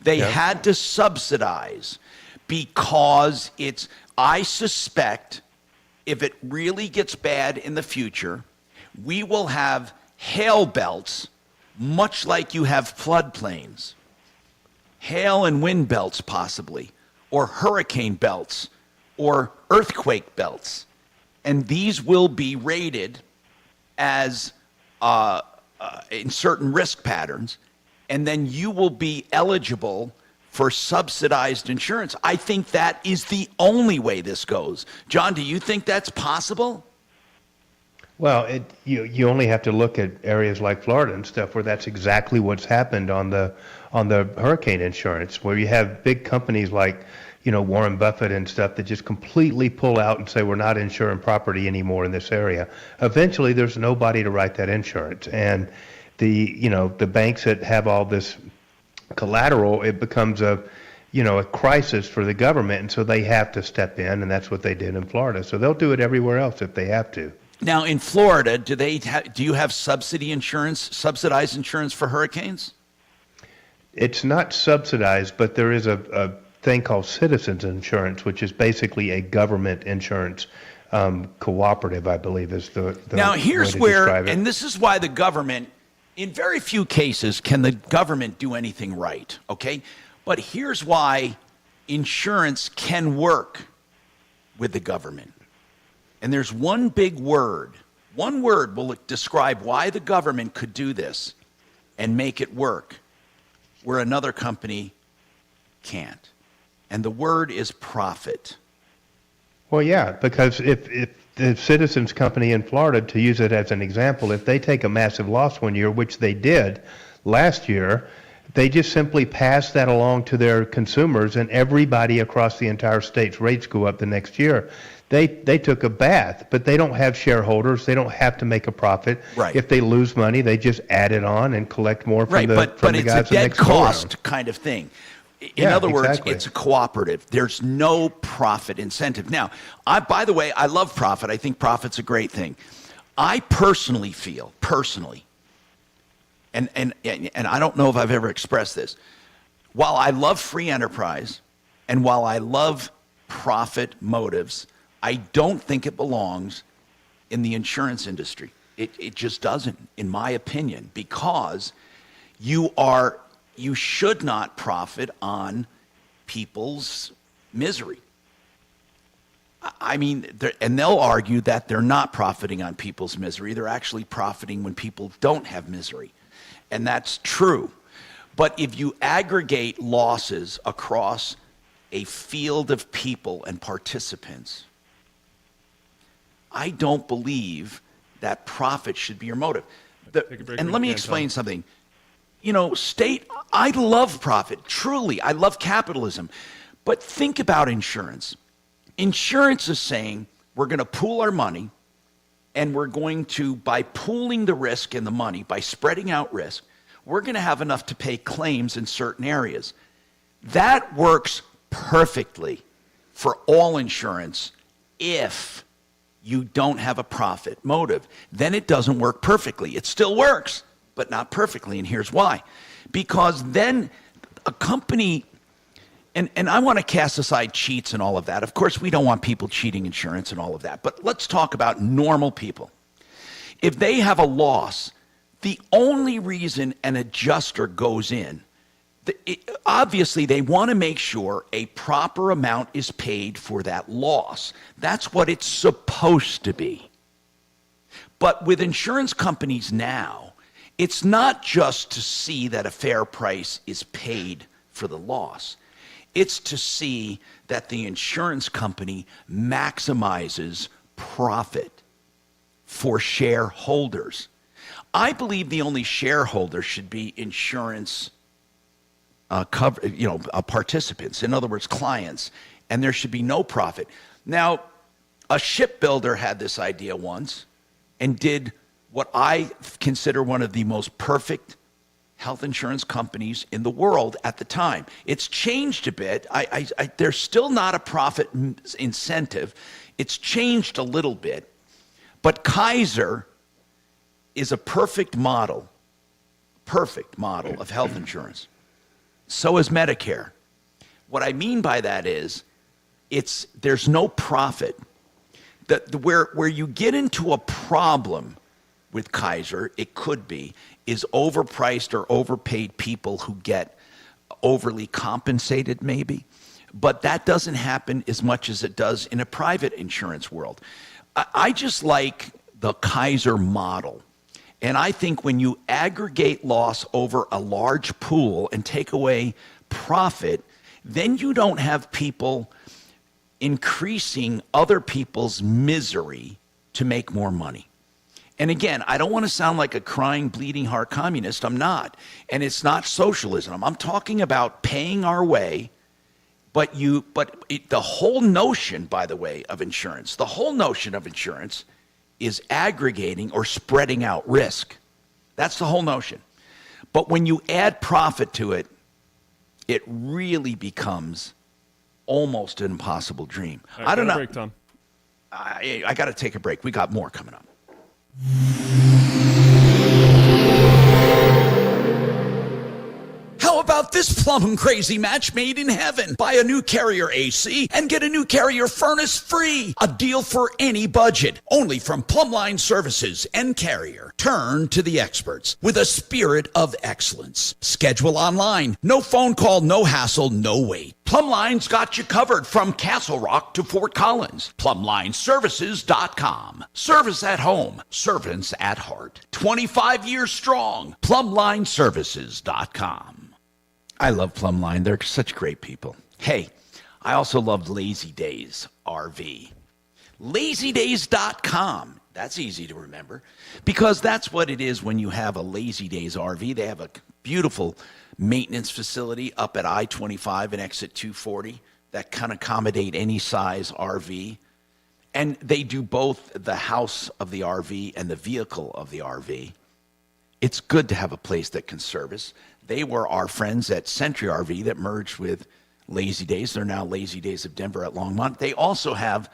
They had to subsidize because I suspect if it really gets bad in the future, we will have hail belts much like you have floodplains. Hail and wind belts possibly, or hurricane belts, or earthquake belts. And these will be rated as in certain risk patterns, and then you will be eligible for subsidized insurance. I think that is the only way this goes. John, do you think that's possible? Well, you only have to look at areas like Florida and stuff where that's exactly what's happened on the hurricane insurance, where you have big companies like Warren Buffett and stuff that just completely pull out and say we're not insuring property anymore in this area. Eventually, there's nobody to write that insurance, and the banks that have all this collateral, it becomes a crisis for the government, and so they have to step in, and that's what they did in Florida. So they'll do it everywhere else if they have to. Now, in Florida, do you have subsidized insurance for hurricanes? It's not subsidized, but there is a thing called citizens insurance, which is basically a government insurance cooperative, I believe is the now here's where, describe it. and this is why the government, in very few cases can the government do anything right, okay? But here's why insurance can work with the government. And there's one big word. One word will describe why the government could do this and make it work where another company can't. And the word is profit. Well, yeah, because if the Citizens Company in Florida, to use it as an example, if they take a massive loss one year, which they did last year, they just simply pass that along to their consumers, and everybody across the entire state's rates go up the next year. They took a bath, but they don't have shareholders. They don't have to make a profit. Right. If they lose money, they just add it on and collect more from the but guys it's a the dead next go cost around. kind of thing. In other words, it's a cooperative. There's no profit incentive. Now, by the way, I love profit. I think profit's a great thing. I personally feel, and I don't know if I've ever expressed this, while I love free enterprise and while I love profit motives, I don't think it belongs in the insurance industry. It just doesn't, in my opinion, because you should not profit on people's misery. I mean, and they'll argue that they're not profiting on people's misery. They're actually profiting when people don't have misery. And that's true. But if you aggregate losses across a field of people and participants, I don't believe that profit should be your motive. And let me explain something. I love profit. Truly, I love capitalism. But think about insurance. Insurance is saying we're going to pool our money, and we're going to, by pooling the risk and the money, by spreading out risk, we're going to have enough to pay claims in certain areas. That works perfectly for all insurance if you don't have a profit motive. Then it doesn't work perfectly. It still works, but not perfectly, and here's why. Because then a company, and I want to cast aside cheats and all of that. Of course, we don't want people cheating insurance and all of that, but let's talk about normal people. If they have a loss, the only reason an adjuster goes in, obviously they want to make sure a proper amount is paid for that loss. That's what it's supposed to be. But with insurance companies now, it's not just to see that a fair price is paid for the loss. It's to see that the insurance company maximizes profit for shareholders. I believe the only shareholder should be insurance participants, in other words, clients, and there should be no profit. Now, a shipbuilder had this idea once and did what I consider one of the most perfect health insurance companies in the world at the time. It's changed a bit. There's still not a profit incentive. It's changed a little bit. But Kaiser is a perfect model of health insurance. So is Medicare. What I mean by that is there's no profit. Where you get into a problem with Kaiser, it could be, is overpriced or overpaid people who get overly compensated maybe. But that doesn't happen as much as it does in a private insurance world. I just like the Kaiser model. And I think when you aggregate loss over a large pool and take away profit, then you don't have people increasing other people's misery to make more money. And again, I don't want to sound like a crying, bleeding heart communist. I'm not. And it's not socialism. I'm talking about paying our way. But the whole notion, by the way, of insurance, is aggregating or spreading out risk. That's the whole notion. But when you add profit to it, it really becomes almost an impossible dream. Right, I don't know. Break, Tom. I got to take a break. We got more coming up. How about this plum crazy match made in heaven? Buy a new Carrier AC and get a new Carrier furnace free. A deal for any budget. Only from Plumline Services and Carrier. Turn to the experts with a spirit of excellence. Schedule online. No phone call, no hassle, no wait. Plumline's got you covered from Castle Rock to Fort Collins. PlumlineServices.com. Service at home. Servants at heart. 25 years strong. PlumlineServices.com. I love Plumline. They're such great people. Hey, I also love Lazy Days RV. LazyDays.com. That's easy to remember because that's what it is when you have a Lazy Days RV. They have a beautiful maintenance facility up at I-25 and exit 240 that can accommodate any size RV. And they do both the house of the RV and the vehicle of the RV. It's good to have a place that can service. They were our friends at Century RV that merged with Lazy Days. They're now Lazy Days of Denver at Longmont. They also have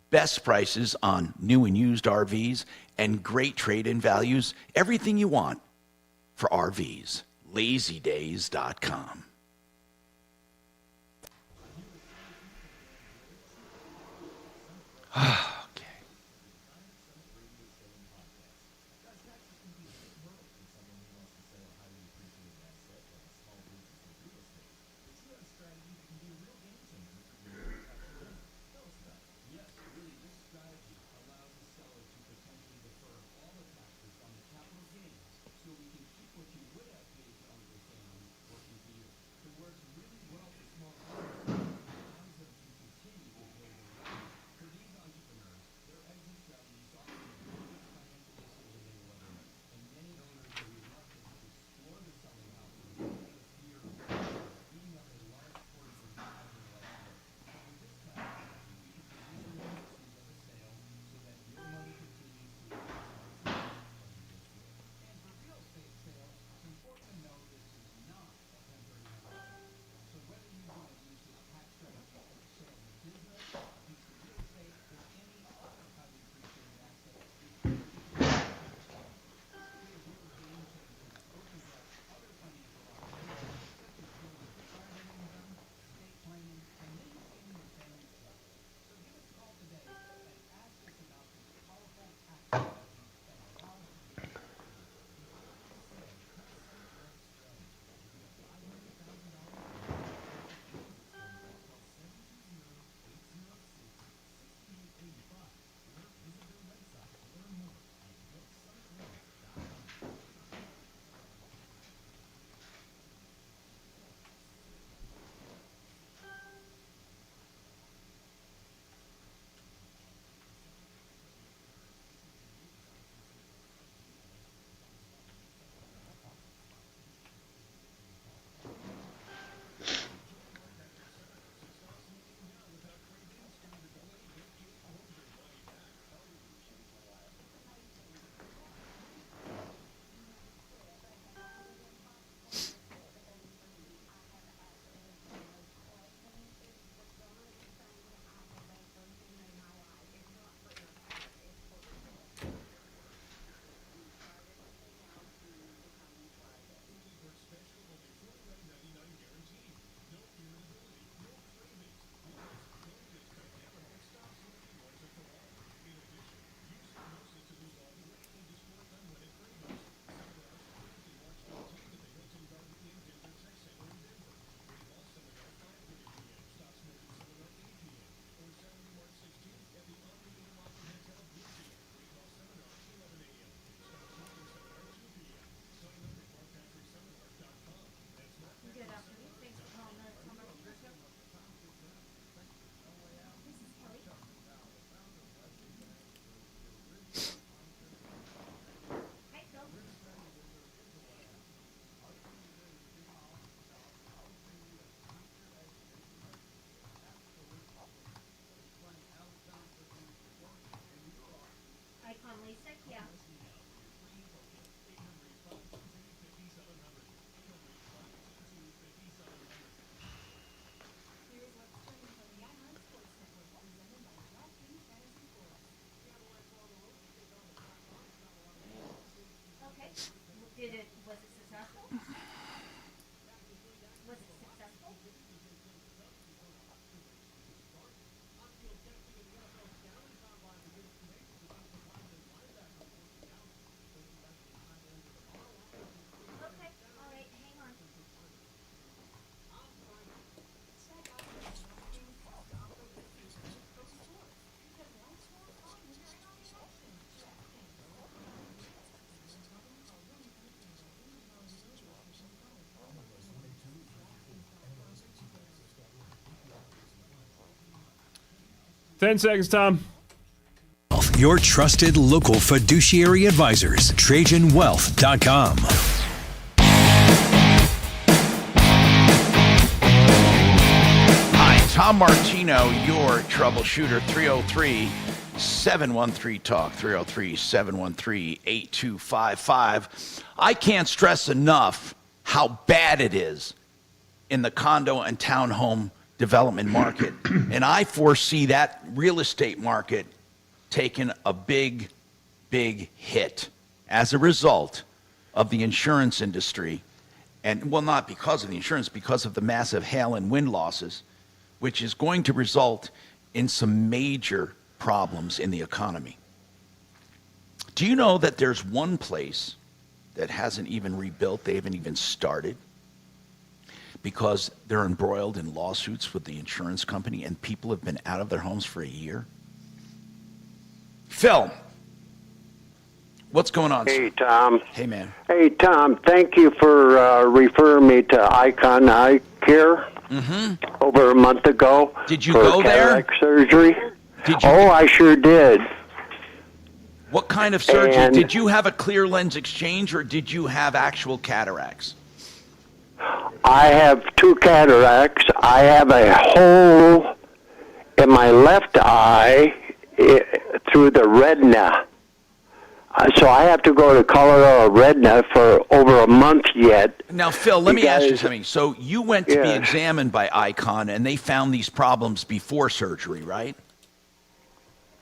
best prices on new and used RVs and great trade-in values. Everything you want for RVs. LazyDays.com. 10 seconds, Tom. Your trusted local fiduciary advisors. TrajanWealth.com. Hi, Tom Martino, your troubleshooter. 303-713-TALK. 303-713-8255. I can't stress enough how bad it is in the condo and townhome development market. And I foresee that real estate market taking a big, big hit as a result of the insurance industry. And, well, not because of the insurance, because of the massive hail and wind losses, which is going to result in some major problems in the economy. Do you know that there's one place that hasn't even rebuilt, they haven't even started, because they're embroiled in lawsuits with the insurance company and people have been out of their homes for a year? Phil, what's going on? Hey, sir? Tom. Hey, man. Hey, Tom. Thank you for referring me to Icon Eye Care over a month ago. Did you for go there? cataract surgery. Did you? Oh, I sure did. What kind of surgery? And- Did you have a clear lens exchange or did you have actual cataracts? I have 2 cataracts. I have a hole in my left eye through the retina. So I have to go to Colorado Retina for over a month yet. Now, Phil, let me ask you because- something. So you went to be Yeah. examined by Icon and they found these problems before surgery, right?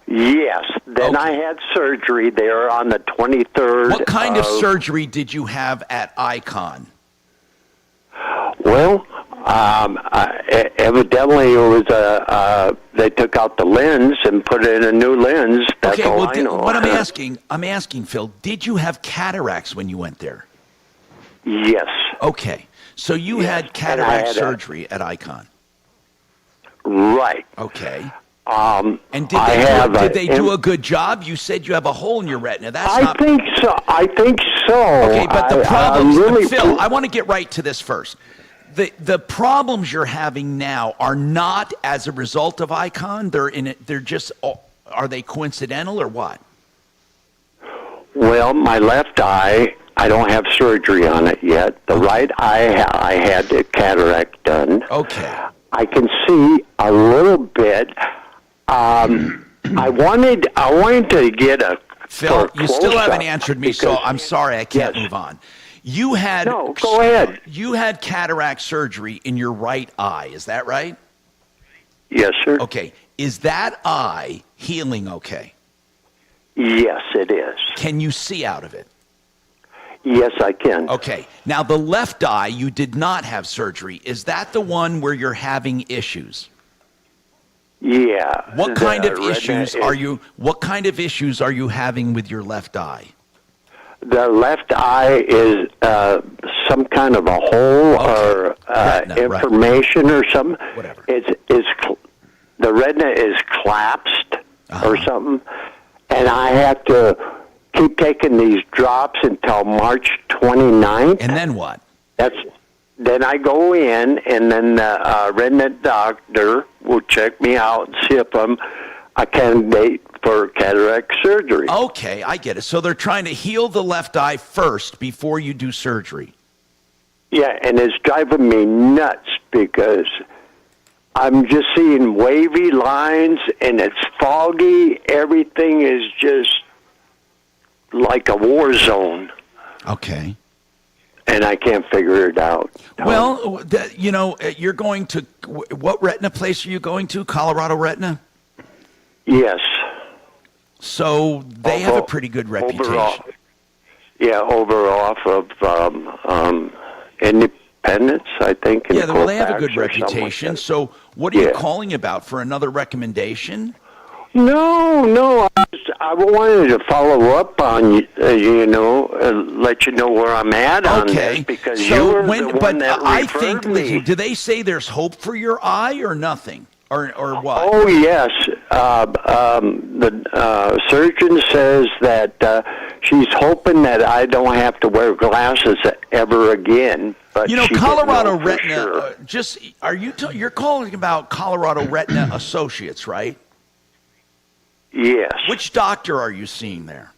Yes. Then I had surgery there on the 23rd. What kind of surgery did you have at Icon? Well, evidently it was they took out the lens and put in a new lens. That's Okay, all well, I know. what I'm asking, Phil, did you have cataracts when you went there? Yes. Okay, so you had And I cataract had surgery at Icon. Right. Okay. And And did they do a good job? You said you have a hole in your retina. That's I not. think so. I think so. Okay, but the problems, really Phil, I want to get right to this first. The problems you're having now are not as a result of Icon. They're just. Are they coincidental or what? Well, my left eye, I don't have surgery on it yet. The right eye, I had the cataract done. Okay. I can see a little bit. I wanted to get a. Phil, you still close-up haven't answered me, so because- I'm sorry, I can't move on. You had No, go ahead. You had cataract surgery in your right eye, is that right? Yes, sir. Okay. Is that eye healing okay? Yes, it is. Can you see out of it? Yes, I can. Okay. Now the left eye, you did not have surgery. Is that the one where you're having issues? Yeah. What kind of retina issues is- are you having with your left eye? The left eye is some kind of a hole or inflammation or something. Whatever. The retina is collapsed or something, and I have to keep taking these drops until March 29th. And then what? Then I go in, and then the retina doctor will check me out and see if I'm a candidate for cataract surgery. Okay, I get it. So they're trying to heal the left eye first before you do surgery. Yeah, and it's driving me nuts because I'm just seeing wavy lines, and it's foggy. Everything is just like a war zone. Okay. And I can't figure it out. Well, you're going to, what retina place are you going to? Colorado Retina? Yes. So they have a pretty good reputation. Over off of Independence, I think. Yeah, well, they have a Colfax good or something like reputation. that. So what are you Yeah. calling about? For another recommendation? No. I wanted to follow up on let you know where I'm at on this because you were the one that referred me. Do they say there's hope for your eye or nothing? Or what? Oh, yes. The surgeon says that she's hoping that I don't have to wear glasses ever again. But she didn't Colorado know for Retina. sure. You're calling about Colorado Retina Associates, right? Yes. Which doctor are you seeing there?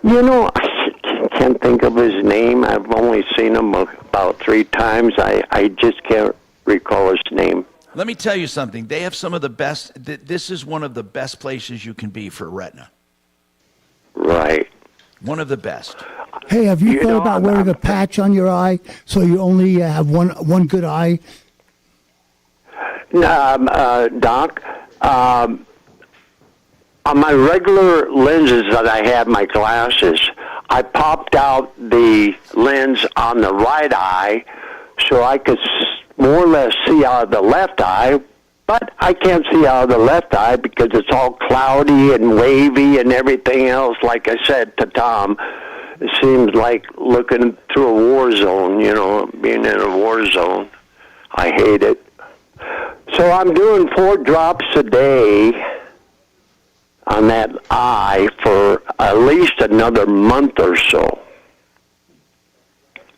You know, I can't think of his name. I've only seen him about 3 times. I just can't recall his name. Let me tell you something. They have some of the best. This is one of the best places you can be for retina. Right. One of the best. Hey, have you thought about wearing a patch on your eye so you only have one good eye? Doc, on my regular lenses that I have, my glasses, I popped out the lens on the right eye so I could more or less see out of the left eye, but I can't see out of the left eye because it's all cloudy and wavy and everything else. Like I said to Tom, it seems like looking through a war zone, you know, being in a war zone. I hate it. So I'm doing 4 drops a day on that eye for at least another month or so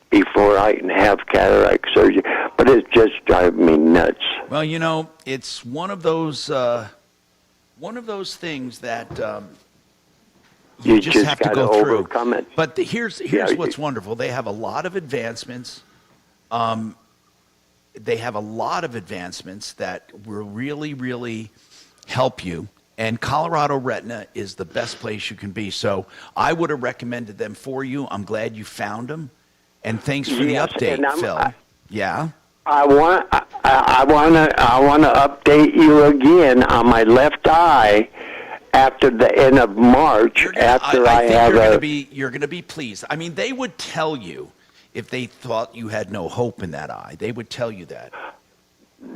before I can have cataract surgery. But it's just driving me nuts. Well, you know, it's one of those things that you just have to go through. Overcome it. But here's what's wonderful. They have a lot of advancements. They have a lot of advancements that will really, really help you. And Colorado Retina is the best place you can be. So I would have recommended them for you. I'm glad you found them. And thanks for the update, Phil. Yeah. I want to update you again on my left eye after the end of March. You're going to be pleased. I mean, they would tell you if they thought you had no hope in that eye. They would tell you that.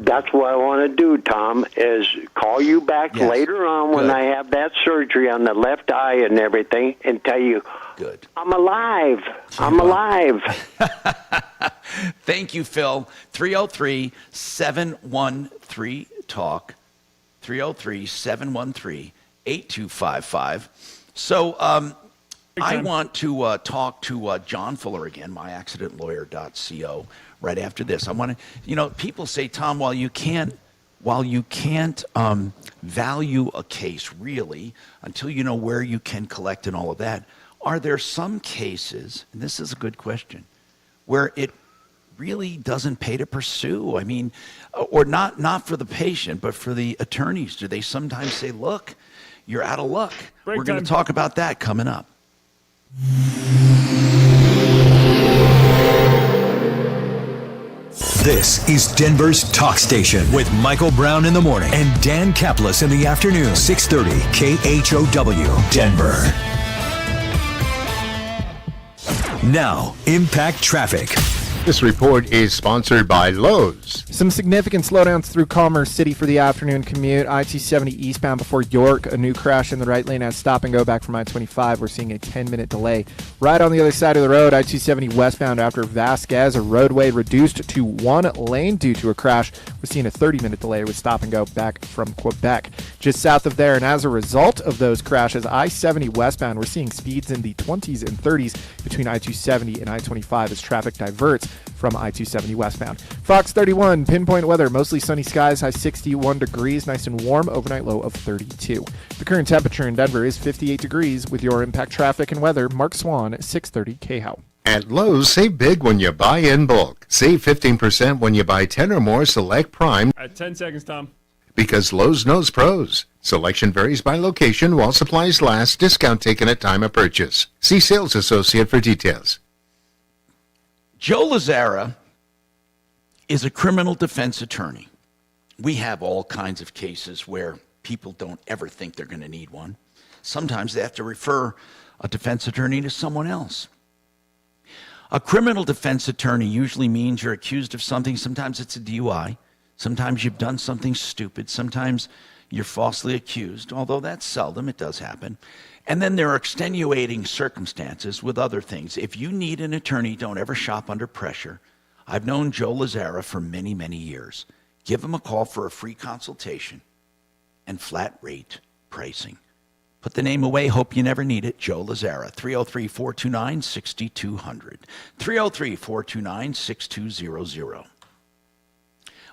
That's what I want to do, Tom, is call you back later on when I have that surgery on the left eye and everything and tell you, good, I'm alive. I'm alive. Thank you, Phil. 303-713-TALK. 303-713-8255. So I want to talk to John Fuller again, myaccidentlawyer.co. Right after this, I want to, people say, Tom, while you can't value a case really until you know where you can collect and all of that, are there some cases, and this is a good question, where it really doesn't pay to pursue? I mean, or not for the patient, but for the attorneys. Do they sometimes say, look, you're out of luck? We're going to talk about that coming up. This is Denver's Talk Station with Michael Brown in the morning and Dan Kaplis in the afternoon. 630 KHOW, Denver. Now, Impact Traffic. This report is sponsored by Lowe's. Some significant slowdowns through Commerce City for the afternoon commute. I-270 eastbound before York. A new crash in the right lane as stop and go back from I-25. We're seeing a 10-minute delay. Right on the other side of the road, I-270 westbound after Vasquez. A roadway reduced to 1 lane due to a crash. We're seeing a 30-minute delay with stop and go back from Quebec. Just south of there, and as a result of those crashes, I-70 westbound, we're seeing speeds in the 20s and 30s between I-270 and I-25 as traffic diverts from I-270 westbound. Fox 31, pinpoint weather, mostly sunny skies, high 61 degrees, nice and warm, overnight low of 32. The current temperature in Denver is 58 degrees. With your Impact Traffic and weather, Mark Swan, 630 KHOW. At Lowe's, save big when you buy in bulk. Save 15% when you buy 10 or more Select Prime. 10 seconds, Tom. Because Lowe's knows pros. Selection varies by location while supplies last. Discount taken at time of purchase. See sales associate for details. Joe Lazzara is a criminal defense attorney. We have all kinds of cases where people don't ever think they're going to need one. Sometimes they have to refer a defense attorney to someone else. A criminal defense attorney usually means you're accused of something. Sometimes it's a DUI. Sometimes you've done something stupid. Sometimes you're falsely accused, although that's seldom. It does happen. And then there are extenuating circumstances with other things. If you need an attorney, don't ever shop under pressure. I've known Joe Lazzara for many, many years. Give him a call for a free consultation and flat rate pricing. Put the name away. Hope you never need it. Joe Lazzara, 303-429-6200. 303-429-6200.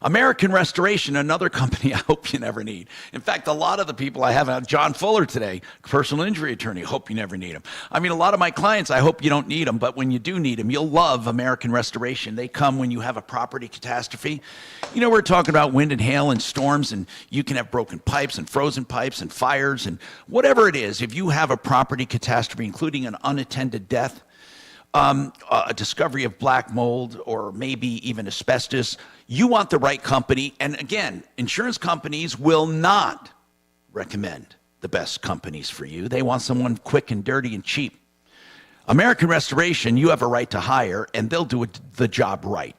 American Restoration, another company I hope you never need. In fact, a lot of the people I have, John Fuller today, personal injury attorney, hope you never need him. I mean, a lot of my clients, I hope you don't need them, but when you do need them, you'll love American Restoration. They come when you have a property catastrophe. You know, we're talking about wind and hail and storms, and you can have broken pipes and frozen pipes and fires and whatever it is. If you have a property catastrophe, including an unattended death, a discovery of black mold, or maybe even asbestos, you want the right company. And again, insurance companies will not recommend the best companies for you. They want someone quick and dirty and cheap. American Restoration, you have a right to hire, and they'll do the job right.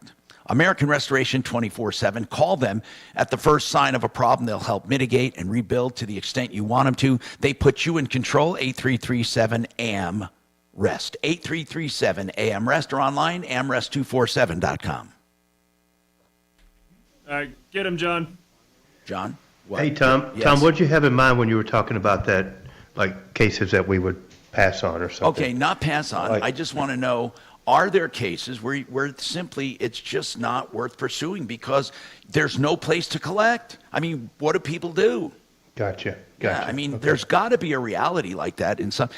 American Restoration 24/7. Call them at the first sign of a problem. They'll help mitigate and rebuild to the extent you want them to. They put you in control. 8337-AM REST. 8337-AM REST, or online, amrest247.com. Get him, John. John? What? Hey, Tom. Yes. Tom, what did you have in mind when you were talking about that, like cases that we would pass on or something? Okay, not pass on. I just want to know, are there cases where simply it's just not worth pursuing because there's no place to collect? I mean, what do people do? Gotcha. Yeah, I mean, there's got to be a reality like that in some.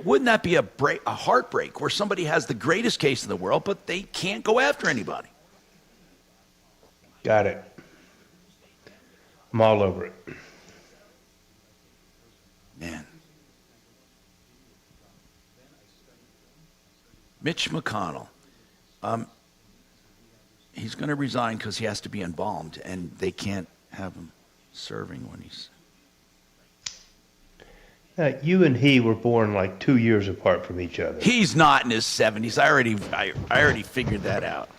Wouldn't that be a heartbreak where somebody has the greatest case in the world, but they can't go after anybody? Got it. I'm all over it. Man. Mitch McConnell. He's going to resign because he has to be embalmed, and they can't have him serving when he's. You and he were born like 2 years apart from each other. He's not in his 70s. I already figured that out.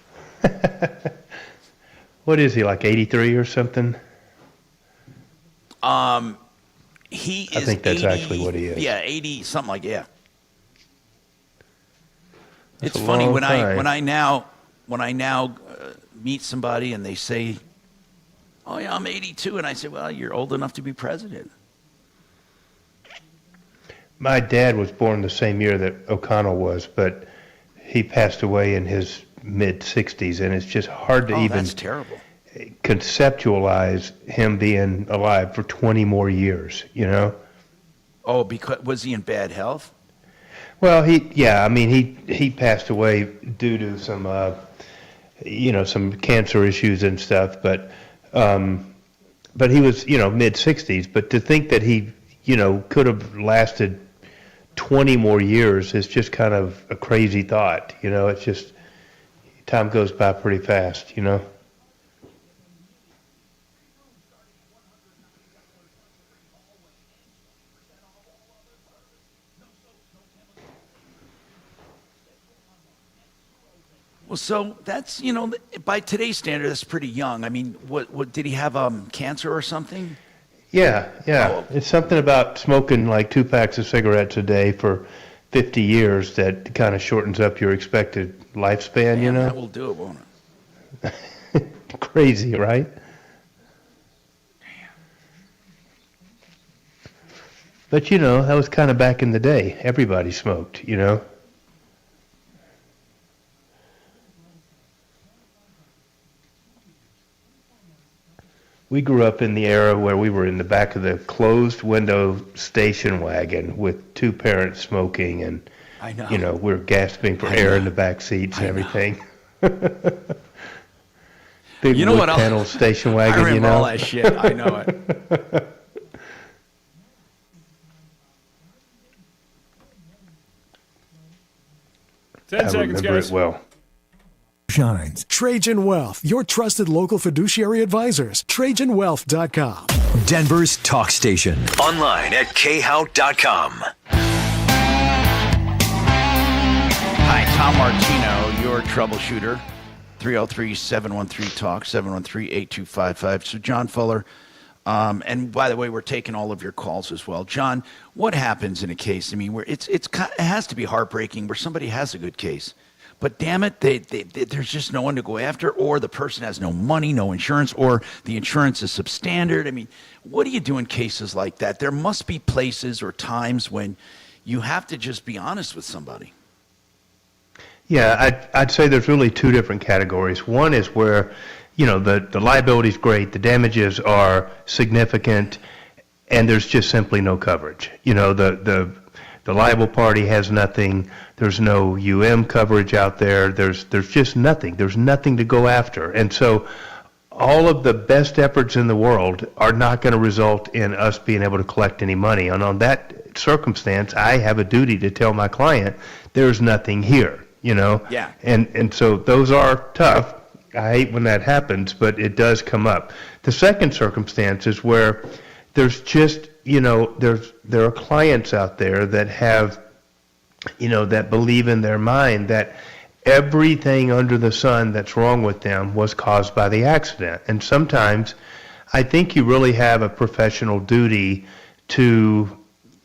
What is he, like 83 or something? He is. I think that's 80, actually what he is. Yeah, 80, something like, yeah. That's It's a funny long when time. I now meet somebody and they say, "Oh yeah, I'm 82," and I say, "Well, you're old enough to be president." My dad was born the same year that O'Connell was, but he passed away in his mid-60s, and it's just hard to even That's terrible. conceptualize him being alive for 20 more years, you know? Oh, because was he in bad health? Well, he passed away due to some, some cancer issues and stuff, but he was, mid-60s. But to think that he, could have lasted 20 more years is just kind of a crazy thought. It's just, time goes by pretty fast, Well, so that's, by today's standard, that's pretty young. I mean, what did he have cancer or something? Yeah. Oh. It's something about smoking like 2 packs of cigarettes a day for 50 years that kind of shortens up your expected lifespan, Man, that will do it, won't it? Crazy, right? But, that was kind of back in the day. Everybody smoked, We grew up in the era where we were in the back of the closed window station wagon with 2 parents smoking, and I know. We were gasping for air in the back seats and everything. Big wood panel station wagon, I remember all that shit. I know it. 10 seconds, remember guys. it well. Shines. Trajan Wealth, your trusted local fiduciary advisors. TrajanWealth.com. Denver's talk station. Online at khout.com. Hi, Tom Martino, your troubleshooter. 303-713-TALK, 713-8255. So John Fuller, and by the way, we're taking all of your calls as well. John, what happens in a case? I mean, where it has to be heartbreaking where somebody has a good case, but damn it, there's just no one to go after, or the person has no money, no insurance, or the insurance is substandard. I mean, what do you do in cases like that? There must be places or times when you have to just be honest with somebody. Yeah, I'd say there's really 2 different categories. One is where the liability is great, the damages are significant, and there's just simply no coverage. The liable party has nothing. There's no coverage out there. There's just nothing. There's nothing to go after. And so all of the best efforts in the world are not going to result in us being able to collect any money. And on that circumstance, I have a duty to tell my client there's nothing here, Yeah. And so those are tough. I hate when that happens, but it does come up. The second circumstance is where there's just, there are clients out there that have, that believe in their mind that everything under the sun that's wrong with them was caused by the accident. And sometimes I think you really have a professional duty to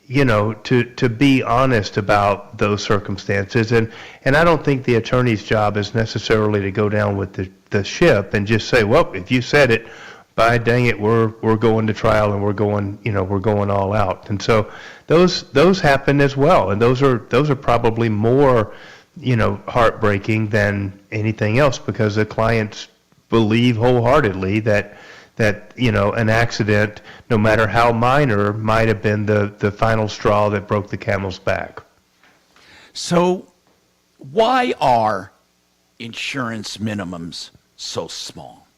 be honest about those circumstances. And I don't think the attorney's job is necessarily to go down with the ship and just say, well, if you said it, by dang it, we're going to trial and we're going all out. And so those happen as well. And those are probably more, heartbreaking than anything else, because the clients believe wholeheartedly that an accident, no matter how minor, might have been the final straw that broke the camel's back. So why are insurance minimums so small?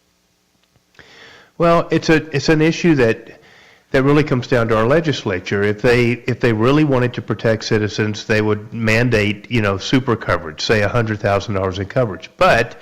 Well, it's an issue that really comes down to our legislature. If they really wanted to protect citizens, they would mandate, super coverage, say $100,000 in coverage. But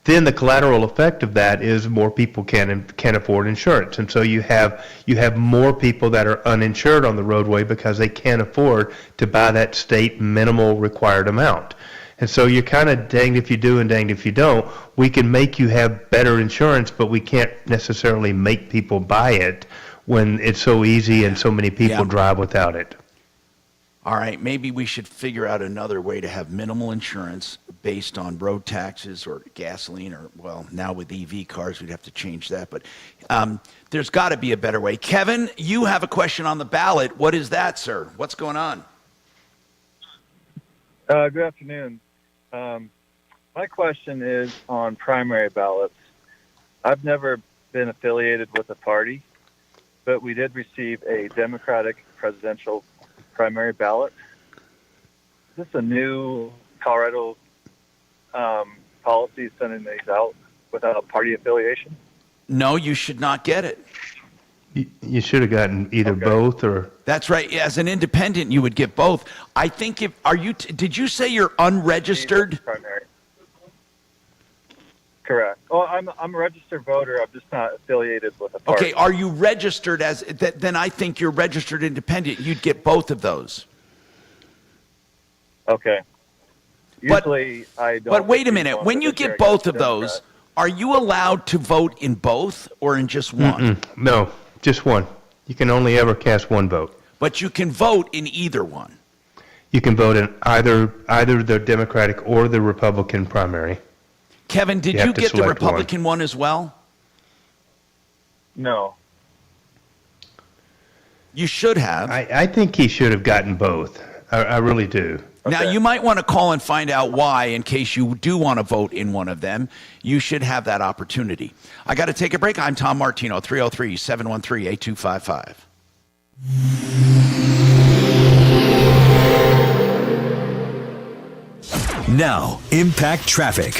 then the collateral effect of that is more people can afford insurance, and so you have more people that are uninsured on the roadway because they can't afford to buy that state minimal required amount. And so you're kind of danged if you do and danged if you don't. We can make you have better insurance, but we can't necessarily make people buy it when it's so easy and so many people drive without it. All right, maybe we should figure out another way to have minimal insurance based on road taxes or gasoline, or, well, now with EV cars, we'd have to change that. But there's got to be a better way. Kevin, you have a question on the ballot. What is that, sir? What's going on? Good afternoon. My question is on primary ballots. I've never been affiliated with a party, but we did receive a Democratic presidential primary ballot. Is this a new Colorado policy sending these out without party affiliation? No, you should not get it. You should have gotten either both or... That's right. As an independent, you would get both. I think did you say you're unregistered? Primary. Correct. Well, I'm a registered voter. I'm just not affiliated with a party. Okay, are you registered as... Then I think you're registered independent. You'd get both of those. Okay. Usually, I don't... But wait a minute. When you get both of those, are you allowed to vote in both or in just one? No, just one. You can only ever cast one vote. But you can vote in either one. You can vote in either the Democratic or the Republican primary. Kevin, did you get the Republican one as well? No. You should have. I think he should have gotten both. I really do. Now, you might want to call and find out why in case you do want to vote in one of them. You should have that opportunity. I got to take a break. I'm Tom Martino, 303-713-8255. Now, Impact Traffic.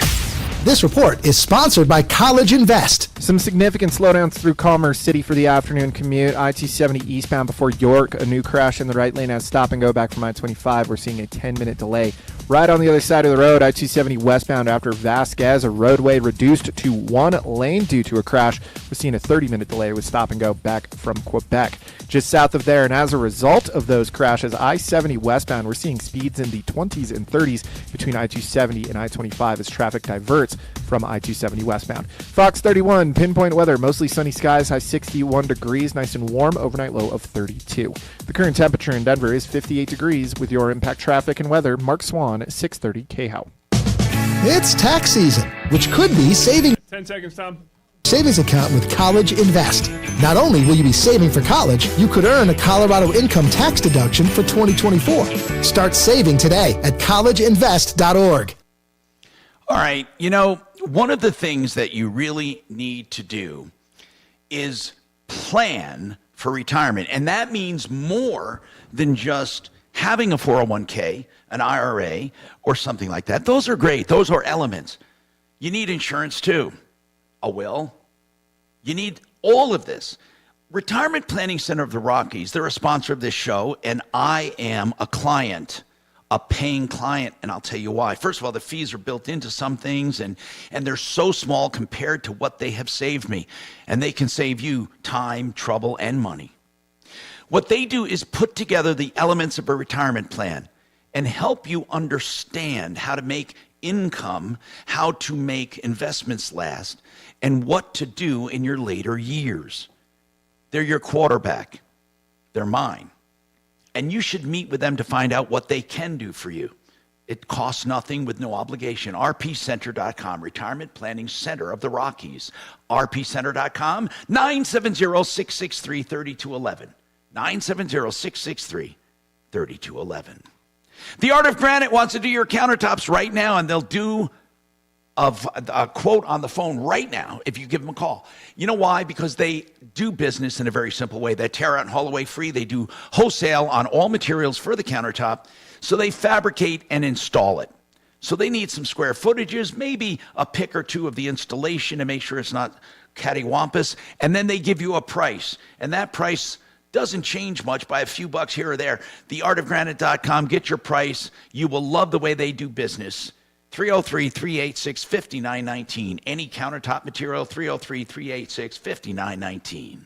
This report is sponsored by College Invest. Some significant slowdowns through Commerce City for the afternoon commute. I-270 eastbound before York. A new crash in the right lane as stop and go back from I-25. We're seeing a 10-minute delay. Right on the other side of the road, I-270 westbound after Vasquez, a roadway reduced to one lane due to a crash. We're seeing a 30-minute delay with stop and go back from Quebec. Just south of there, and as a result of those crashes, I-70 westbound, we're seeing speeds in the 20s and 30s between I-270 and I-25 as traffic diverts from I-270 westbound. Fox 31, pinpoint weather, mostly sunny skies, high 61 degrees, nice and warm, overnight low of 32. The current temperature in Denver is 58 degrees. With your Impact Traffic and weather, Mark Swan, 630 KHOW. It's tax season, which could be saving 10 seconds, Tom. savings account with College Invest. Not only will you be saving for college, you could earn a Colorado income tax deduction for 2024. Start saving today at collegeinvest.org. All right. one of the things that you really need to do is plan for retirement. And that means more than just having a 401k, an IRA, or something like that. Those are great. Those are elements. You need insurance too. A will. You need all of this. Retirement Planning Center of the Rockies, they're a sponsor of this show, and I am a client, a paying client, and I'll tell you why. First of all, the fees are built into some things, and they're so small compared to what they have saved me. And they can save you time, trouble, and money. What they do is put together the elements of a retirement plan and help you understand how to make income, how to make investments last, and what to do in your later years. They're your quarterback. They're mine. And you should meet with them to find out what they can do for you. It costs nothing with no obligation. rpcenter.com, Retirement Planning Center of the Rockies. rpcenter.com, 970-663-3211. 970-663-3211. The Art of Granite wants to do your countertops right now, and they'll do a quote on the phone right now if you give them a call. You know why? Because they do business in a very simple way. They tear out and haul away free. They do wholesale on all materials for the countertop. So they fabricate and install it. So they need some square footages, maybe a pick or two of the installation to make sure it's not cattywampus. And then they give you a price. And that price doesn't change much by a few bucks here or there. Theartofgranite.com, get your price. You will love the way they do business. 303-386-5919. Any countertop material, 303-386-5919.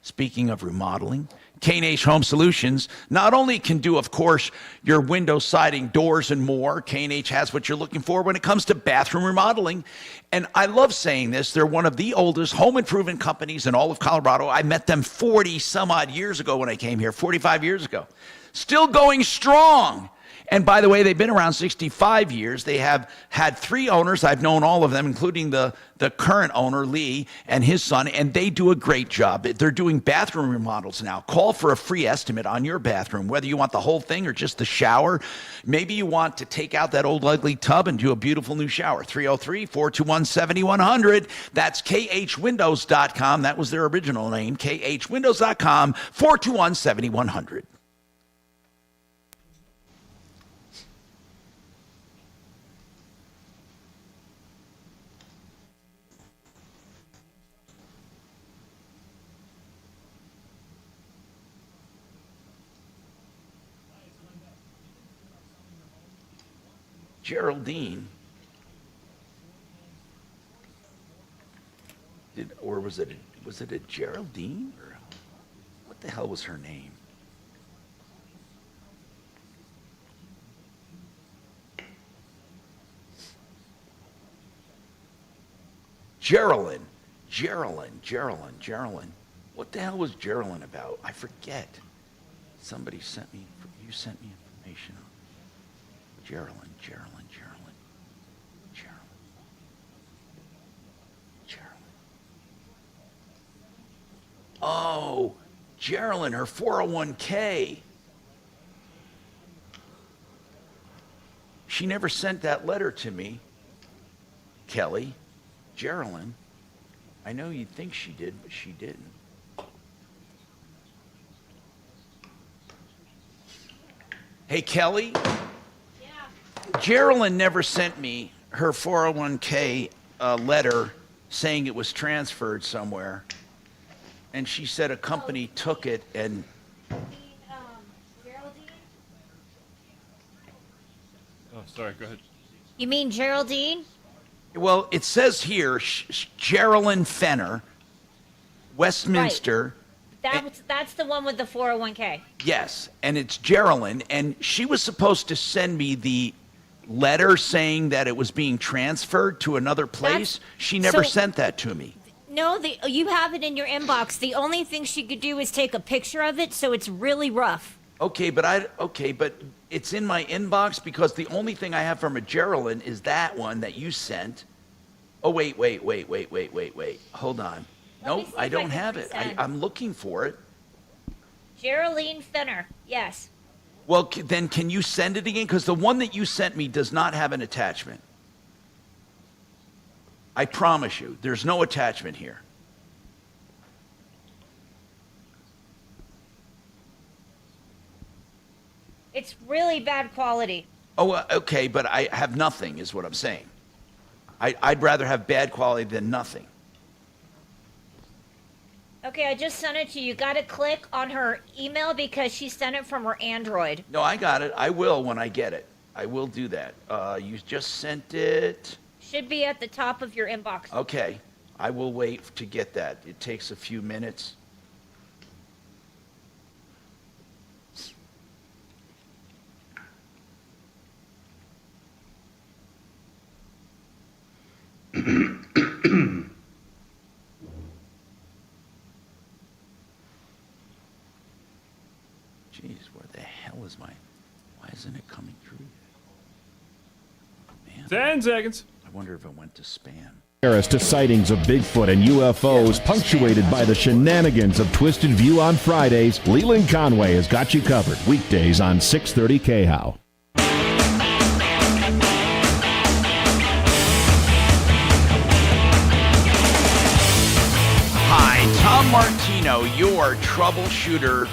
Speaking of remodeling, K&H Home Solutions not only can do, of course, your window, siding, doors, and more. K&H has what you're looking for when it comes to bathroom remodeling. And I love saying this. They're one of the oldest home improvement companies in all of Colorado. I met them 40 some odd years ago when I came here, 45 years ago. Still going strong. And by the way, they've been around 65 years. They have had 3 owners. I've known all of them, including the current owner, Lee, and his son, and they do a great job. They're doing bathroom remodels now. Call for a free estimate on your bathroom, whether you want the whole thing or just the shower. Maybe you want to take out that old ugly tub and do a beautiful new shower. 303-421-7100. That's khwindows.com. That was their original name, khwindows.com, 421-7100. Geraldine, was it a Geraldine, or what the hell was her name? Geraldine. What the hell was Geraldine about? I forget. You sent me information on Geraldine. Oh, Geraldine, her 401k. She never sent that letter to me, Kelly. Geraldine. I know you'd think she did, but she didn't. Hey, Kelly? Yeah. Geraldine never sent me her 401k letter saying it was transferred somewhere. And she said a company took it and... Geraldine? Oh, sorry, go ahead. You mean Geraldine? Well, it says here, Geraldine Fenner, Westminster. Right. That's the one with the 401k. Yes, and it's Geraldine, and she was supposed to send me the letter saying that it was being transferred to another place. She never sent that to me. No, you have it in your inbox. The only thing she could do is take a picture of it, so it's really rough. Okay, but it's in my inbox because the only thing I have from a Geraldine is that one that you sent. Oh, wait. Hold on. Nope, I don't have it. I'm looking for it. Geraldine Fenner, yes. Well, then can you send it again? Because the one that you sent me does not have an attachment. I promise you, there's no attachment here. It's really bad quality. Oh, okay, but I have nothing, is what I'm saying. I'd rather have bad quality than nothing. Okay, I just sent it to you. You got to click on her email because she sent it from her Android. No, I got it. I will when I get it. I will do that. You just sent it. Should be at the top of your inbox. Okay, I will wait to get that. It takes a few minutes. Jeez, where the hell is my... Why isn't it coming through yet? Man. 10 seconds. I wonder if it went to spam. To sightings of Bigfoot and UFOs, punctuated by the shenanigans of Twisted View on Fridays, Leland Conway has got you covered. Weekdays on 630 KHOW. Hi, Tom Martino, your troubleshooter.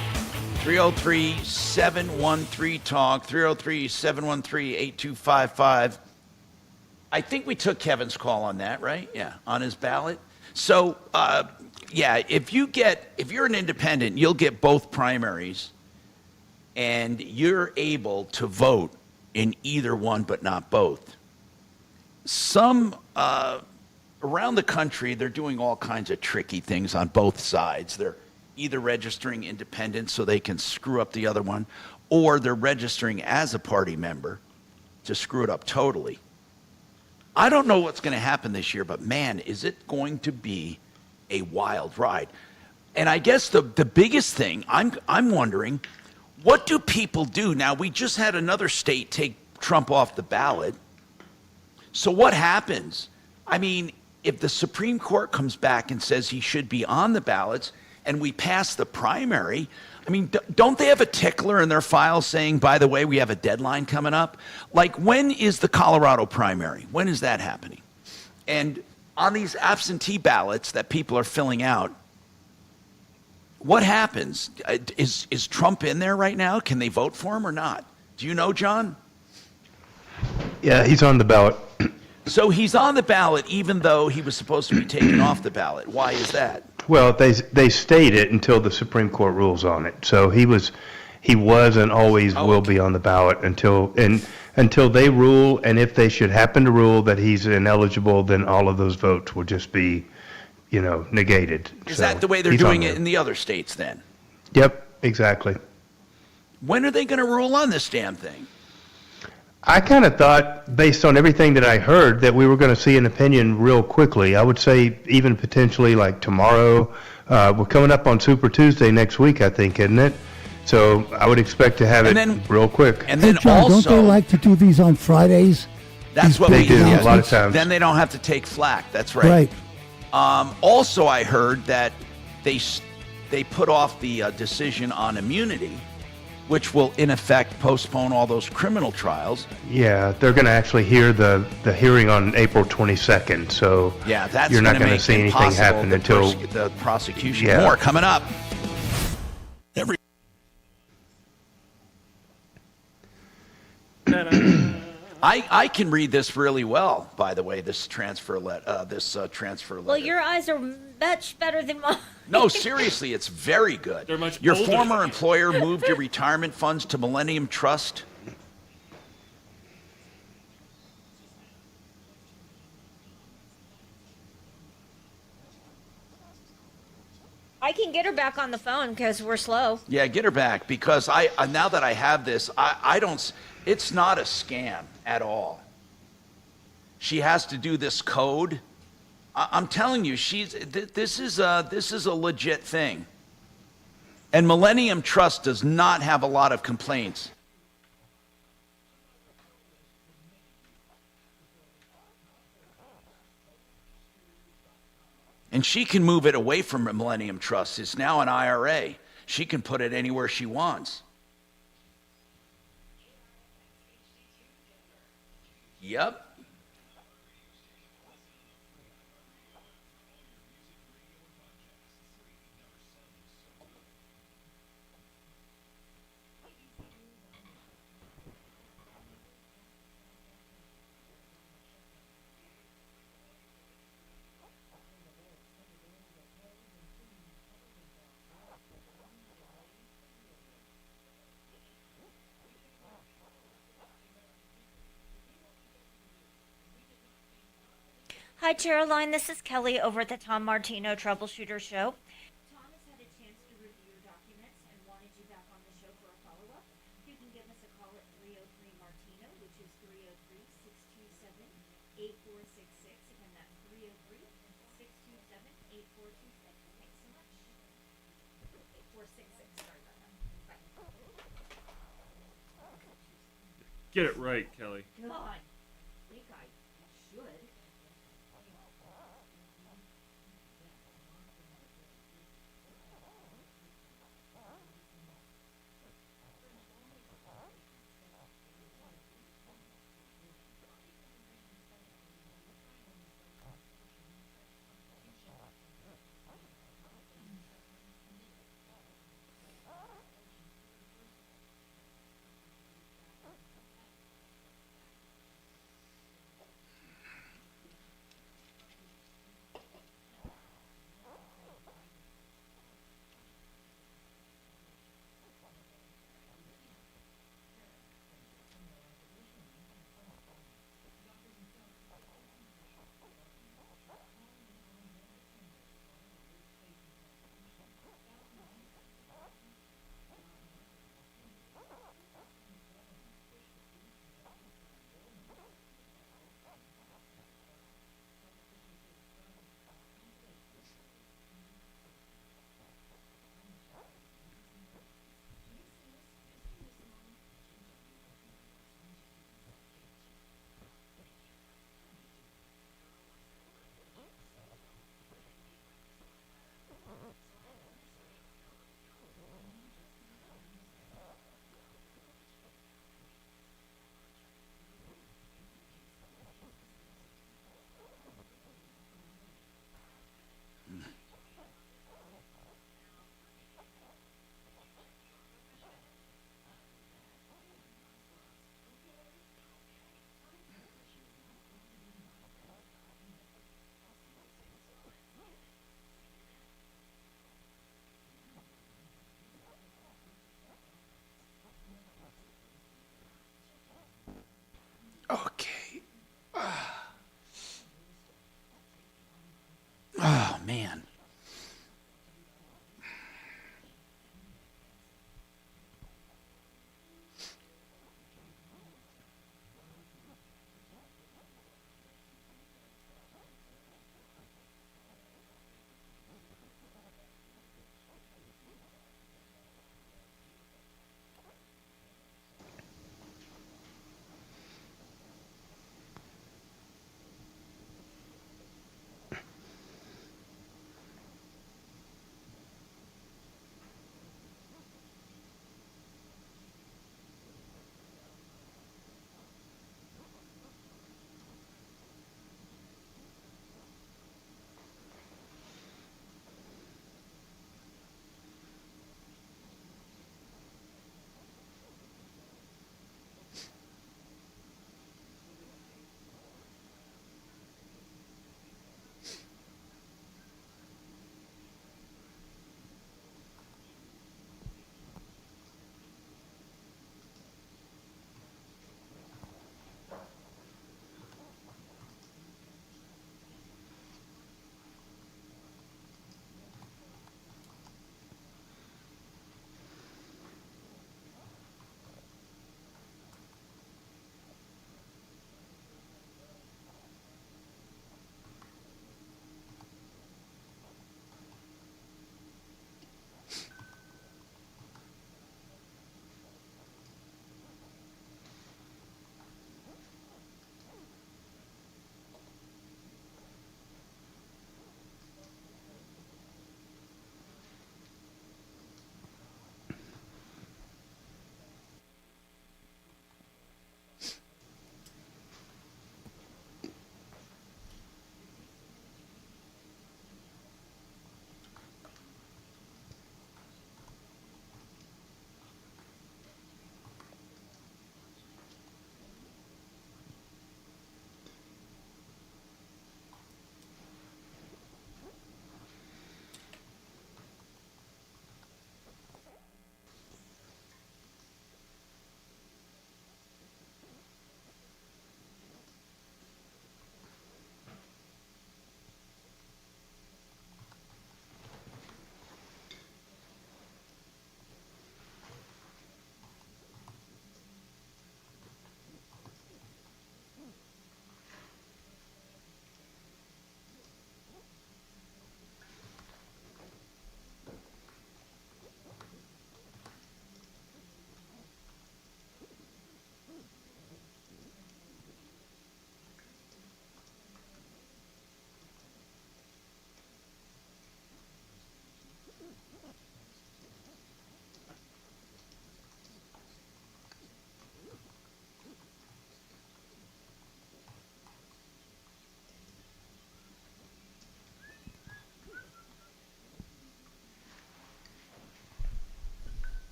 303-713-TALK, 303-713-8255. I think we took Kevin's call on that, right? Yeah, on his ballot. So, yeah, if you're an independent, you'll get both primaries, and you're able to vote in either one, but not both. Some around the country, they're doing all kinds of tricky things on both sides. They're either registering independent so they can screw up the other one, or they're registering as a party member to screw it up totally. I don't know what's going to happen this year, but man, is it going to be a wild ride. And I guess the biggest thing, I'm wondering, what do people do? Now, we just had another state take Trump off the ballot. So what happens? I mean, if the Supreme Court comes back and says he should be on the ballots and we pass the primary, I mean, don't they have a tickler in their file saying, by the way, we have a deadline coming up? Like, when is the Colorado primary? When is that happening? And on these absentee ballots that people are filling out, what happens? Is Trump in there right now? Can they vote for him or not? Do you know, John? Yeah, he's on the ballot. So he's on the ballot even though he was supposed to be taken off the ballot. Why is that? Well, they stayed it until the Supreme Court rules on it. So he was and always will be on the ballot until they rule. And if they should happen to rule that he's ineligible, then all of those votes will just be, negated. Is that the way they're doing it in the other states then? Yep, exactly. When are they going to rule on this damn thing? I kind of thought, based on everything that I heard, that we were going to see an opinion real quickly. I would say even potentially like tomorrow. We're coming up on Super Tuesday next week, I think, isn't it? So I would expect to have it real quick. And then John, don't they like to do these on Fridays? That's what they do a lot of times. Then they don't have to take flack. That's right. Also, I heard that they put off the decision on immunity, which will in effect postpone all those criminal trials. Yeah, they're going to actually hear the hearing on April 22nd. So yeah, that's you're not going to see anything happen until the prosecution. Yeah. More coming up. I can read this really well, by the way, this transfer letter. Well, your eyes are much better than mine. No, seriously, it's very good. They're much Your older. former employer moved your retirement funds to Millennium Trust. I can get her back on the phone because we're slow. Yeah, get her back, because I now that I have this, I don't. It's not a scam at all. She has to do this code. I'm telling you, this is a legit thing. And Millennium Trust does not have a lot of complaints. And she can move it away from Millennium Trust. It's now an IRA. She can put it anywhere she wants. Yep. Hi, Caroline. This is Kelly over at the Tom Martino Troubleshooter Show. Tom has had a chance to review your documents and wanted you back on the show for a follow-up. You can give us a call at 303 Martino, which is 303-627-8466. Again, that's 303-627-8426. Thanks so much. 8466. Sorry about that. Bye. Get it right, Kelly. God. I think I should.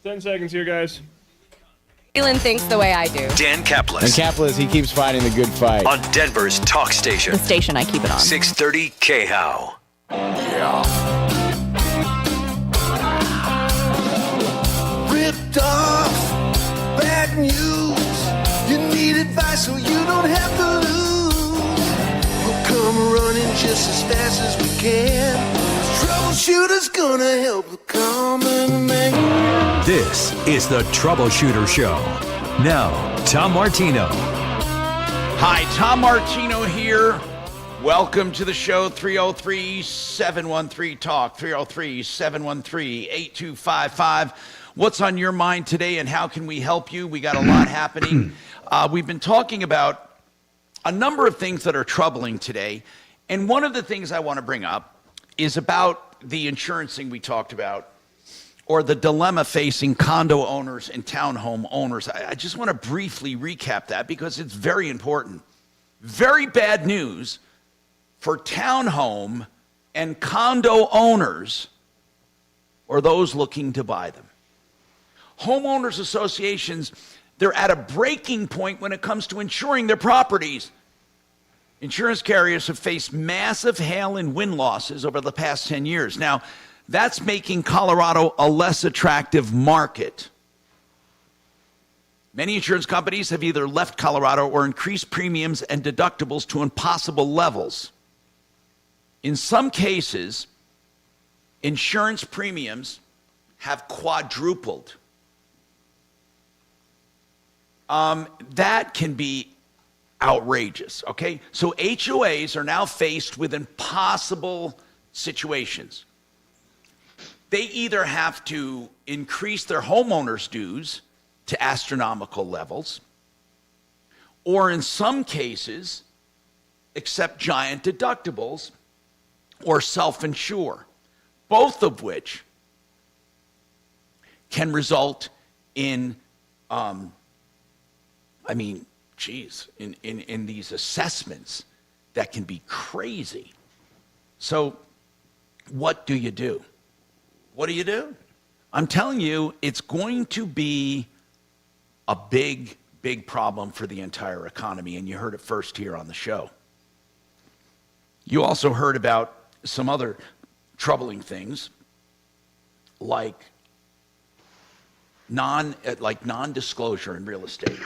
10 seconds here, guys. Leland thinks the way I do. Dan Kaplan. And Kaplan, he keeps fighting the good fight. On Denver's talk station. The station I keep it on. 630 KHOW. Yeah. Ripped off, bad news. You need advice so you don't have to lose. We'll come running just as fast as we can. Troubleshooter's gonna help the common man. This is the Troubleshooter Show. Now, Tom Martino. Hi, Tom Martino here. Welcome to the show. 303-713-TALK, 303-713-8255. What's on your mind today and how can we help you? We got a lot happening. We've been talking about a number of things that are troubling today. And one of the things I want to bring up is about the insurance thing we talked about, or the dilemma facing condo owners and townhome owners. I just want to briefly recap that because it's very important. Very bad news for townhome and condo owners or those looking to buy them. Homeowners associations, they're at a breaking point when it comes to insuring their properties. Insurance carriers have faced massive hail and wind losses over the past 10 years. Now, that's making Colorado a less attractive market. Many insurance companies have either left Colorado or increased premiums and deductibles to impossible levels. In some cases, insurance premiums have quadrupled. That can be outrageous, okay? So HOAs are now faced with impossible situations. They either have to increase their homeowners' dues to astronomical levels, or in some cases, accept giant deductibles or self-insure, both of which can result in, in these assessments that can be crazy. So what do you do? What do you do? I'm telling you, it's going to be a big, big problem for the entire economy, and you heard it first here on the show. You also heard about some other troubling things, like non-disclosure in real estate.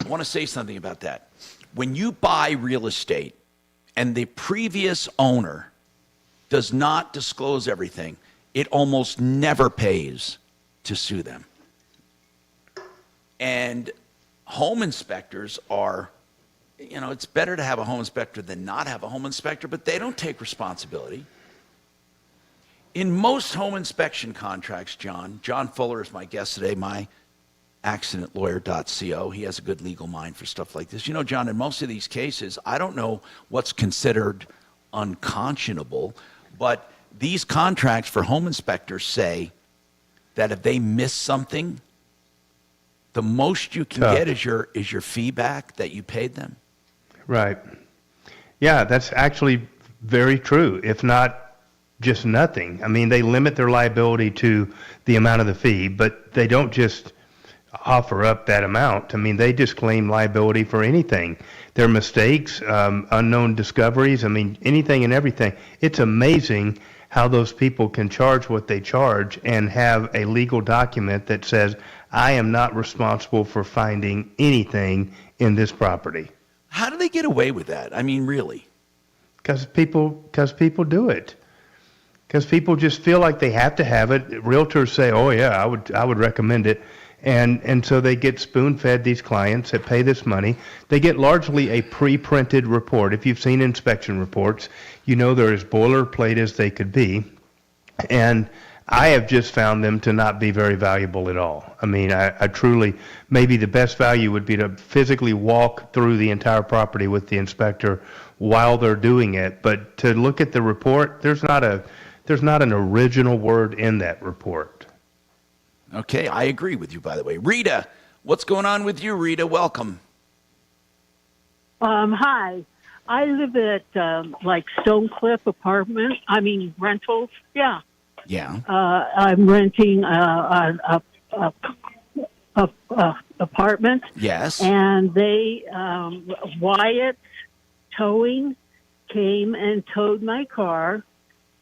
I want to say something about that. When you buy real estate and the previous owner does not disclose everything, it almost never pays to sue them. And home inspectors are, it's better to have a home inspector than not have a home inspector, but they don't take responsibility. In most home inspection contracts, John Fuller is my guest today, my accidentlawyer.co. He has a good legal mind for stuff like this. John, in most of these cases, I don't know what's considered unconscionable, but these contracts for home inspectors say that if they miss something, the most you can get is your fee back that you paid them. Right. Yeah, that's actually very true, if not just nothing. I mean, they limit their liability to the amount of the fee, but they don't just offer up that amount. I mean, they just claim liability for anything. Their mistakes, unknown discoveries, anything and everything. It's amazing how those people can charge what they charge and have a legal document that says, I am not responsible for finding anything in this property. How do they get away with that? Really? Because people do it. Because people just feel like they have to have it. Realtors say, oh yeah, I would recommend it. And so they get spoon-fed these clients that pay this money. They get largely a pre-printed report. If you've seen inspection reports, they're as boilerplate as they could be. And I have just found them to not be very valuable at all. I truly, maybe the best value would be to physically walk through the entire property with the inspector while they're doing it. But to look at the report, there's not an original word in that report. Okay, I agree with you, by the way. Rita, what's going on with you, Rita? Welcome. Hi. I live at, Stone Cliff rentals. Yeah. Yeah. I'm renting a apartment. Yes. And they, Wyatt Towing came and towed my car,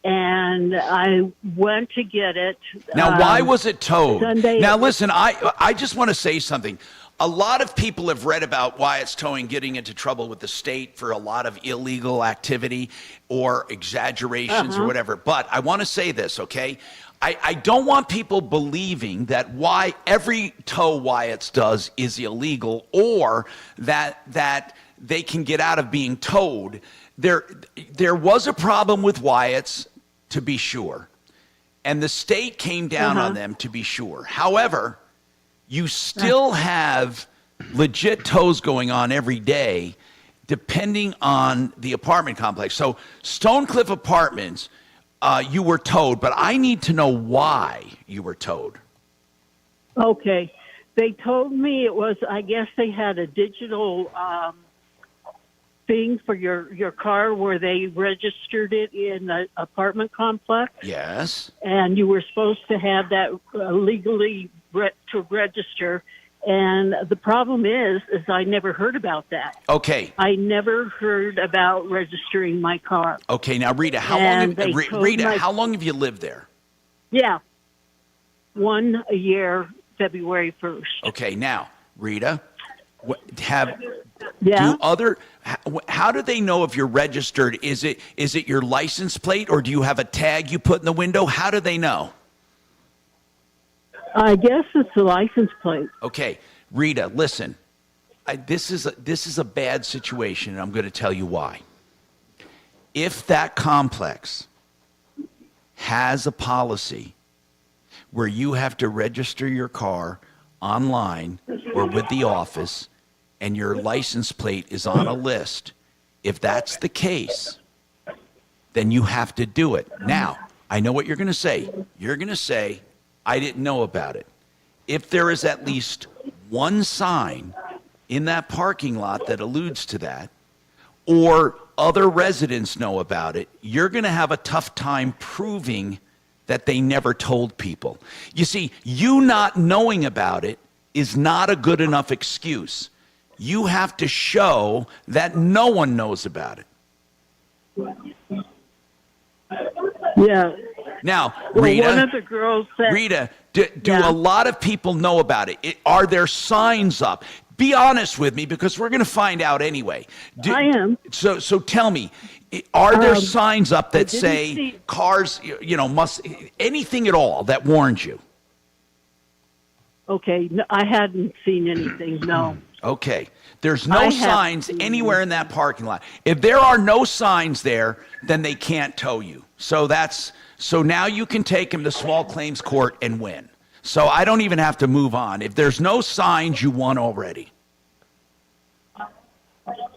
and I went to get it. Now, why was it towed? Sunday. Now, listen, I just want to say something. A lot of people have read about Wyatt's Towing getting into trouble with the state for a lot of illegal activity or exaggerations or whatever. But I want to say this, okay? I don't want people believing that every tow Wyatt's does is illegal, or that they can get out of being towed. There was a problem with Wyatt's, to be sure, and the state came down on them, to be sure. However, you still have legit tows going on every day, depending on the apartment complex. So Stonecliff Apartments, you were towed, but I need to know why you were towed. Okay. They told me it was, I guess they had a digital thing for your car where they registered it in the apartment complex. Yes. And you were supposed to have that legally to register. And the problem is I never heard about that. Okay. I never heard about registering my car. Okay, now Rita, how long have you lived there? Yeah. 1 year, February 1st. Okay, now Rita, how do they know if you're registered? Is it your license plate, or do you have a tag you put in the window? How do they know? I guess it's the license plate. Okay, Rita, listen. This is a bad situation, and I'm going to tell you why. If that complex has a policy where you have to register your car online or with the office, and your license plate is on a list, if that's the case, then you have to do it. Now, I know what you're going to say. You're going to say, I didn't know about it. If there is at least one sign in that parking lot that alludes to that, or other residents know about it, you're going to have a tough time proving that they never told people. You see, you not knowing about it is not a good enough excuse. You have to show that no one knows about it. Yeah. Now, well, Rita, one of the girls said, Rita, do a lot of people know about it? Are there signs up? Be honest with me, because we're going to find out anyway. I am. So tell me, are there signs up that say cars, must, anything at all that warns you? Okay, no, I hadn't seen anything, no. Okay. There's no signs anywhere in that parking lot. If there are no signs there, then they can't tow you. So now you can take him to small claims court and win. So I don't even have to move on. If there's no signs, you won already.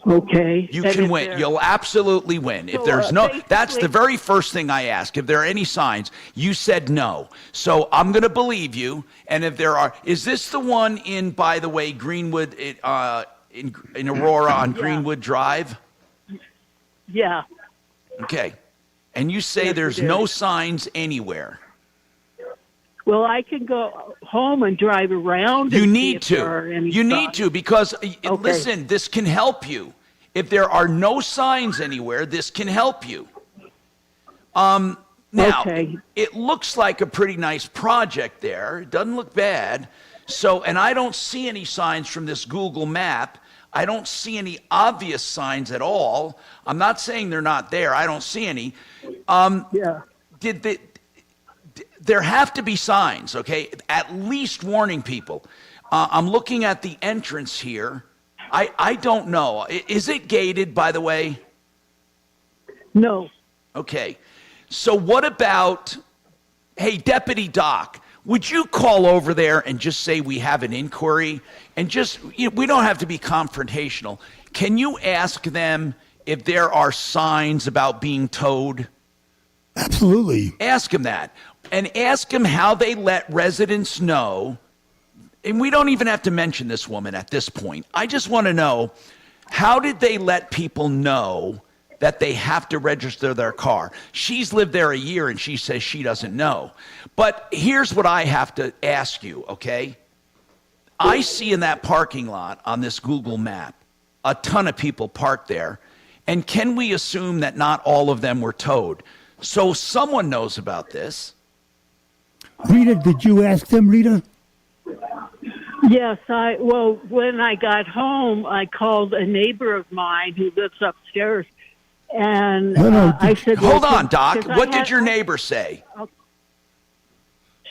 Okay. You can win. You'll absolutely win. If there's no, that's the very first thing I ask. If there are any signs, you said no. So I'm going to believe you. And if there are, is this the one in, by the way, Greenwood, in Aurora on Greenwood Drive? Yeah. Okay. And you say there's no signs anywhere. Well, I can go home and drive around. You need to. You need to, because, listen, this can help you. If there are no signs anywhere, this can help you. Now, it looks like a pretty nice project there. It doesn't look bad. So, and I don't see any signs from this Google map. I don't see any obvious signs at all. I'm not saying they're not there. I don't see any. There have to be signs, okay? At least warning people. I'm looking at the entrance here. I don't know. Is it gated, by the way? No. Okay. So what about, hey, Deputy Doc, would you call over there and just say we have an inquiry? And just, we don't have to be confrontational. Can you ask them if there are signs about being towed? Absolutely. Ask them that. And ask them how they let residents know. And we don't even have to mention this woman at this point. I just want to know, how did they let people know that they have to register their car. She's lived there a year and she says she doesn't know. But here's what I have to ask you, okay? I see in that parking lot on this Google map a ton of people parked there. And can we assume that not all of them were towed? So someone knows about this. Rita, did you ask them, Rita? Yes, when I got home, I called a neighbor of mine who lives upstairs, and I said, Hold on, Doc. What did your neighbor say?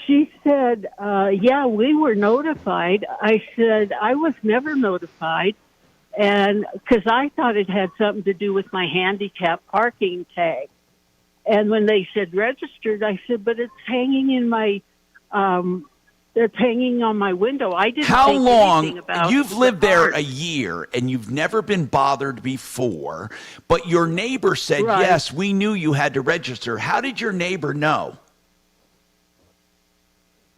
She said, yeah, we were notified. I said, I was never notified, and because I thought it had something to do with my handicap parking tag. And when they said registered, I said, but it's hanging in my, it's hanging on my window. I didn't How think long? anything about You've the lived there part. a year and you've never been bothered before, but your neighbor said, Right. yes, we knew you had to register. How did your neighbor know?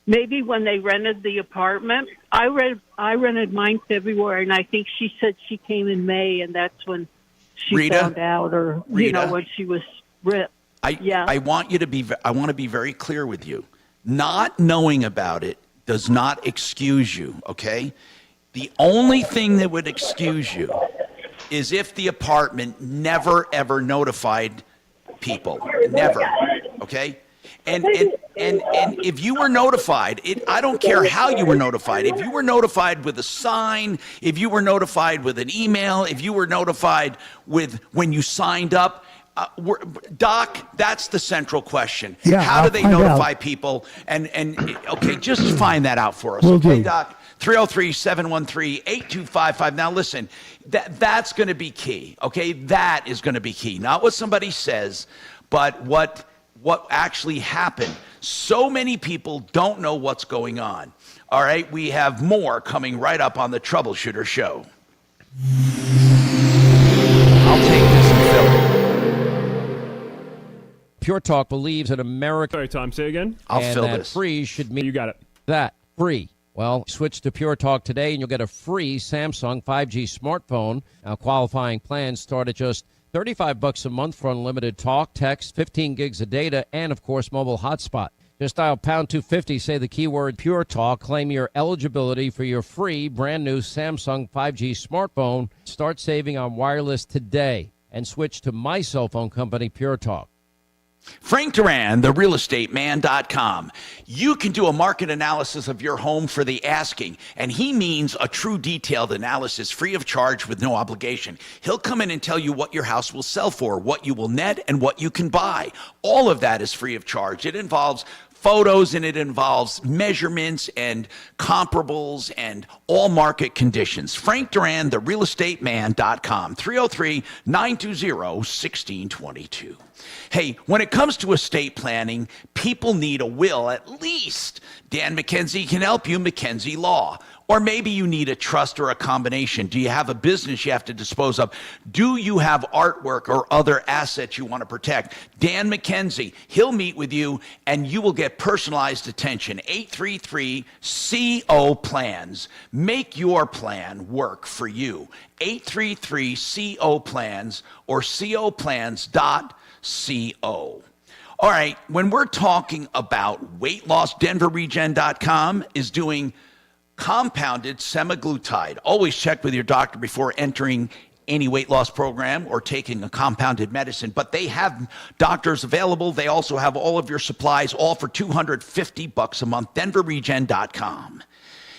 Maybe when they rented the apartment. I rented mine February, and I think she said she came in May, and that's when she Rita? found out, or Rita? when she was ripped. I want to be very clear with you. Not knowing about it does not excuse you, okay? The only thing that would excuse you is if the apartment never ever notified people. Never. Okay? And if you were notified, I don't care how you were notified. If you were notified with a sign, if you were notified with an email, if you were notified with when you signed up, Doc, that's the central question. Yeah, how do I'll they find notify out. people? And okay, just find that out for us. Will Okay, do. Doc? 303-713-8255. Now listen, that's going to be key. Okay, that is going to be key. Not what somebody says, but what actually happened. So many people don't know what's going on. All right, we have more coming right up on the Troubleshooter Show. I'll take this in Philly. Pure Talk believes in America. Sorry, Tom, say again. I'll and fill that this. free should mean You got it. that free. Well, switch to Pure Talk today and you'll get a free Samsung 5G smartphone. Now, qualifying plans start at just $35 a month for unlimited talk, text, 15 gigs of data, and, of course, mobile hotspot. Just dial pound 250, say the keyword Pure Talk, claim your eligibility for your free brand new Samsung 5G smartphone. Start saving on wireless today and switch to my cell phone company, Pure Talk. Frank Duran, therealestateman.com. You can do a market analysis of your home for the asking, and he means a true detailed analysis free of charge with no obligation. He'll come in and tell you what your house will sell for, what you will net, and what you can buy. All of that is free of charge. It involves photos and it involves measurements and comparables and all market conditions. Frank Duran, therealestateman.com, 303-920-1622. Hey, when it comes to estate planning, people need a will at least. Dan McKenzie can help you, McKenzie Law. Or maybe you need a trust or a combination. Do you have a business you have to dispose of? Do you have artwork or other assets you want to protect? Dan McKenzie, he'll meet with you and you will get personalized attention. 833-CO Plans. Make your plan work for you. 833-CO Plans or coplans.co. All right, when we're talking about weight loss, DenverRegen.com is doing compounded semaglutide. Always check with your doctor before entering any weight loss program or taking a compounded medicine. But they have doctors available. They also have all of your supplies, all for $250 a month. DenverRegen.com.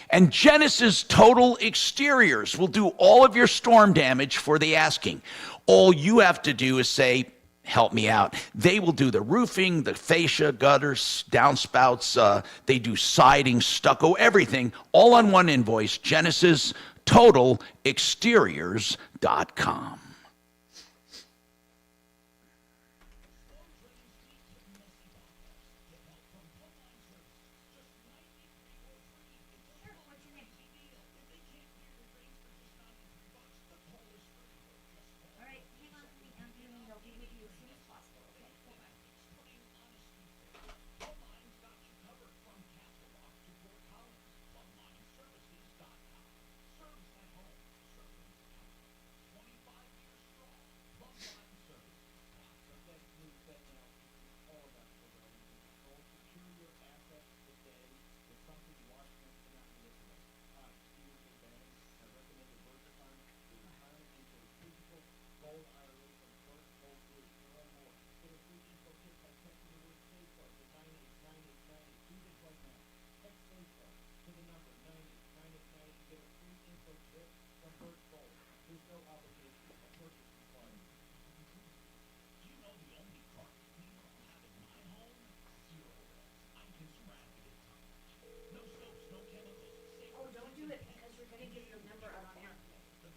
And Genesis Total Exteriors will do all of your storm damage for the asking. All you have to do is say, help me out. They will do the roofing, the fascia, gutters, downspouts. They do siding, stucco, everything, all on one invoice. GenesisTotalExteriors.com.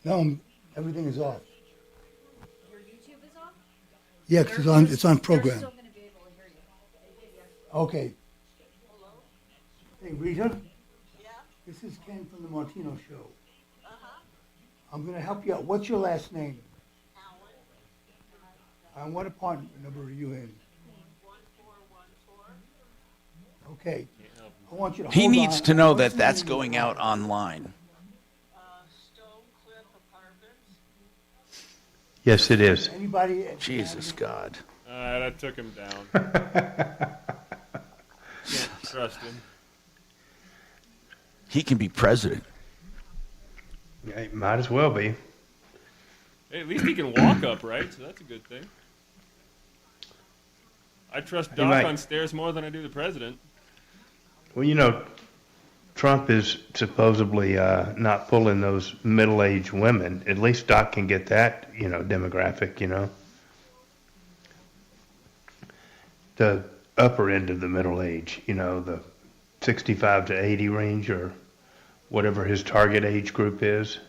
No, everything is off. Your YouTube is off? Yeah, 'cause it's on program. They're still going to be able to hear you. Okay. Hey, Rita? Yeah? This is Ken from the Martino Show. I'm going to help you out. What's your last name? Alan. And what apartment number are you in? 1414. Okay. I want you to He hold needs on. to know What's that the that's name of going your out online. Yes, it is. Anybody? Jesus God. That took him down. Can't trust him. He can be president. Yeah, it might as well be. Hey, at least he can walk upright, so that's a good thing. I trust Doc on stairs more than I do the president. Well, you know, Trump is supposedly not pulling those middle-aged women. At least Doc can get that, demographic, The upper end of the middle age, the 65 to 80 range or whatever his target age group is.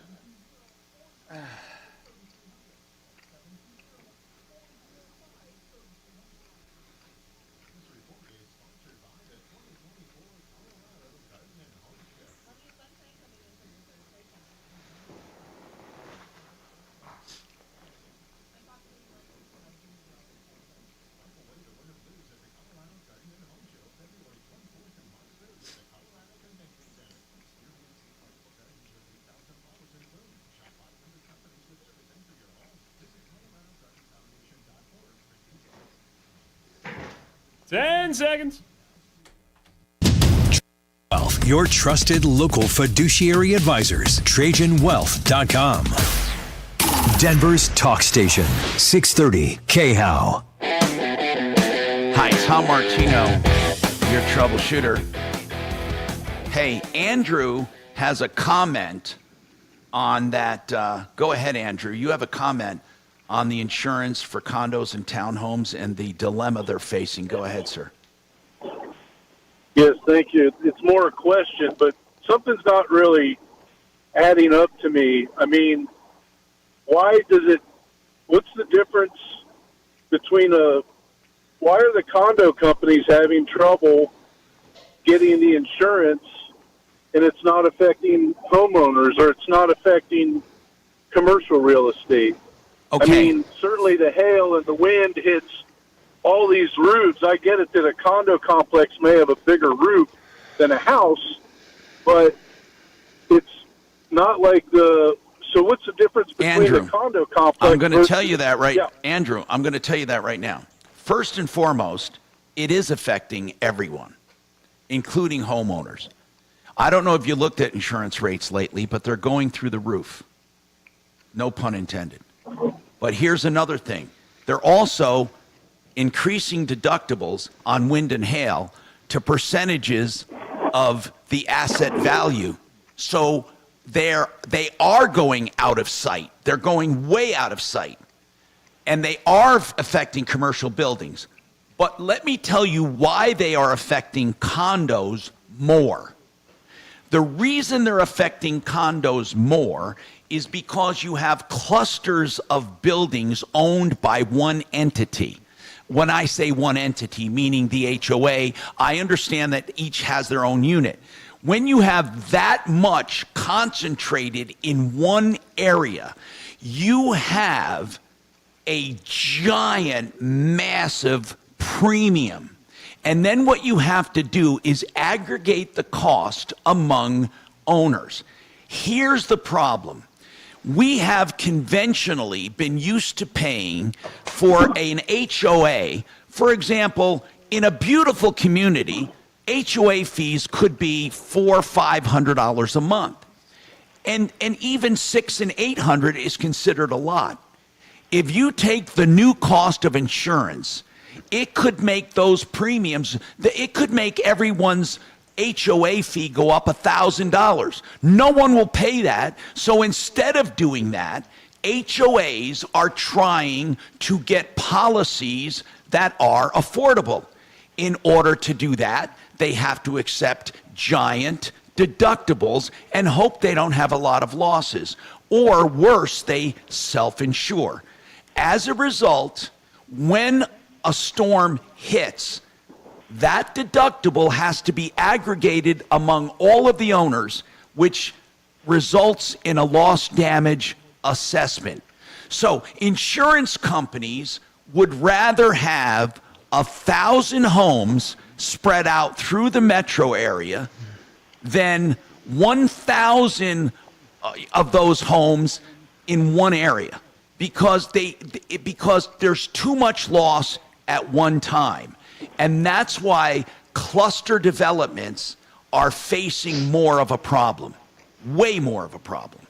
Ten seconds. Wealth, your trusted local fiduciary advisors. TrajanWealth.com. Denver's talk station, 630 KHOW. Hi, Tom Martino, your troubleshooter. Hey, Andrew has a comment on that. Go ahead, Andrew. You have a comment on the insurance for condos and townhomes and the dilemma they're facing. Go ahead, sir. Yes, thank you. It's more a question, but something's not really adding up to me. I mean, what's the difference between why are the condo companies having trouble getting the insurance and it's not affecting homeowners or it's not affecting commercial real estate? Okay. I mean, certainly the hail and the wind hits all these roofs. I get it that a condo complex may have a bigger roof than a house, but it's not like so what's the difference between the condo complex? I'm going to tell you that right, Yeah. Andrew, I'm going to tell you that right now. First and foremost, it is affecting everyone, including homeowners. I don't know if you looked at insurance rates lately, but they're going through the roof. No pun intended. But here's another thing. They're also increasing deductibles on wind and hail to percentages of the asset value. So they are going out of sight. They're going way out of sight. And they are affecting commercial buildings. But let me tell you why they are affecting condos more. The reason they're affecting condos more is because you have clusters of buildings owned by one entity. When I say one entity, meaning the HOA, I understand that each has their own unit. When you have that much concentrated in one area, you have a giant, massive premium. And then what you have to do is aggregate the cost among owners. Here's the problem. We have conventionally been used to paying for an HOA. For example, in a beautiful community, HOA fees could be $400 or $500 a month. And even $600 and $800 is considered a lot. If you take the new cost of insurance, it could make those premiums, it could make everyone's HOA fee go up $1,000. No one will pay that. So instead of doing that, HOAs are trying to get policies that are affordable. In order to do that, they have to accept giant deductibles and hope they don't have a lot of losses. Or worse, they self-insure. As a result, when a storm hits, that deductible has to be aggregated among all of the owners, which results in a loss damage assessment. So insurance companies would rather have 1,000 homes spread out through the metro area than 1,000 of those homes in one area, because there's too much loss at one time. And that's why cluster developments are facing more of a problem, way more of a problem.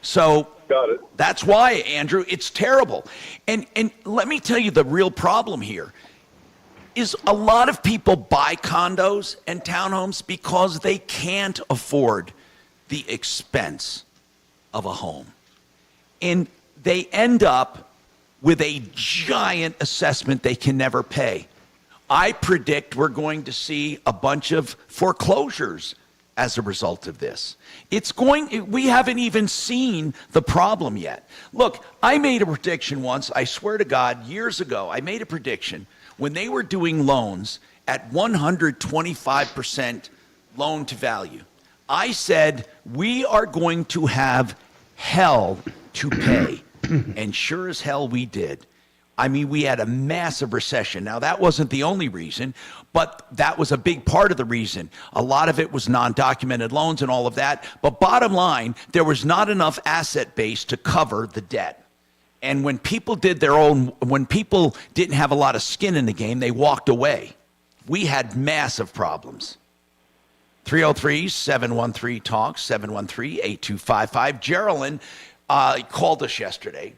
So that's why, Andrew, it's terrible. And let me tell you, the real problem here is a lot of people buy condos and townhomes because they can't afford the expense of a home. And they end up with a giant assessment they can never pay. I predict we're going to see a bunch of foreclosures as a result of this. We haven't even seen the problem yet. Look, I made a prediction once, I swear to God, years ago, I made a prediction when they were doing loans at 125% loan to value. I said, we are going to have hell to pay. And sure as hell we did. I mean, we had a massive recession. Now, that wasn't the only reason, but that was a big part of the reason. A lot of it was non-documented loans and all of that. But bottom line, there was not enough asset base to cover the debt. And when people when people didn't have a lot of skin in the game, they walked away. We had massive problems. 303-713-TALK, 713-8255. Geraldine called us yesterday.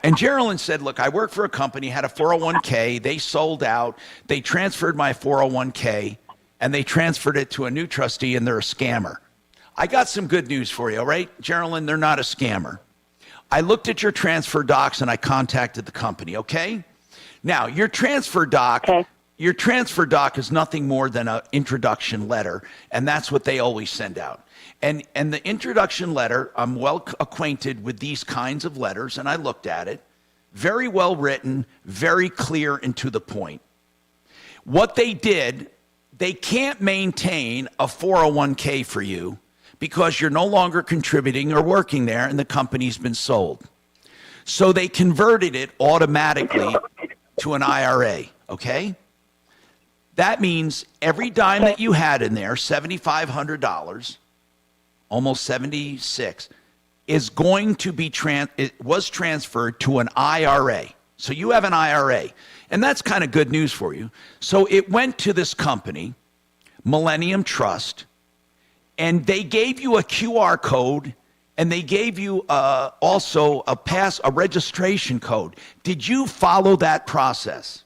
And Geraldine said, look, I work for a company, had a 401k. They sold out. They transferred my 401k, and they transferred it to a new trustee, and they're a scammer. I got some good news for you, all right? Geraldine, they're not a scammer. I looked at your transfer docs, and I contacted the company, okay? Now, your transfer doc is nothing more than an introduction letter, and that's what they always send out. And the introduction letter, I'm well acquainted with these kinds of letters, and I looked at it. Very well written, very clear and to the point. What they did, they can't maintain a 401k for you because you're no longer contributing or working there and the company's been sold. So they converted it automatically to an IRA, okay? That means every dime that you had in there, $7,500, almost 76, is going to be was transferred to an IRA. So you have an IRA, and that's kind of good news for you. So it went to this company, Millennium Trust, and they gave you a QR code, and they gave you also a registration code. Did you follow that process?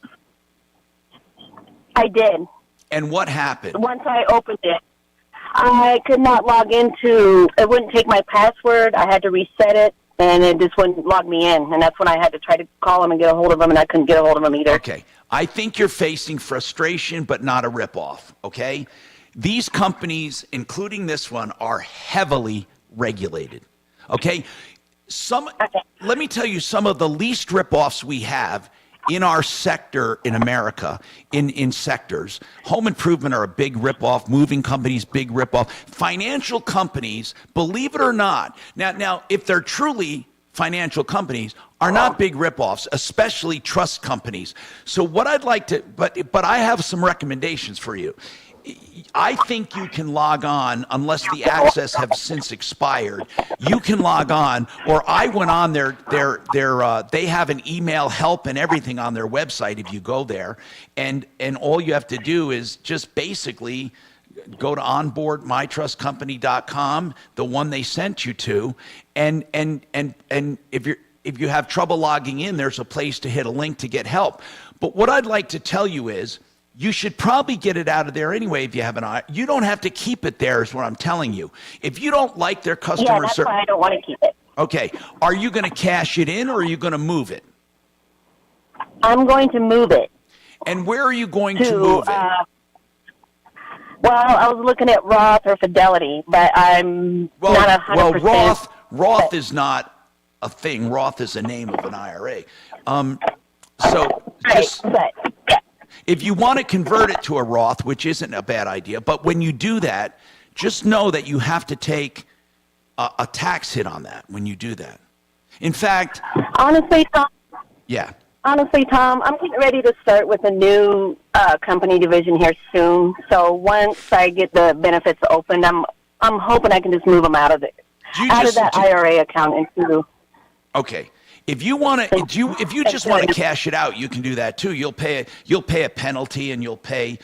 I did. And what happened? Once I opened it, I could not log into, it wouldn't take my password. I had to reset it, and it just wouldn't log me in. And that's when I had to try to call them and get a hold of them, and I couldn't get a hold of them either. Okay. I think you're facing frustration, but not a ripoff, okay? These companies, including this one, are heavily regulated, okay? Let me tell you some of the least ripoffs we have in our sector in America, in sectors. Home improvement are a big ripoff. Moving companies, big ripoff. Financial companies, believe it or not, now if they're truly financial companies, are not big ripoffs, especially trust companies. So what I'd like to, but I have some recommendations for you. I think you can log on, unless the access have since expired. You can log on, or I went on they have an email help and everything on their website if you go there, and all you have to do is just basically go to onboardmytrustcompany.com, the one they sent you to, and if if you have trouble logging in, there's a place to hit a link to get help. But what I'd like to tell you is you should probably get it out of there anyway if you have an eye. You don't have to keep it there is what I'm telling you. If you don't like their customer service. Yeah, that's why I don't want to keep it. Okay. Are you going to cash it in or are you going to move it? I'm going to move it. And where are you going to move it? Well, I was looking at Roth or Fidelity, but I'm not 100%. Well, Roth is not a thing. Roth is a name of an IRA. If you want to convert it to a Roth, which isn't a bad idea, but when you do that, just know that you have to take a tax hit on that when you do that. In fact, honestly, Tom, I'm getting ready to start with a new company division here soon. So once I get the benefits opened, I'm hoping I can just move them out of that IRA account into. Okay. If you want to, if you just want to cash it out, you can do that too. You'll pay a penalty, and you'll pay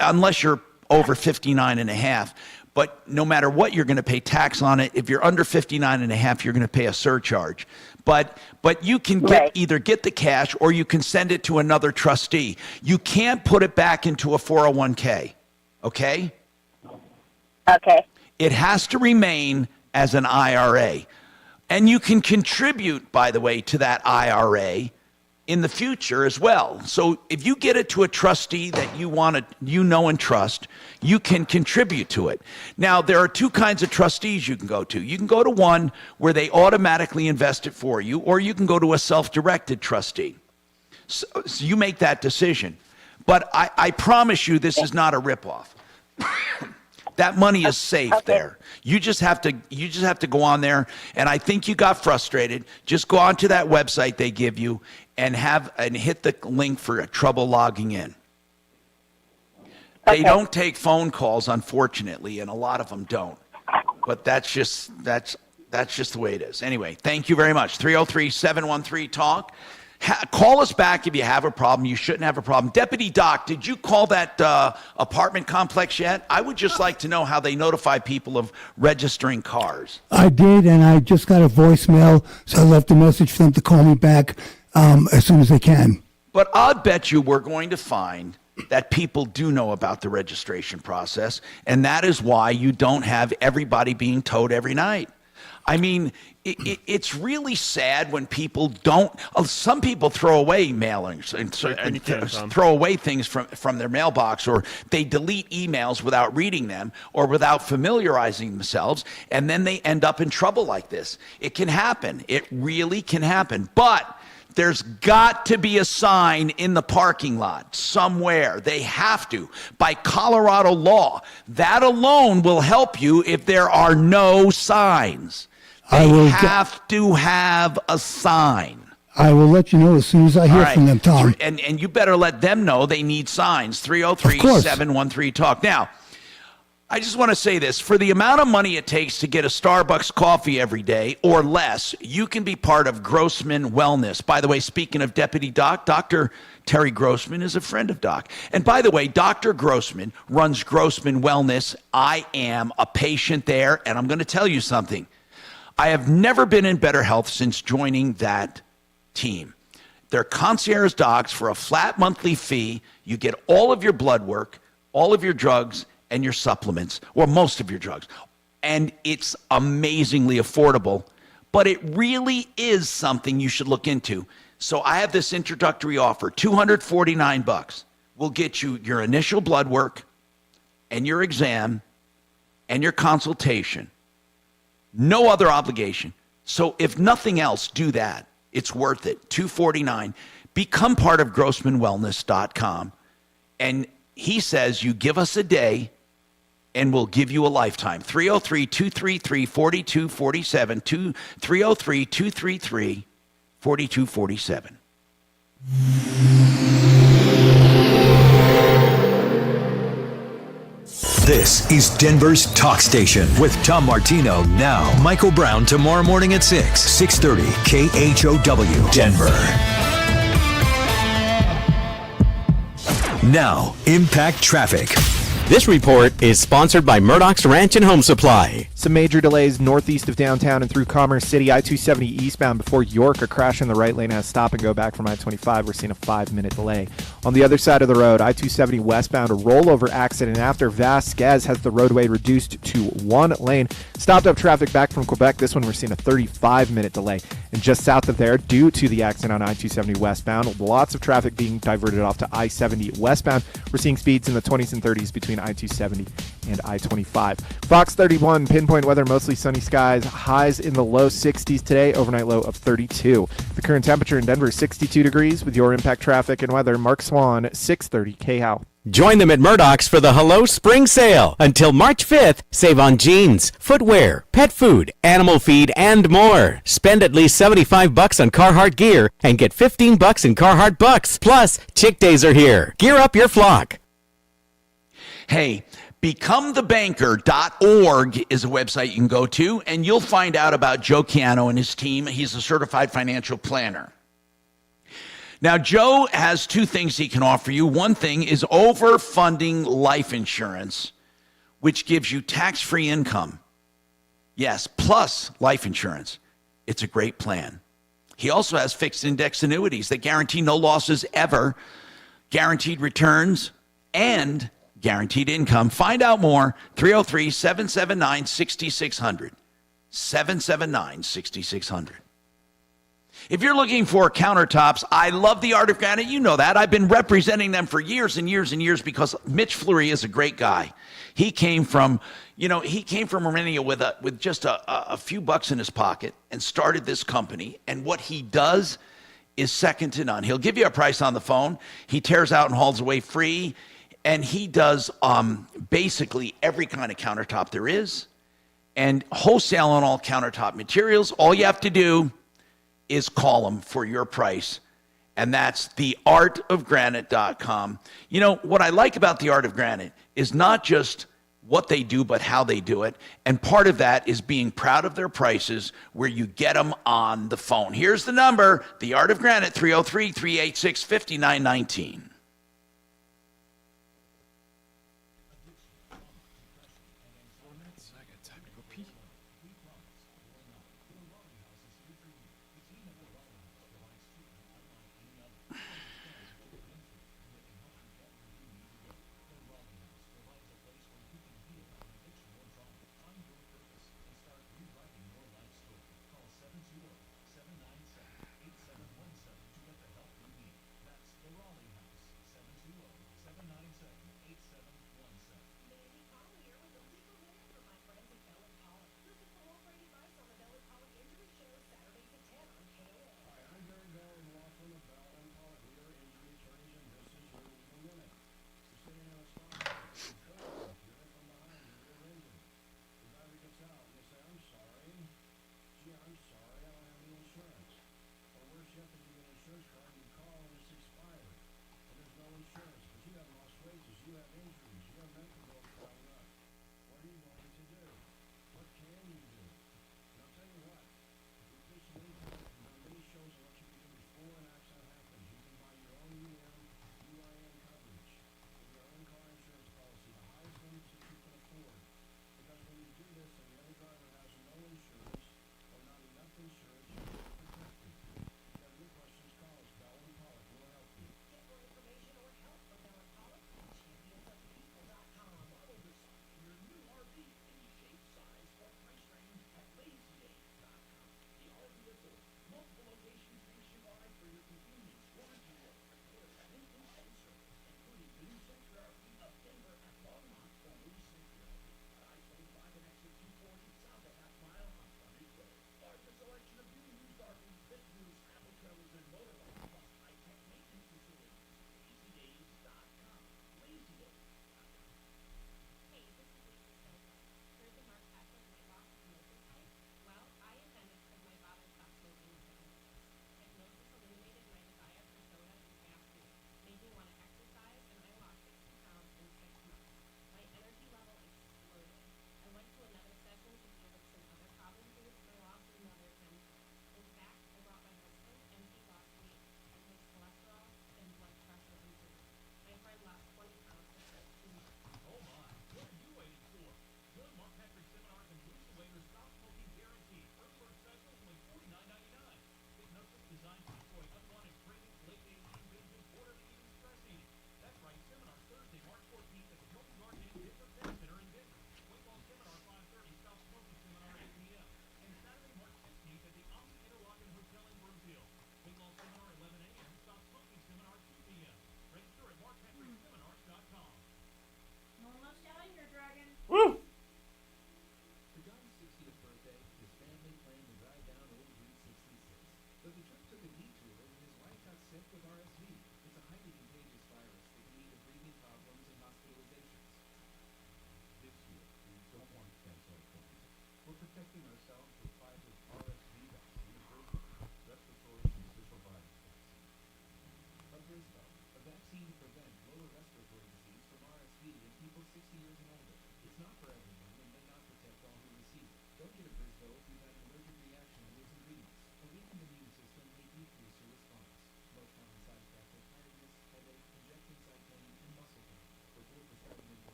unless you're over 59 and a half. But no matter what, you're going to pay tax on it. If you're under 59 and a half, you're going to pay a surcharge. But you can either get the cash or you can send it to another trustee. You can't put it back into a 401k. Okay? Okay. It has to remain as an IRA. And you can contribute, by the way, to that IRA in the future as well. So if you get it to a trustee that you know and trust, you can contribute to it. Now, there are two kinds of trustees you can go to. You can go to one where they automatically invest it for you, or you can go to a self-directed trustee. So you make that decision. But I promise you this is not a ripoff. That money is safe there. You just have to go on there, and I think you got frustrated. Just go onto that website they give you and hit the link for trouble logging in. They don't take phone calls, unfortunately, and a lot of them don't. But that's just the way it is. Anyway, thank you very much. 303-713-TALK. Call us back if you have a problem. You shouldn't have a problem. Deputy Doc, did you call that apartment complex yet? I would just like to know how they notify people of registering cars. I did, and I just got a voicemail, so I left a message for them to call me back as soon as they can. But I'll bet you we're going to find that people do know about the registration process, and that is why you don't have everybody being towed every night. I mean, it's really sad when people don't. Some people throw away mailings and throw away things from their mailbox, or they delete emails without reading them or without familiarizing themselves, and then they end up in trouble like this. It can happen. It really can happen. But there's got to be a sign in the parking lot somewhere. They have to. By Colorado law, that alone will help you if there are no signs. They have to have a sign. I will let you know as soon as I hear from them, Tom. And you better let them know they need signs. 303-713-TALK. Now, I just want to say this. For the amount of money it takes to get a Starbucks coffee every day or less, you can be part of Grossman Wellness. By the way, speaking of Deputy Doc, Dr. Terry Grossman is a friend of Doc. And by the way, Dr. Grossman runs Grossman Wellness. I am a patient there, and I'm going to tell you something. I have never been in better health since joining that team. They're concierge docs for a flat monthly fee. You get all of your blood work, all of your drugs, and your supplements, or most of your drugs. And it's amazingly affordable, but it really is something you should look into. So I have this introductory offer, $249. We'll get you your initial blood work and your exam and your consultation. No other obligation. So if nothing else, do that. It's worth it. $249. Become part of GrossmanWellness.com. And he says you give us a day and we'll give you a lifetime. 303-233-4247. 303-233-4247. This is Denver's Talk Station with Tom Martino now. Michael Brown tomorrow morning at 6:30 KHOW Denver. Now, Impact Traffic. This report is sponsored by Murdoch's Ranch and Home Supply. Some major delays northeast of downtown and through Commerce City. I-270 eastbound before York. A crash in the right lane has stop and go back from I-25. We're seeing a 5-minute delay. On the other side of the road, I-270 westbound, a rollover accident after Vasquez has the roadway reduced to one lane. Stopped up traffic back from Quebec. This one we're seeing a 35-minute delay. And just south of there, due to the accident on I-270 westbound, lots of traffic being diverted off to I-70 westbound. We're seeing speeds in the 20s and 30s between I-270 and I-25. Fox 31, pinpoint weather, mostly sunny skies. Highs in the low 60s today, overnight low of 32. The current temperature in Denver is 62 degrees. With your impact traffic and weather, Mark Swan, 630 KHOW. Join them at Murdoch's for the Hello Spring Sale. Until March 5th, save on jeans, footwear, pet food, animal feed, and more. Spend at least $75 on Carhartt gear and get $15 in Carhartt bucks. Plus, Chick Days are here. Gear up your flock. Hey, becomethebanker.org is a website you can go to, and you'll find out about Joe Chiano and his team. He's a certified financial planner. Now, Joe has two things he can offer you. One thing is overfunding life insurance, which gives you tax-free income. Yes, plus life insurance. It's a great plan. He also has fixed index annuities that guarantee no losses ever, guaranteed returns, and guaranteed income. Find out more, 303-779-6600. 779-6600. If you're looking for countertops, I love the Art of Granite. You know that. I've been representing them for years and years and years because Mitch Fleury is a great guy. He came from Romania with just a few bucks in his pocket and started this company. And what he does is second to none. He'll give you a price on the phone. He tears out and hauls away free. And he does basically every kind of countertop there is. And wholesale on all countertop materials. All you have to do is call him for your price. And that's theartofgranite.com. You know, what I like about The Art of Granite is not just what they do, but how they do it. And part of that is being proud of their prices where you get them on the phone. Here's the number, The Art of Granite, 303-386-5919.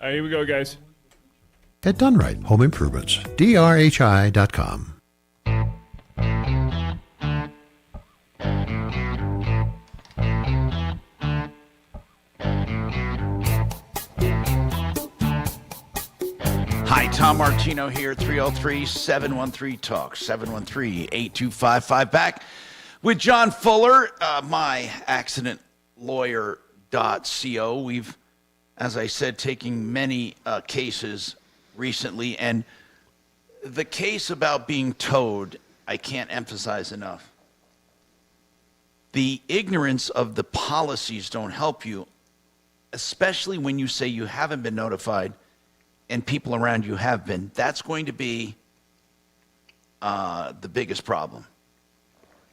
All right, here we go, guys. At Dunright Home Improvements, drhi.com. Hi, Tom Martino here, 303-713-TALK, 713-8255. Back with John Fuller, myaccidentlawyer.co. We've, as I said, taken many cases recently, and the case about being towed, I can't emphasize enough. The ignorance of the policies don't help you, especially when you say you haven't been notified and people around you have been. That's going to be the biggest problem.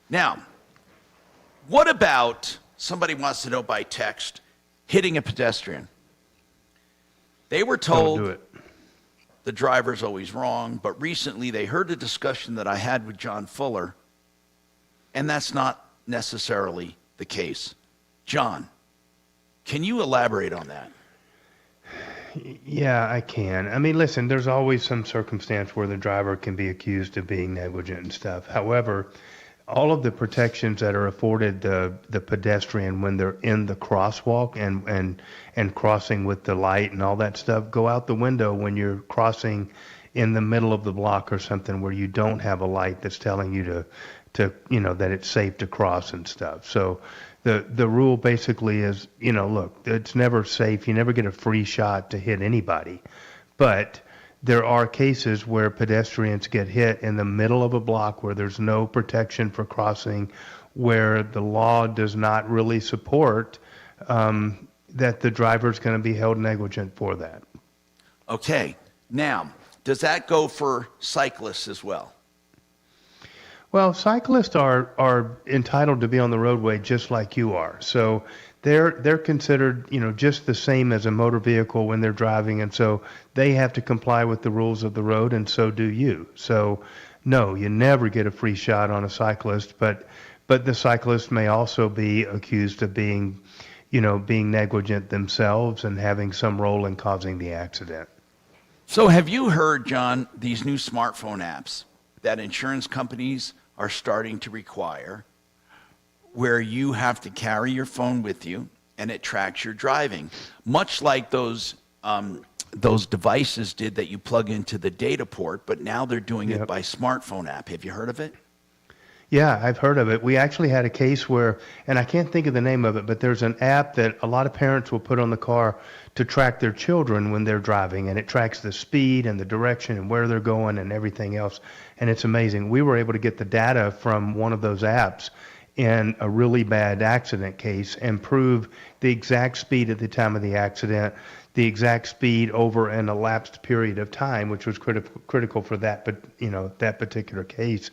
Now, what about somebody wants to know by text, hitting a pedestrian? They were told Don't do it. The driver's always wrong, but recently they heard a discussion that I had with John Fuller, and that's not necessarily the case. John, can you elaborate on that? Yeah, I can. I mean, listen, there's always some circumstance where the driver can be accused of being negligent and stuff. However, all of the protections that are afforded the pedestrian when they're in the crosswalk and crossing with the light and all that stuff go out the window when you're crossing in the middle of the block or something where you don't have a light that's telling you to that it's safe to cross and stuff. So the rule basically is, look, it's never safe. You never get a free shot to hit anybody. But there are cases where pedestrians get hit in the middle of a block where there's no protection for crossing, where the law does not really support that the driver's going to be held negligent for that. Okay. Now, does that go for cyclists as well? Well, cyclists are entitled to be on the roadway just like you are. So they're considered, just the same as a motor vehicle when they're driving, and so they have to comply with the rules of the road, and so do you. So no, you never get a free shot on a cyclist, but the cyclist may also be accused of being negligent themselves and having some role in causing the accident. So have you heard, John, these new smartphone apps that insurance companies are starting to require, where you have to carry your phone with you and it tracks your driving, much like those devices did that you plug into the data port, but now they're doing it by smartphone app. Have you heard of it? Yeah, I've heard of it. We actually had a case where, and I can't think of the name of it, but there's an app that a lot of parents will put on the car to track their children when they're driving, and it tracks the speed and the direction and where they're going and everything else, and it's amazing. We were able to get the data from one of those apps in a really bad accident case and prove the exact speed at the time of the accident, the exact speed over an elapsed period of time, which was critical for that, that particular case.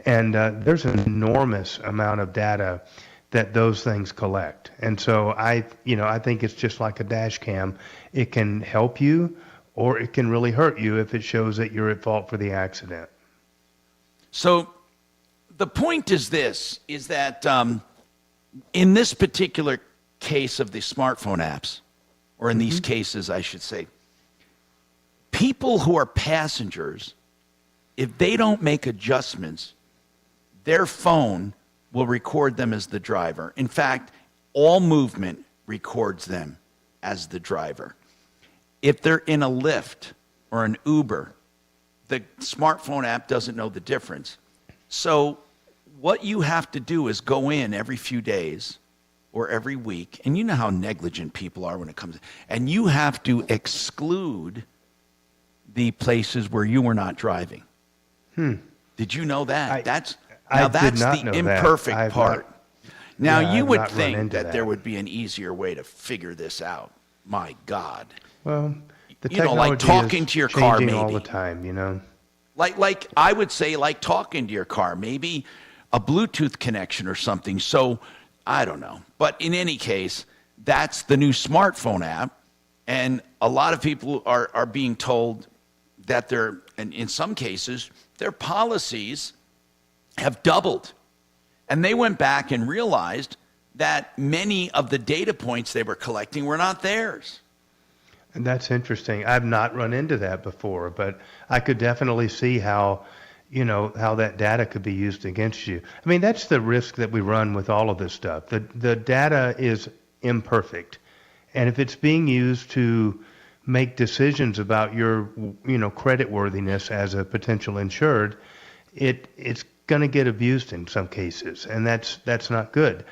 And there's an enormous amount of data that those things collect. And so I think it's just like a dash cam. It can help you or it can really hurt you if it shows that you're at fault for the accident. So the point is that in this particular case of the smartphone apps, or in these cases, I should say, people who are passengers, if they don't make adjustments, their phone will record them as the driver. In fact, all movement records them as the driver. If they're in a Lyft or an Uber, the smartphone app doesn't know the difference. So what you have to do is go in every few days or every week, and you know how negligent people are when it comes, and you have to exclude the places where you were not driving. Did you know that? That's the imperfect part. Now, you would think that there would be an easier way to figure this out. My God. Well, the technology like talking to your car, maybe all the time, Like I would say, like talking to your car, maybe a Bluetooth connection or something. So I don't know. But in any case, that's the new smartphone app. And a lot of people are being told that and in some cases, their policies have doubled. And they went back and realized that many of the data points they were collecting were not theirs. And that's interesting. I've not run into that before, but I could definitely see how, how that data could be used against you. I mean, that's the risk that we run with all of this stuff. The data is imperfect. And if it's being used to make decisions about your, credit worthiness as a potential insured, it's going to get abused in some cases, and that's not good.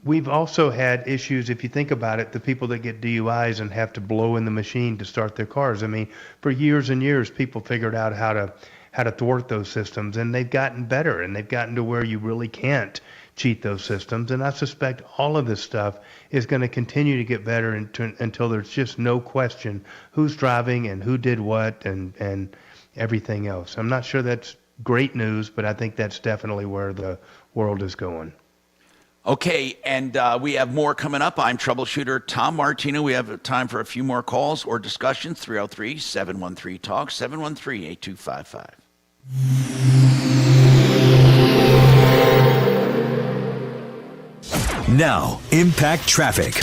We've also had issues, if you think about it, the people that get DUIs and have to blow in the machine to start their cars. I mean, for years and years, people figured out how to thwart those systems, and they've gotten better, and they've gotten to where you really can't cheat those systems. And I suspect all of this stuff is going to continue to get better until there's just no question who's driving and who did what and everything else. I'm not sure that's great news, but I think that's definitely where the world is going. Okay, and we have more coming up. I'm Troubleshooter Tom Martino. We have time for a few more calls or discussions. 303-713-TALK, 713-8255. Now, Impact Traffic.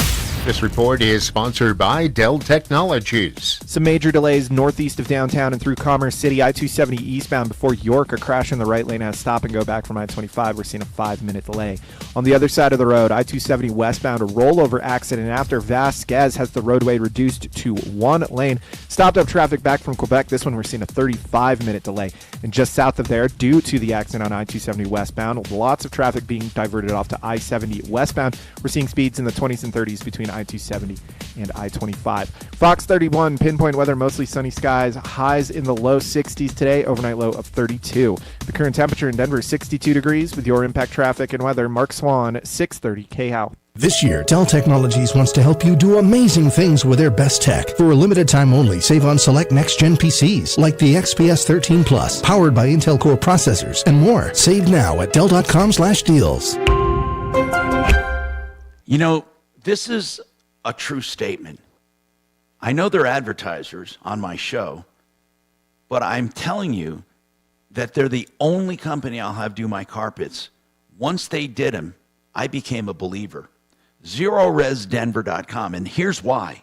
This report is sponsored by Dell Technologies. Some major delays northeast of downtown and through Commerce City. I-270 eastbound before York. A crash in the right lane has stop and go back from I-25. We're seeing a 5-minute delay. On the other side of the road, I-270 westbound, a rollover accident after Vasquez has the roadway reduced to one lane. Stopped up traffic back from Quebec. This one we're seeing a 35-minute delay. And just south of there, due to the accident on I-270 westbound, lots of traffic being diverted off to I-70 westbound. We're seeing speeds in the 20s and 30s between I-270 and I-25. Fox 31, pinpoint weather, mostly sunny skies, highs in the low 60s today, overnight low of 32. The current temperature in Denver is 62 degrees. With your Impact Traffic and weather, Mark Swan, 630 KHOW. This year, Dell Technologies wants to help you do amazing things with their best tech. For a limited time only, save on select next-gen PCs like the XPS 13 Plus, powered by Intel Core processors, and more. Save now at Dell.com/deals. This is a true statement. I know they're advertisers on my show, but I'm telling you that they're the only company I'll have do my carpets. Once they did them, I became a believer. ZeroResDenver.com, and here's why.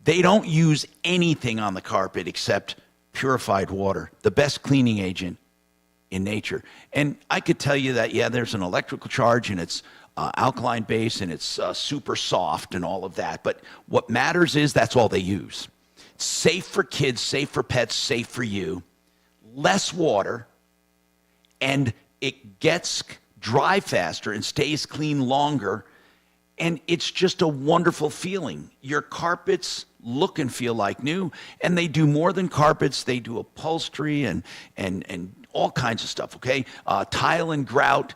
They don't use anything on the carpet except purified water, the best cleaning agent in nature. And I could tell you that, there's an electrical charge and it's alkaline base and it's super soft and all of that. But what matters is that's all they use. It's safe for kids, safe for pets, safe for you. Less water, and it gets dry faster and stays clean longer. And it's just a wonderful feeling. Your carpets look and feel like new. And they do more than carpets. They do upholstery and all kinds of stuff, okay? Tile and grout.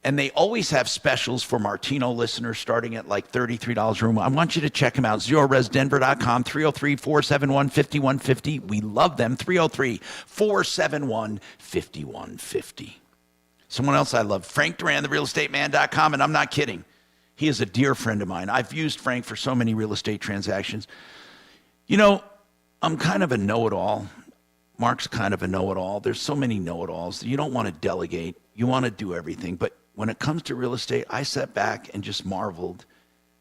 And they always have specials for Martino listeners starting at like $33 a room. I want you to check them out. ZeroResDenver.com, 303-471-5150. We love them, 303-471-5150. Someone else I love, Frank Duran, therealestateman.com, and I'm not kidding. He is a dear friend of mine. I've used Frank for so many real estate transactions. I'm kind of a know-it-all. Mark's kind of a know-it-all. There's so many know-it-alls. You don't want to delegate. You want to do everything. But when it comes to real estate, I sat back and just marveled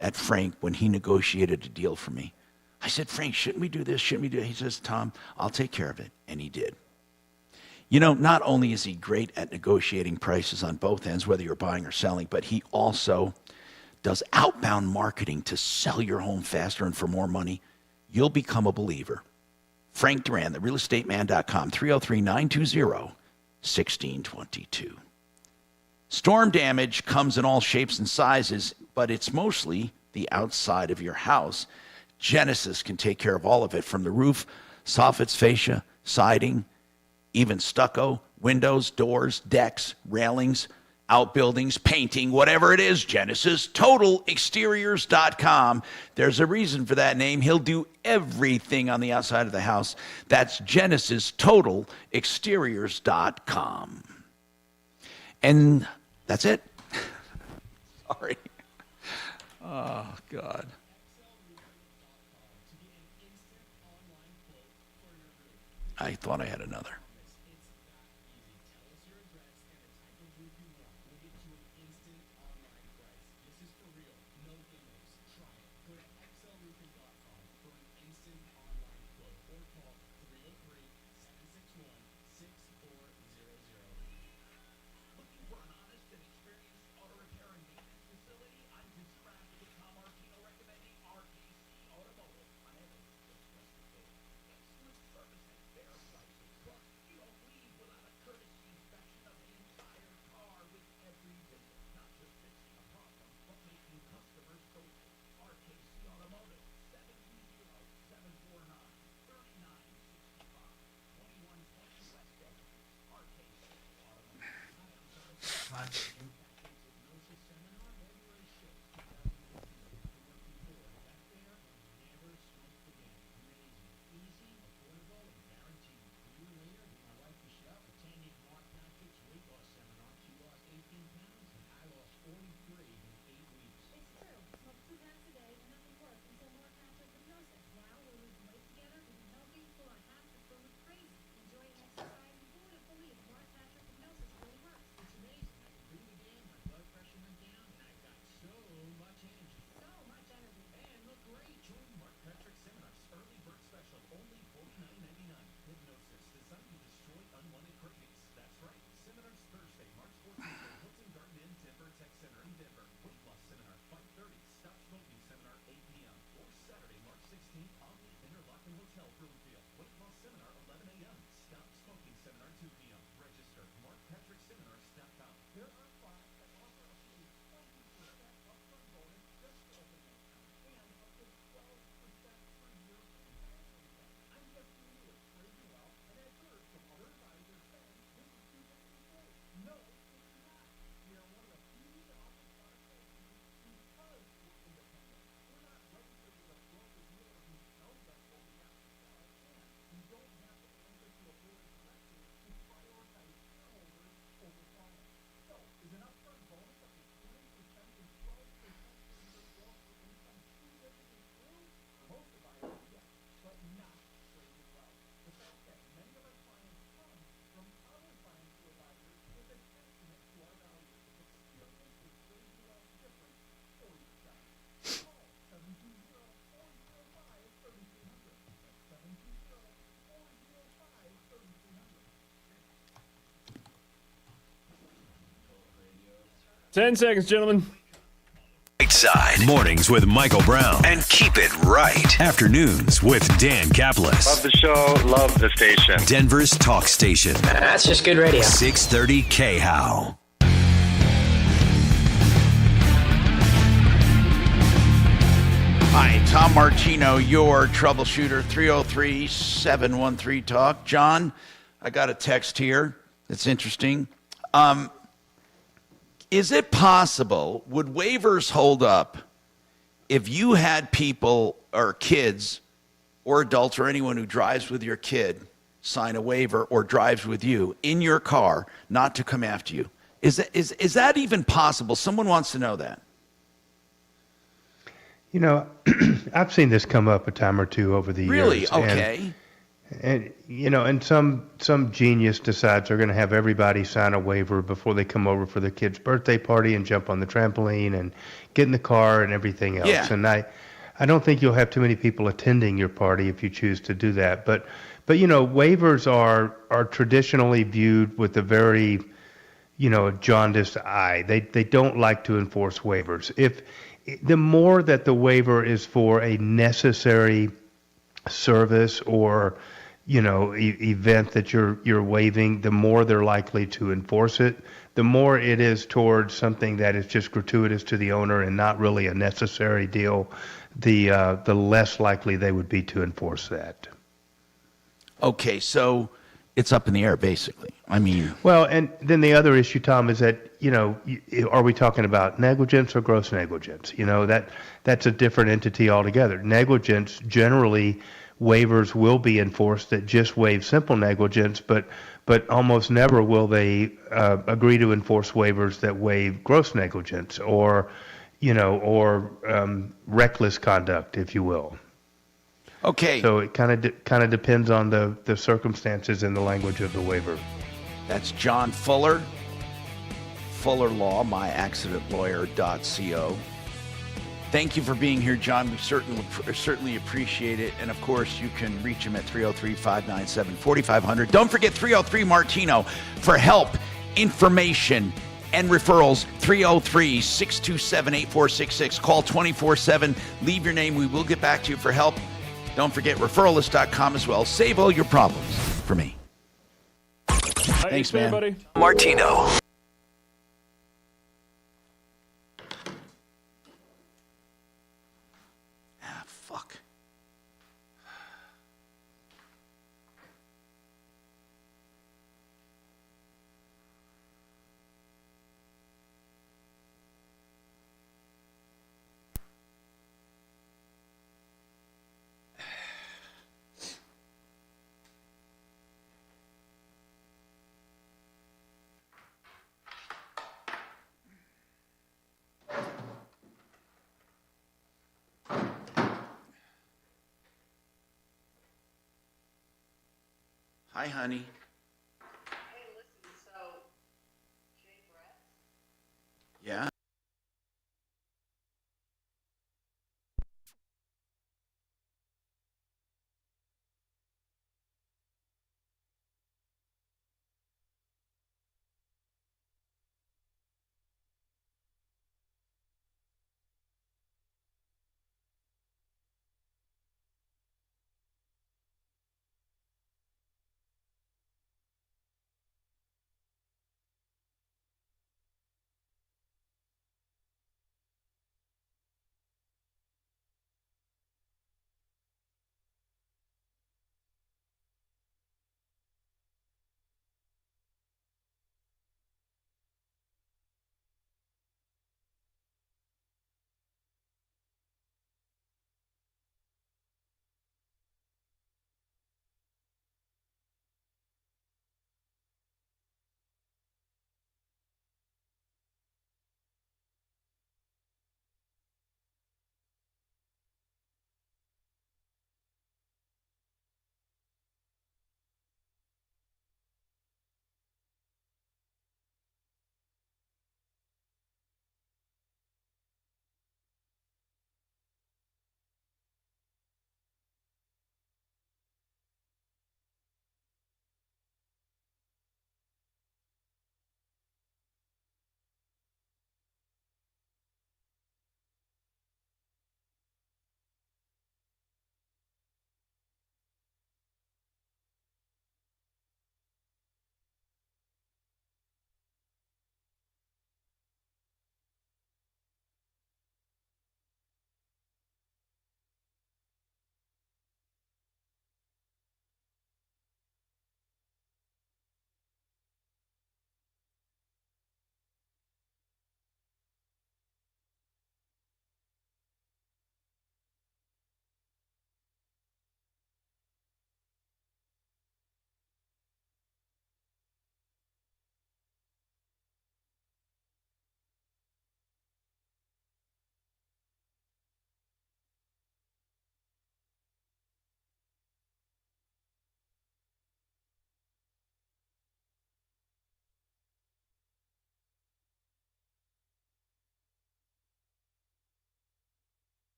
at Frank when he negotiated a deal for me. I said, Frank, shouldn't we do this? Shouldn't we do it? He says, Tom, I'll take care of it. And he did. Not only is he great at negotiating prices on both ends, whether you're buying or selling, but he also does outbound marketing to sell your home faster and for more money. You'll become a believer. Frank Duran, therealestateman.com, 303-920-1622. Storm damage comes in all shapes and sizes, but it's mostly the outside of your house. Genesis can take care of all of it, from the roof, soffits, fascia, siding, even stucco, windows, doors, decks, railings, outbuildings, painting, whatever it is. Genesis TotalExteriors.com. There's a reason for that name. He'll do everything on the outside of the house. That's Genesis TotalExteriors.com. And that's it. Sorry. Oh, God. I thought I had another. 10 seconds, gentlemen. Right side. Mornings with Michael Brown. And keep it right. Afternoons with Dan Caplis. Love the show. Love the station. Denver's talk station. That's just good radio. 630 KHOW. Hi, Tom Martino, your troubleshooter, 303-713-TALK. John, I got a text here that's interesting. Is it possible, would waivers hold up if you had people or kids or adults or anyone who drives with your kid sign a waiver or drives with you in your car not to come after you? Is that even possible? Someone wants to know that. You know, I've seen this come up a time or two over the years. Really? Okay. And you know, and some genius decides they're going to have everybody sign a waiver before they come over for their kid's birthday party and jump on the trampoline and get in the car and everything else. Yeah. And I don't think you'll have too many people attending your party if you choose to do that. But you know, waivers are traditionally viewed with a very, you know, jaundiced eye. They don't like to enforce waivers. If the more that the waiver is for a necessary service or, you know, event that you're waiving, the more they're likely to enforce it. The more it is towards something that is just gratuitous to the owner and not really a necessary deal, the less likely they would be to enforce that. Okay, so it's up in the air, basically. I mean... Well, and then the other issue, Tom, is that, you know, are we talking about negligence or gross negligence? You know, that's a different entity altogether. Negligence, generally, waivers will be enforced that just waive simple negligence, but almost never will they agree to enforce waivers that waive gross negligence or, you know, or reckless conduct, if you will. Okay. So it kind of depends on the circumstances and the language of the waiver. That's John Fuller, Fuller Law, myaccidentlawyer.co. Thank you for being here, John. We certainly appreciate it. And, of course, you can reach him at 303-597-4500. Don't forget 303 Martino for help, information, and referrals. 303-627-8466. Call 24/7. Leave your name. We will get back to you for help. Don't forget referralist.com as well. Save all your problems for me. Thanks, man. Buddy. Martino. Fuck. Hi, honey.